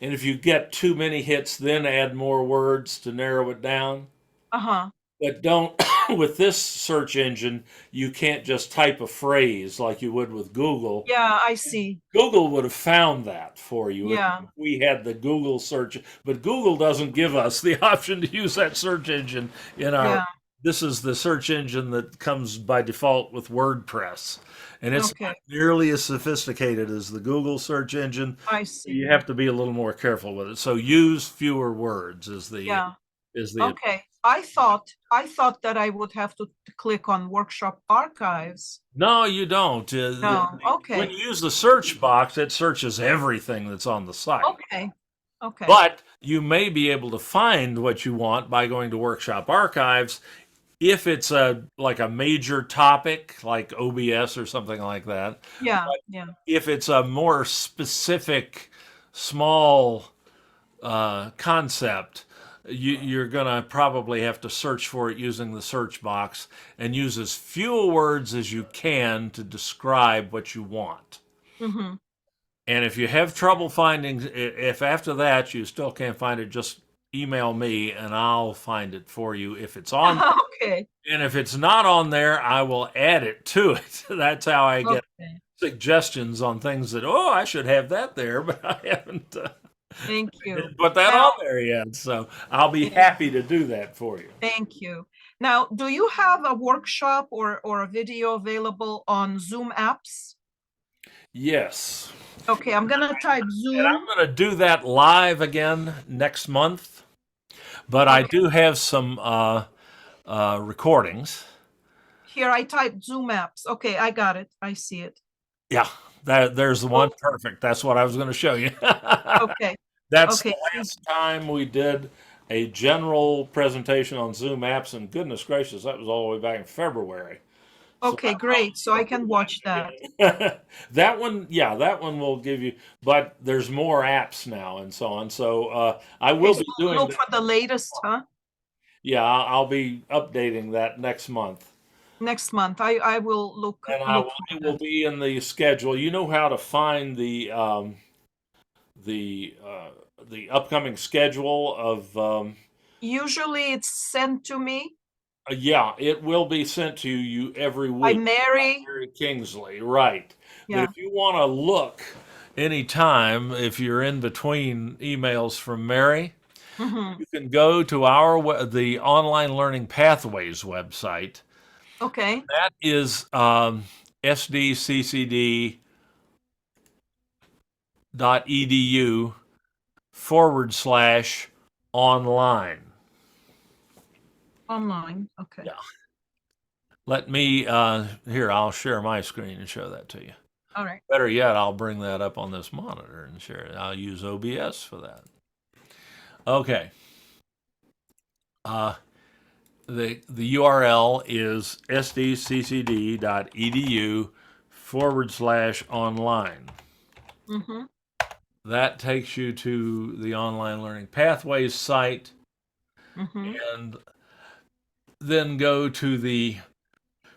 And if you get too many hits, then add more words to narrow it down. Uh-huh. But don't, with this search engine, you can't just type a phrase like you would with Google. Yeah, I see. Google would have found that for you Yeah. if we had the Google search. But Google doesn't give us the option to use that search engine in our. Yeah. This is the search engine that comes by default with WordPress. And it's Okay. not nearly as sophisticated as the Google search engine. I see. You have to be a little more careful with it. So use fewer words is the Yeah. is the Okay. I thought that I would have to click on workshop archives. No, you don't. No. Okay. When you use the search box, it searches everything that's on the site. Okay. Okay. But you may be able to find what you want by going to Workshop Archives if it's like a major topic like OBS or something like that. Yeah. But Yeah. if it's a more specific, small concept, you're going to probably have to search for it using the search box and use as few words as you can to describe what you want. Mm-hmm. And if you have trouble finding, if after that you still can't find it, just email me and I'll find it for you if it's on. Okay. And if it's not on there, I will add it to it. That's how I get Okay. suggestions on things that, oh, I should have that there, but I haven't Thank you. put that Now- on there yet. So I'll be happy to do that for you. Thank you. Now, do you have a workshop or a video available on Zoom apps? Yes. Okay, I'm gonna type And Zoom. I'm going to do that live again next month. But I Okay. do have some recordings. Here I type Zoom apps. Okay, I got it. I see it. Yeah, there's the one. Perfect. That's what I was going to show you. Okay. That's Okay. the last time we did a general presentation on Zoom apps, and goodness gracious, that was all the way back in February. Okay, great. So I can watch that. That one, yeah, that one will give you, but there's more apps now and so on. So I will Okay, be so doing look that. for the latest, huh? Yeah, I'll be updating that next month. Next month. I will look. And look it for will that. be in the schedule. You know how to find the upcoming schedule of Usually it's sent to me yeah, it will be sent to you every by week. Mary. Mary Kingsley, right? Yeah. But if you want to look anytime, if you're in between emails from Mary, Mhm. you can go to the Online Learning Pathways website. Okay. That is sdccd.edu/online. Online. Okay. Yeah. Let me, here, I'll share my screen and show that to you. All right. Better yet, I'll bring that up on this monitor and share it. I'll use OBS for that. Okay. The URL is sdccd.edu/online. Mm-hmm. That takes you to the Online Learning Pathways site, Mm-hmm. and then go to the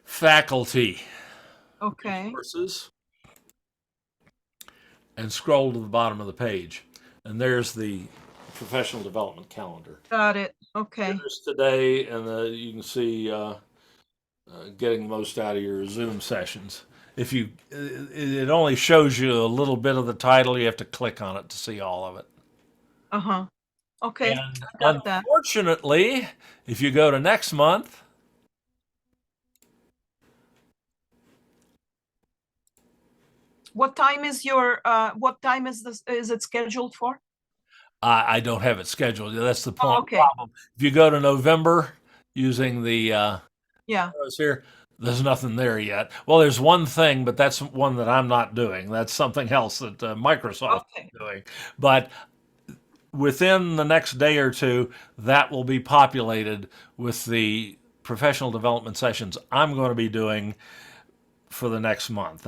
faculty Okay. resources and scroll to the bottom of the page. And there's the professional development calendar. Got it. Okay. Here's today, and you can see getting the most out of your Zoom sessions. If you, it only shows you a little bit of the title. You have to click on it to see all of it. Uh-huh. Okay. And Got that. unfortunately, if you go to next month, What time is this is it scheduled for? I don't have it scheduled. That's the Oh, point. okay. Problem. If you go to November using the Yeah. arrows here, there's nothing there yet. Well, there's one thing, but that's one that I'm not doing. That's something else that Microsoft Okay. is doing. But within the next day or two, that will be populated with the professional development sessions I'm going to be doing for the next month.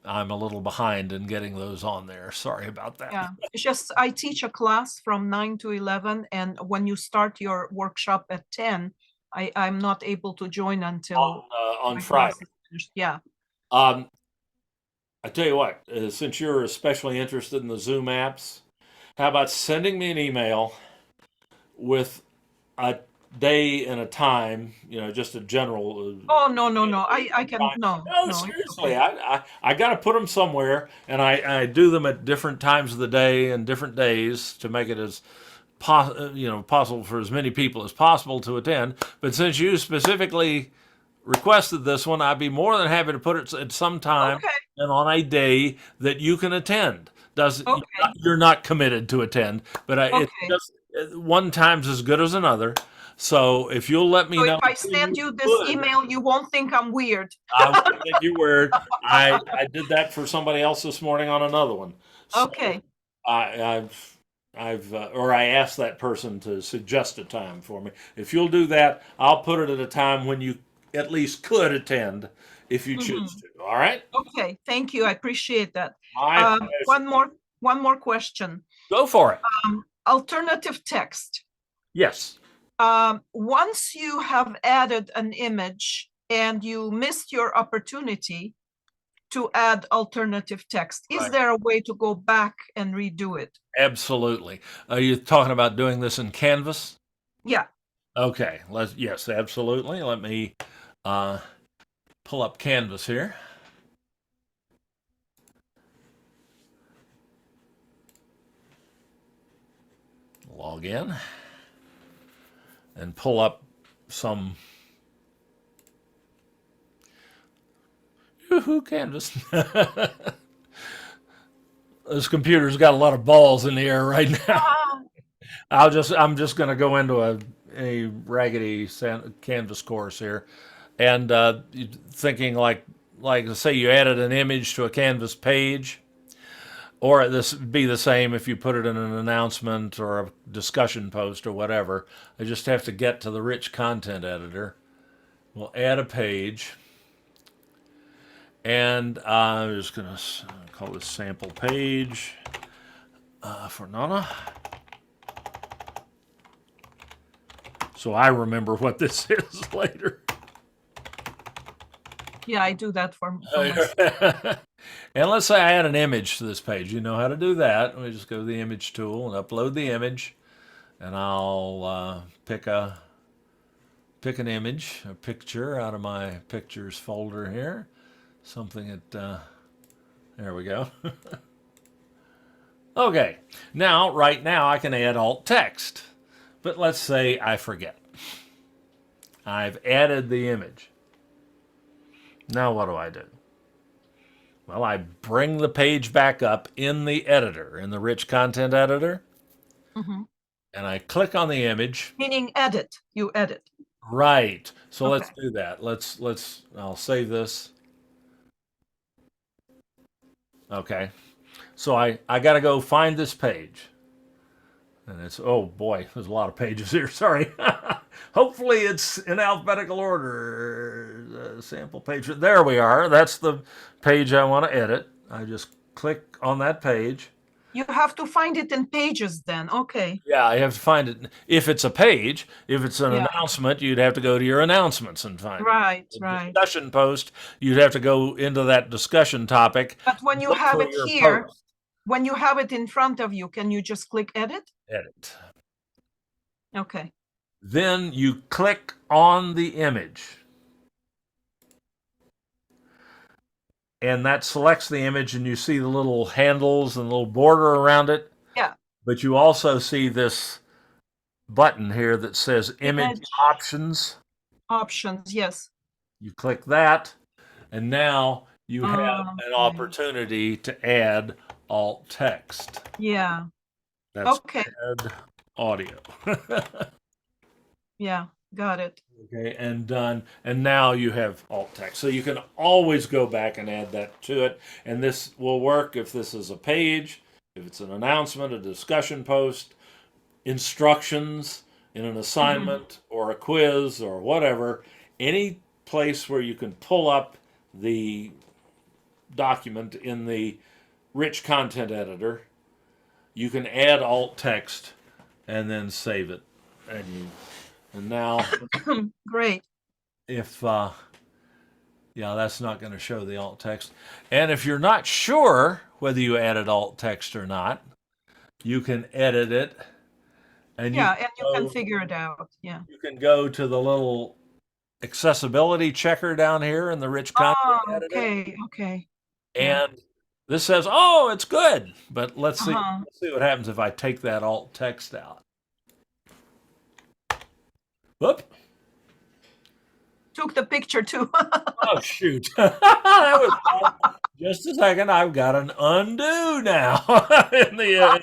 I'm a little behind in getting those on there. Sorry about that. Yeah. It's just I teach a class from 9 to 11, and when you start your workshop at 10, I'm not able to join until On my Friday. class is finished. Yeah. I tell you what, since you're especially interested in the Zoom apps, how about sending me an email with a day and a time, just a general. Oh, no. I can, no, No, it's seriously, okay. I got to put them somewhere, and I do them at different times of the day and different days to make it as possible for as many people as possible to attend. But since you specifically requested this one, I'd be more than happy to put it at some time Okay. and on a day that you can attend. Okay. You're not committed to attend, but it's Okay. just one time's as good as another. So if you'll let me So know, if I send you this would, email, you won't think I'm weird. I wouldn't think you were. I did that for somebody else this morning on another one. So Okay. I asked that person to suggest a time for me. If you'll do that, I'll put it at a time when you at least could attend if you choose to. All right? Okay. Thank you. I appreciate that. My pleasure. One more question. Go for it. Alternative text. Yes. Once you have added an image and you missed your opportunity to add alternative text, is Right. there a way to go back and redo it? Absolutely. Are you talking about doing this in Canvas? Yeah. Okay. Yes, absolutely. Let me pull up Canvas here. Log in and pull up some Canvas. This computer's got a lot of balls in the air right now. I'm just going to go into a raggedy Canvas course here, and thinking like say you added an image to a Canvas page, or this would be the same if you put it in an announcement or a discussion post or whatever. I just have to get to the rich content editor. We'll add a page, and I'm just going to call this sample page for Nana. So I remember what this is later. Yeah, I do that for myself. And let's say I add an image to this page. You know how to do that. We just go to the image tool and upload the image. And I'll pick an image, a picture out of my pictures folder here. Something that, there we go. Okay, right now I can add alt text. But let's say I forget. I've added the image. Now what do I do? Well, I bring the page back up in the editor, in the rich content editor, Mhm. and I click on the image. Meaning edit, you edit. Right. So let's Okay. do that. I'll save this. Okay. So I got to go find this page. And it's, oh boy, there's a lot of pages here. Sorry. Hopefully it's in alphabetical order. Sample page. There we are. That's the page I want to edit. I just click on that page. You have to find it in pages then. Okay. Yeah, I have to find it. If it's a page, if it's an Yeah. announcement, you'd have to go to your announcements and find it. Right, A right. discussion post, you'd have to go into that discussion topic. But when you look have for it your here, post, when you have it in front of you, can you just click edit? edit. Okay. Then you click on the image. And that selects the image, and you see the little handles and the little border around it. Yeah. But you also see this button here that says image Image. options. Options, yes. You click that, and now you have an Okay. opportunity to add alt text. Yeah. That's Okay. add audio. Yeah, got it. Okay, and done. And now you have alt text. So you can always go back and add that to it. And this will work if this is a page, if it's an announcement, a discussion post, instructions in an assignment or a quiz or whatever. Any place where you can pull up the document in the rich content editor, you can add alt text and then save it. And now Great. if yeah, that's not going to show the alt text. And if you're not sure whether you added alt text or not, you can edit it, and Yeah, and you can figure it out. Yeah. you can go to the little accessibility checker down here in the rich content Oh, editor, okay, okay. Yeah. and this says, "Oh, it's good." But let's see, Uh-huh. let's see what happens if I take that alt text out. Whoop! Took the picture too. Oh shoot! That was just a second. I've got an undo now. in the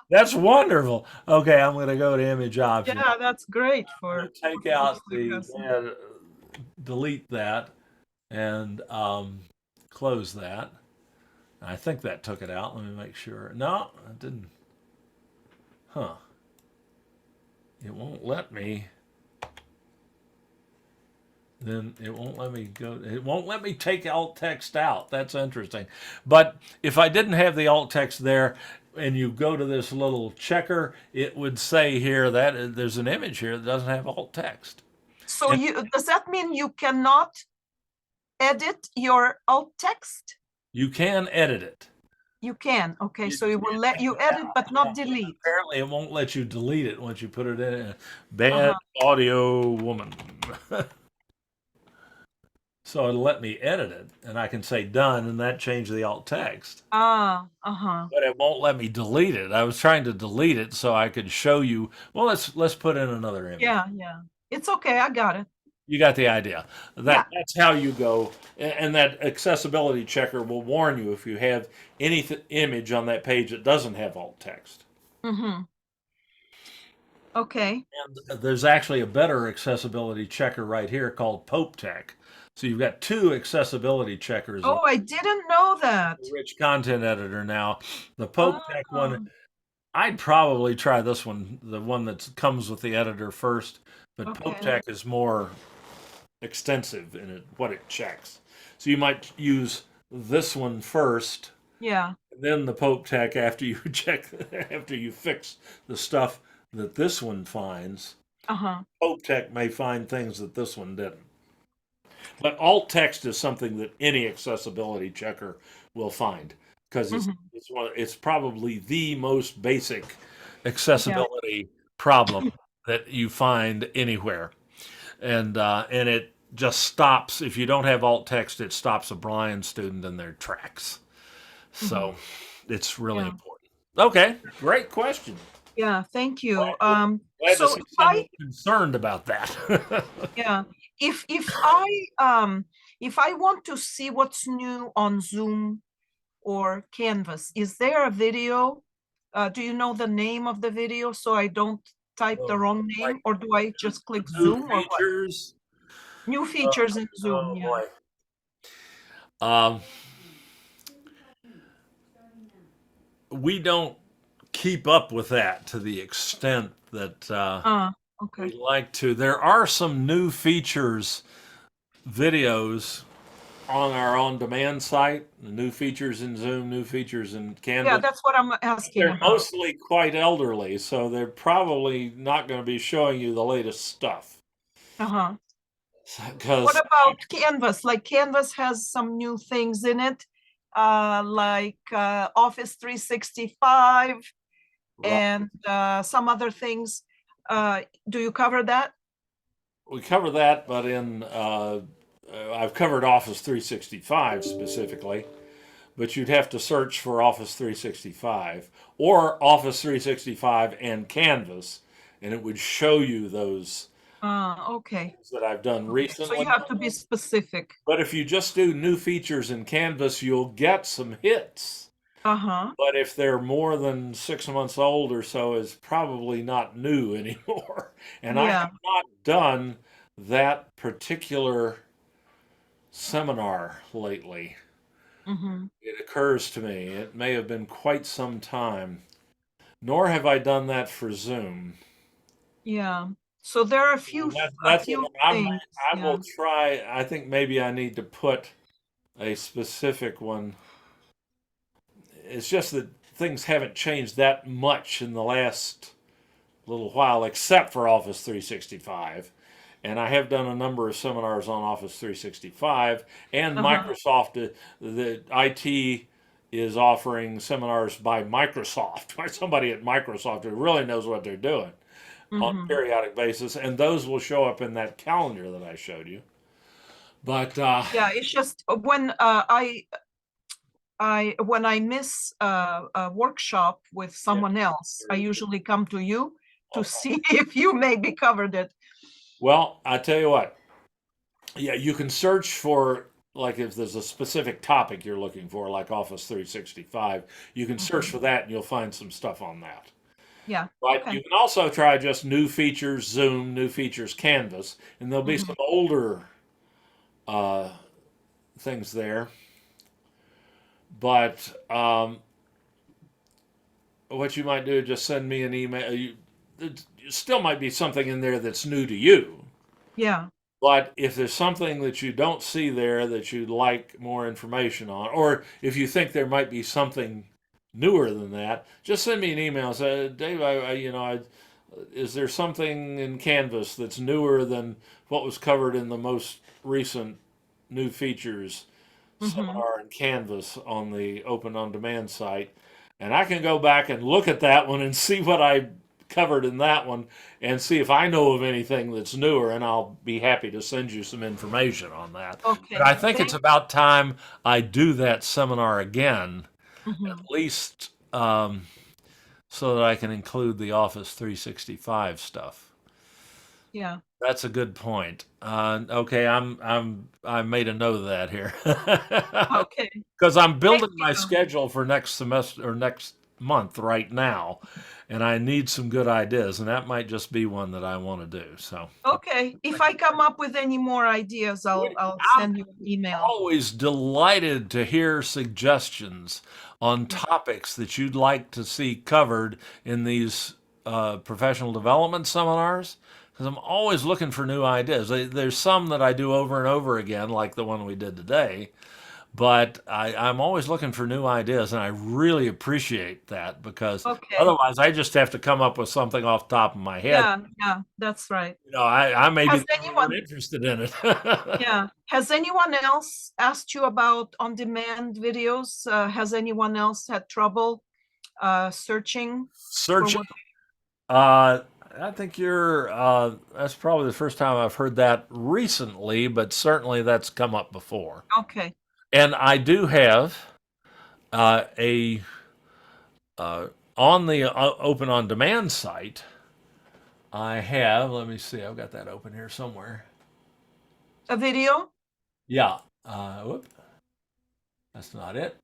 that's wonderful. Okay, I'm going to go to image options. Yeah, that's great I'm for going to take out folks like us. delete that, and close that. I think that took it out. Let me make sure. No, it didn't. Huh. It won't let me. Then it won't let me go. It won't let me take alt text out. That's interesting. But if I didn't have the alt text there, and you go to this little checker, it would say here that there's an image here that doesn't have alt text. So does that mean you cannot edit your alt text? You can edit it. You can. Okay, You so it will can let you edit, but not delete. Apparently, it won't let you delete it once you put it in. Bad audio woman. So it'll let me edit it, and I can say done, and that changed the alt text. But It won't let me delete it. I was trying to delete it so I could show you. Well, let's put in another image. yeah, it's okay. I got it. You got the idea. That's how you go, and that accessibility checker will warn you if you have any image on that page that doesn't have alt text. Okay. And there's actually a better accessibility checker right here called Pope Tech. So you've got two accessibility checkers. Oh, I didn't know that. The rich content editor now. The Pope Tech one, I'd probably try this one, the one that comes with the editor first. But Pope Tech is more extensive in what it checks. So you might use this one first. Yeah. And then the Pope Tech after you after you fix the stuff that this one finds. Pope Tech may find things that this one didn't. But alt text is something that any accessibility checker will find because it's probably the most basic accessibility problem that you find anywhere, and it just stops if you don't have alt text. It stops a blind student in their tracks. So it's really important. Okay, great question. Yeah, thank you. Glad to So see someone concerned about that. yeah, if I want to see what's new on Zoom or Canvas, is there a video? Do you know the name of the video so I don't type the wrong Like name, or do I just click new Zoom or what? features. New features in Zoom, Oh yeah. boy. Um, we don't keep up with that to the extent that Okay. we like to. There are some new features, videos on our on-demand site, new features in Zoom, new features in Yeah, Canvas. that's what I'm asking They're about. mostly quite elderly, so they're probably not going to be showing you the latest stuff. Uh-huh. Because What about Canvas? Like Canvas has some new things in it, like Office 365 and some other things. Do you cover that? we cover that, but I've covered Office 365 specifically, but you'd have to search for Office 365 or Office 365 and Canvas, and it would show you those Okay. that I've done So recently. you have to be specific. But if you just do new features in Canvas, you'll get some hits. Uh-huh. But if they're more than 6 months old or so, it's probably not new anymore. And I Yeah. have not done that particular seminar lately. Mm-hmm. It occurs to me, it may have been quite some time, nor have I done that for Zoom. Yeah. So there are a That's few things. I Yeah. will try. I think maybe I need to put a specific one. It's just that things haven't changed that much in the last little while, except for Office 365. And I have done a number of seminars on Office 365 and Uh-huh. Microsoft. The IT is offering seminars by Microsoft, by somebody at Microsoft who really knows what they're doing on a Mm-hmm. periodic basis. And those will show up in that calendar that I showed you. But Yeah, it's just when when I miss a workshop with someone else, I usually come to you to see if you maybe covered it. well, I tell you what, yeah, you can search for, like, if there's a specific topic you're looking for, like Office 365, you can search for that and you'll find some stuff on that. Yeah. But Okay. you can also try just new features Zoom, new features Canvas, and there'll be Mhm. some older uh, things there. But what you might do is just send me an email. There still might be something in there that's new to you. Yeah. But if there's something that you don't see there that you'd like more information on, or if you think there might be something newer than that, just send me an email and say, Dave, is there something in Canvas that's newer than what was covered in the most recent new features Hmm. seminar in Canvas on the Open On Demand site? And I can go back and look at that one and see what I covered in that one and see if I know of anything that's newer, and I'll be happy to send you some information on that. But Okay. I think it's about time I do that seminar again, at Mhm. least so that I can include the Office 365 stuff. Yeah. That's a good point. Okay, I made a note of that here Okay. because I'm Thank building my you. schedule for next semester or next month right now, and I need some good ideas, and that might just be one that I want to do. So Okay. If I come up with any more ideas, I'll I'm send you an email. always delighted to hear suggestions on Yeah. topics that you'd like to see covered in these professional development seminars. Because I'm always looking for new ideas. There's some that I do over and over again, like the one we did today, but I'm always looking for new ideas, and I really appreciate that because Okay. otherwise I just have to come up with something off the top of my head. Yeah. Yeah. That's right. I may be Has the only one anyone, interested in it. yeah. Has anyone else asked you about on-demand videos? Has anyone else had trouble searching for Searching. what? I think that's probably the first time I've heard that recently, but certainly that's come up before. Okay. And I do have a on the Open On Demand site. I have, let me see, I've got that open here somewhere. A video? Yeah. Whoop. That's not it.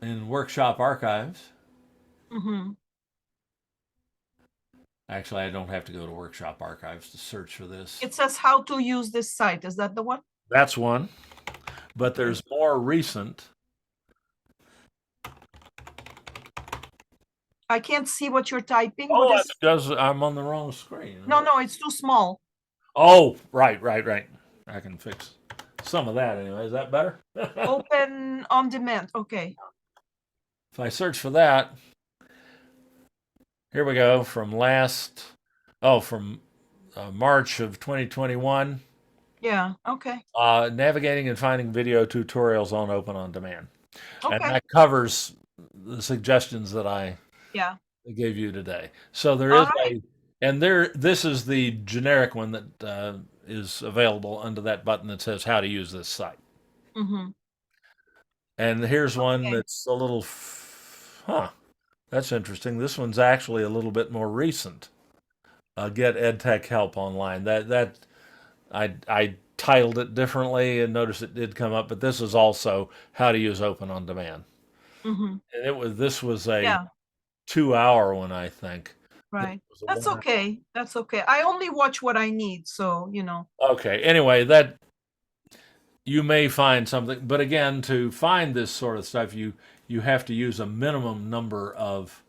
In workshop archives. Mm-hmm. Actually, I don't have to go to workshop archives to search for this. It says how to use this site. Is that the one? That's one. But there's more recent. I can't see what you're typing. Oh, What is? I'm on the wrong screen. No, no, it's too small. Oh, right. I can fix some of that anyway. Is that better? Open on demand. Okay. If I search for that, here we go from March of 2021. Yeah. Okay. Navigating and finding video tutorials on Open on Demand. And Okay. that covers the suggestions that I Yeah. gave you today. So there All is right. this is the generic one that is available under that button that says how to use this site. Mm-hmm. And here's one Okay. that's a little, that's interesting. This one's actually a little bit more recent. Get EdTech help online. I titled it differently and noticed it did come up, but this is also how to use Open on Demand. Mm-hmm. And this was a Yeah. 2-hour one, I think. Right. It was a That's 1 hour. okay. That's okay. I only watch what I need, so you know. Okay. Anyway, that you may find something, but again, to find this sort of stuff, you have to use a minimum number of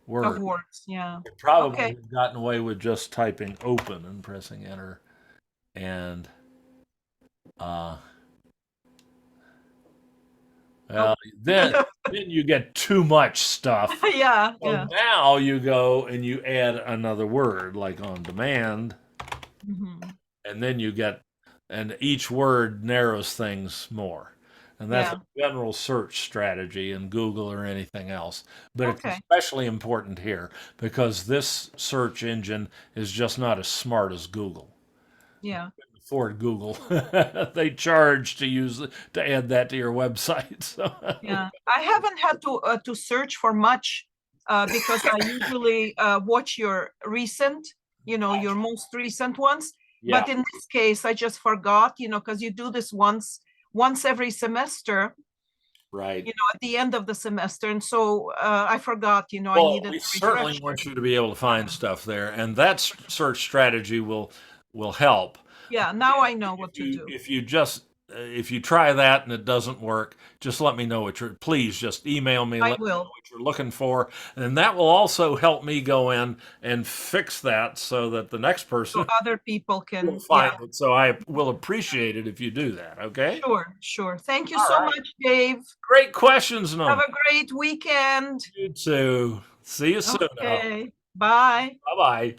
words. Of words. Yeah. You probably Okay. have gotten away with just typing open and pressing enter, and well, then you get too much stuff. Yeah. So Yeah. now you go and you add another word like on demand, Mm-hmm. and then and each word narrows things more. And that's Yeah. a general search strategy in Google or anything else. But it's Okay. especially important here because this search engine is just not as smart as Google. Yeah. Afford Google. They charge to add that to your website. So Yeah. I haven't had to search for much because I usually watch your recent, your most recent ones. yeah, But in this case, I just forgot, because you do this once every semester, right. at the end of the semester. And so I forgot, I Well, needed we a certainly refresher. want you to be able to find stuff there, and that search strategy will help. Yeah, now I know what to do. If you try that and it doesn't work, just let me know please just email me. I Let me know will. what you're looking for, and that will also help me go in and fix that so that the next person So other people will can, find yeah, it. So I will appreciate it if you do that. Okay. sure. Thank you All so right. much, Dave. Great questions, Have Norm. a great weekend. You too. See you soon. Okay, bye. Bye bye.